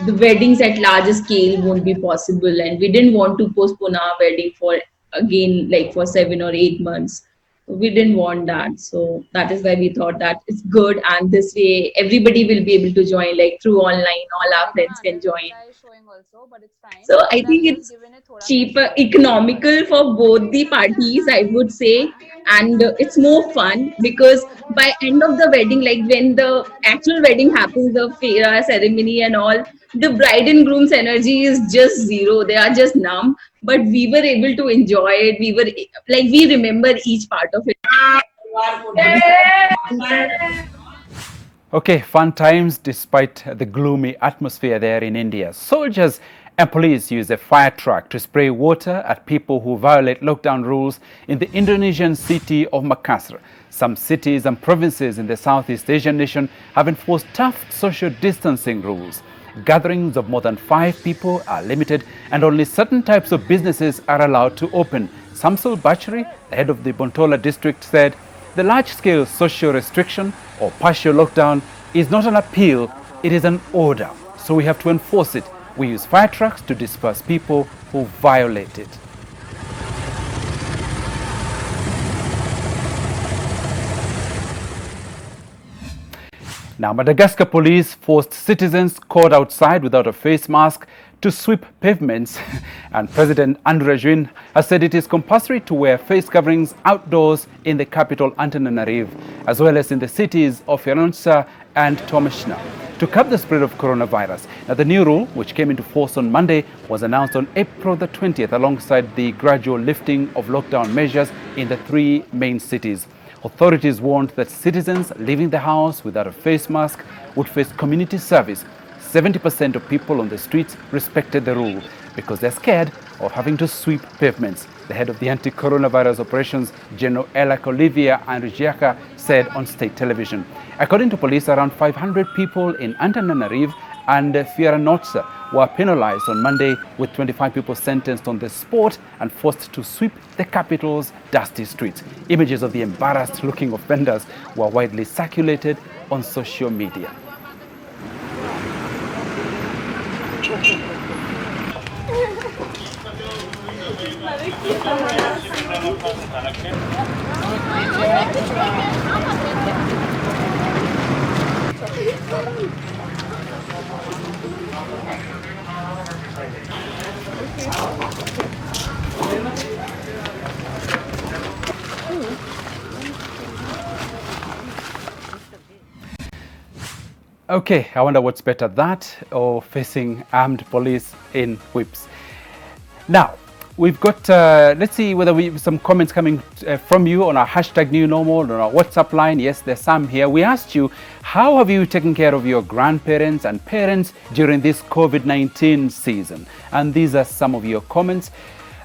the weddings at larger scale won't be possible, and we didn't want to postpone our wedding for again like for 7 or 8 months. We didn't want that, so that is why we thought that it's good, and this way everybody will be able to join, like through online all our friends can join. So I think it's cheaper, economical for both the parties, I would say, and it's more fun because by end of the wedding, like when the actual wedding happens, the fera ceremony and all, the bride and groom's energy is just zero. They are just numb, but we were able to enjoy it. We were like, we remember each part of it. Okay, fun times despite the gloomy atmosphere there in India. Soldiers and police use a fire truck to spray water at people who violate lockdown rules in the Indonesian city of Makassar. Some cities and provinces in the Southeast Asian nation have enforced tough social distancing rules. Gatherings of more than 5 people are limited and only certain types of businesses are allowed to open. Samsul Bachari, the head of the Bontola district, said the large-scale social restriction or partial lockdown is not an appeal, it is an order. So we have to enforce it. We use fire trucks to disperse people who violate it. Now, Madagascar police forced citizens caught outside without a face mask to sweep pavements, and President André Juin has said it is compulsory to wear face coverings outdoors in the capital Antananarivo, as well as in the cities of Firenze and Tomashina, to curb the spread of coronavirus. Now, the new rule, which came into force on Monday, was announced on April the 20th alongside the gradual lifting of lockdown measures in the 3 main cities. Authorities warned that citizens leaving the house without a face mask would face community service. 70% of people on the streets respected the rule because they're scared of having to sweep pavements. The head of the anti-coronavirus operations, General Elak Olivia Andrijiaka, said on state television. According to police, around 500 people in Antananarivo and Firenze were penalized on Monday, with 25 people sentenced on the spot and forced to sweep the capital's dusty streets. Images of the embarrassed-looking offenders were widely circulated on social media. Okay, I wonder what's better, that or facing armed police in whips. Now, we've got, let's see whether we some comments coming from you on our hashtag New Normal, on our WhatsApp line. Yes, there's some here. We asked you, how have you taken care of your grandparents and parents during this COVID-19 season? And these are some of your comments.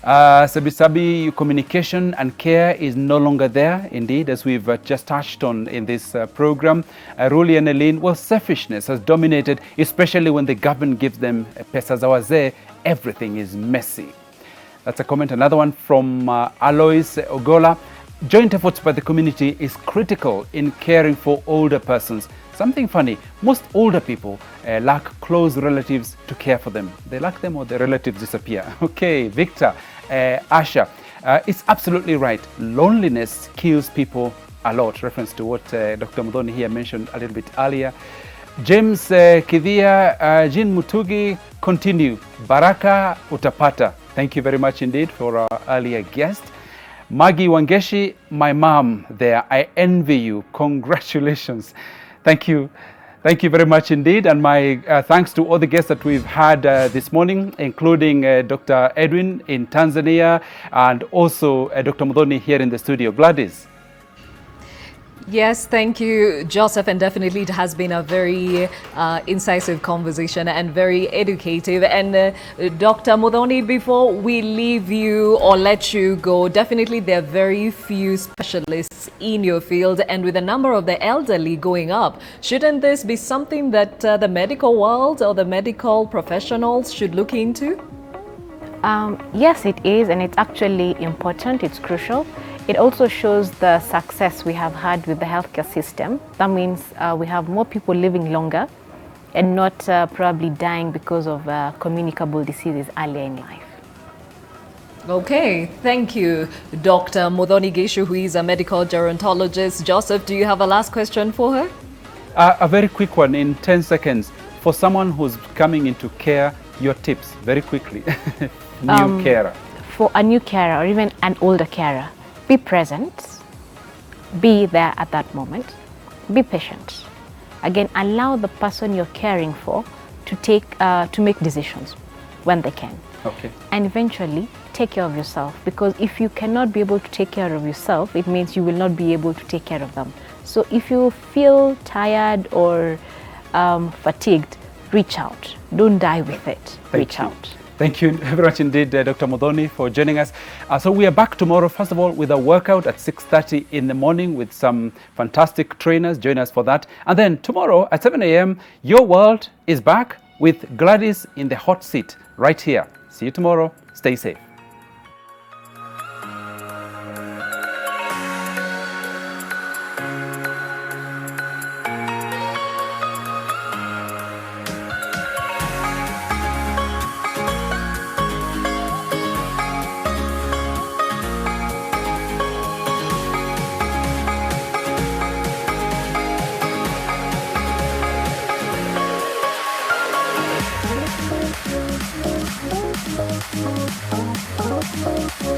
Sabi, communication and care is no longer there, indeed, as we've just touched on in this program. Ruli and Eileen, well, selfishness has dominated, especially when the government gives them pesa za wazee, everything is messy. That's a comment. Another one from Alois Ogola. Joint efforts by the community is critical in caring for older persons. Something funny, most older people lack close relatives to care for them. They lack them or the relatives disappear. Okay, Victor, Asha, it's absolutely right. Loneliness kills people a lot. Reference to what Dr. Mudhoni here mentioned a little bit earlier. James Kidhia, Jean Mutugi, continue. Baraka utapata. Thank you very much indeed for our earlier guest. Maggie Wangeshi, my mom there, I envy you. Congratulations. Thank you. Thank you very much indeed. And my thanks to all the guests that we've had this morning, including Dr. Edwin in Tanzania and also Dr. Mudhoni here in the studio. Gladys. Yes, thank you, Joseph, and definitely it has been a very incisive conversation and very educative. And Dr. Mudhoni, before we leave you or let you go, definitely there are very few specialists in your field, and with the number of the elderly going up, shouldn't this be something that the medical world or the medical professionals should look into? Yes, it is, and it's actually important, it's crucial. It also shows the success we have had with the healthcare system. That means we have more people living longer and not probably dying because of communicable diseases earlier in life. Okay, thank you, Dr. Mudhoni Gishu, who is a medical gerontologist. Joseph, do you have a last question for her? A very quick one in 10 seconds. For someone who's coming into care, your tips, very quickly. New carer. For a new carer or even an older carer, be present, be there at that moment, be patient. Again, allow the person you're caring for to make decisions when they can. Okay. And eventually, take care of yourself, because if you cannot be able to take care of yourself, it means you will not be able to take care of them. So if you feel tired or fatigued, reach out. Don't die with it. Reach out. Thank you very much indeed, Dr. Mudhoni, for joining us. So we are back tomorrow, first of all, with a workout at 6:30 in the morning with some fantastic trainers. Join us for that. And then tomorrow at 7 a.m., Your World is back with Gladys in the hot seat right here. See you tomorrow. Stay safe. Thank you.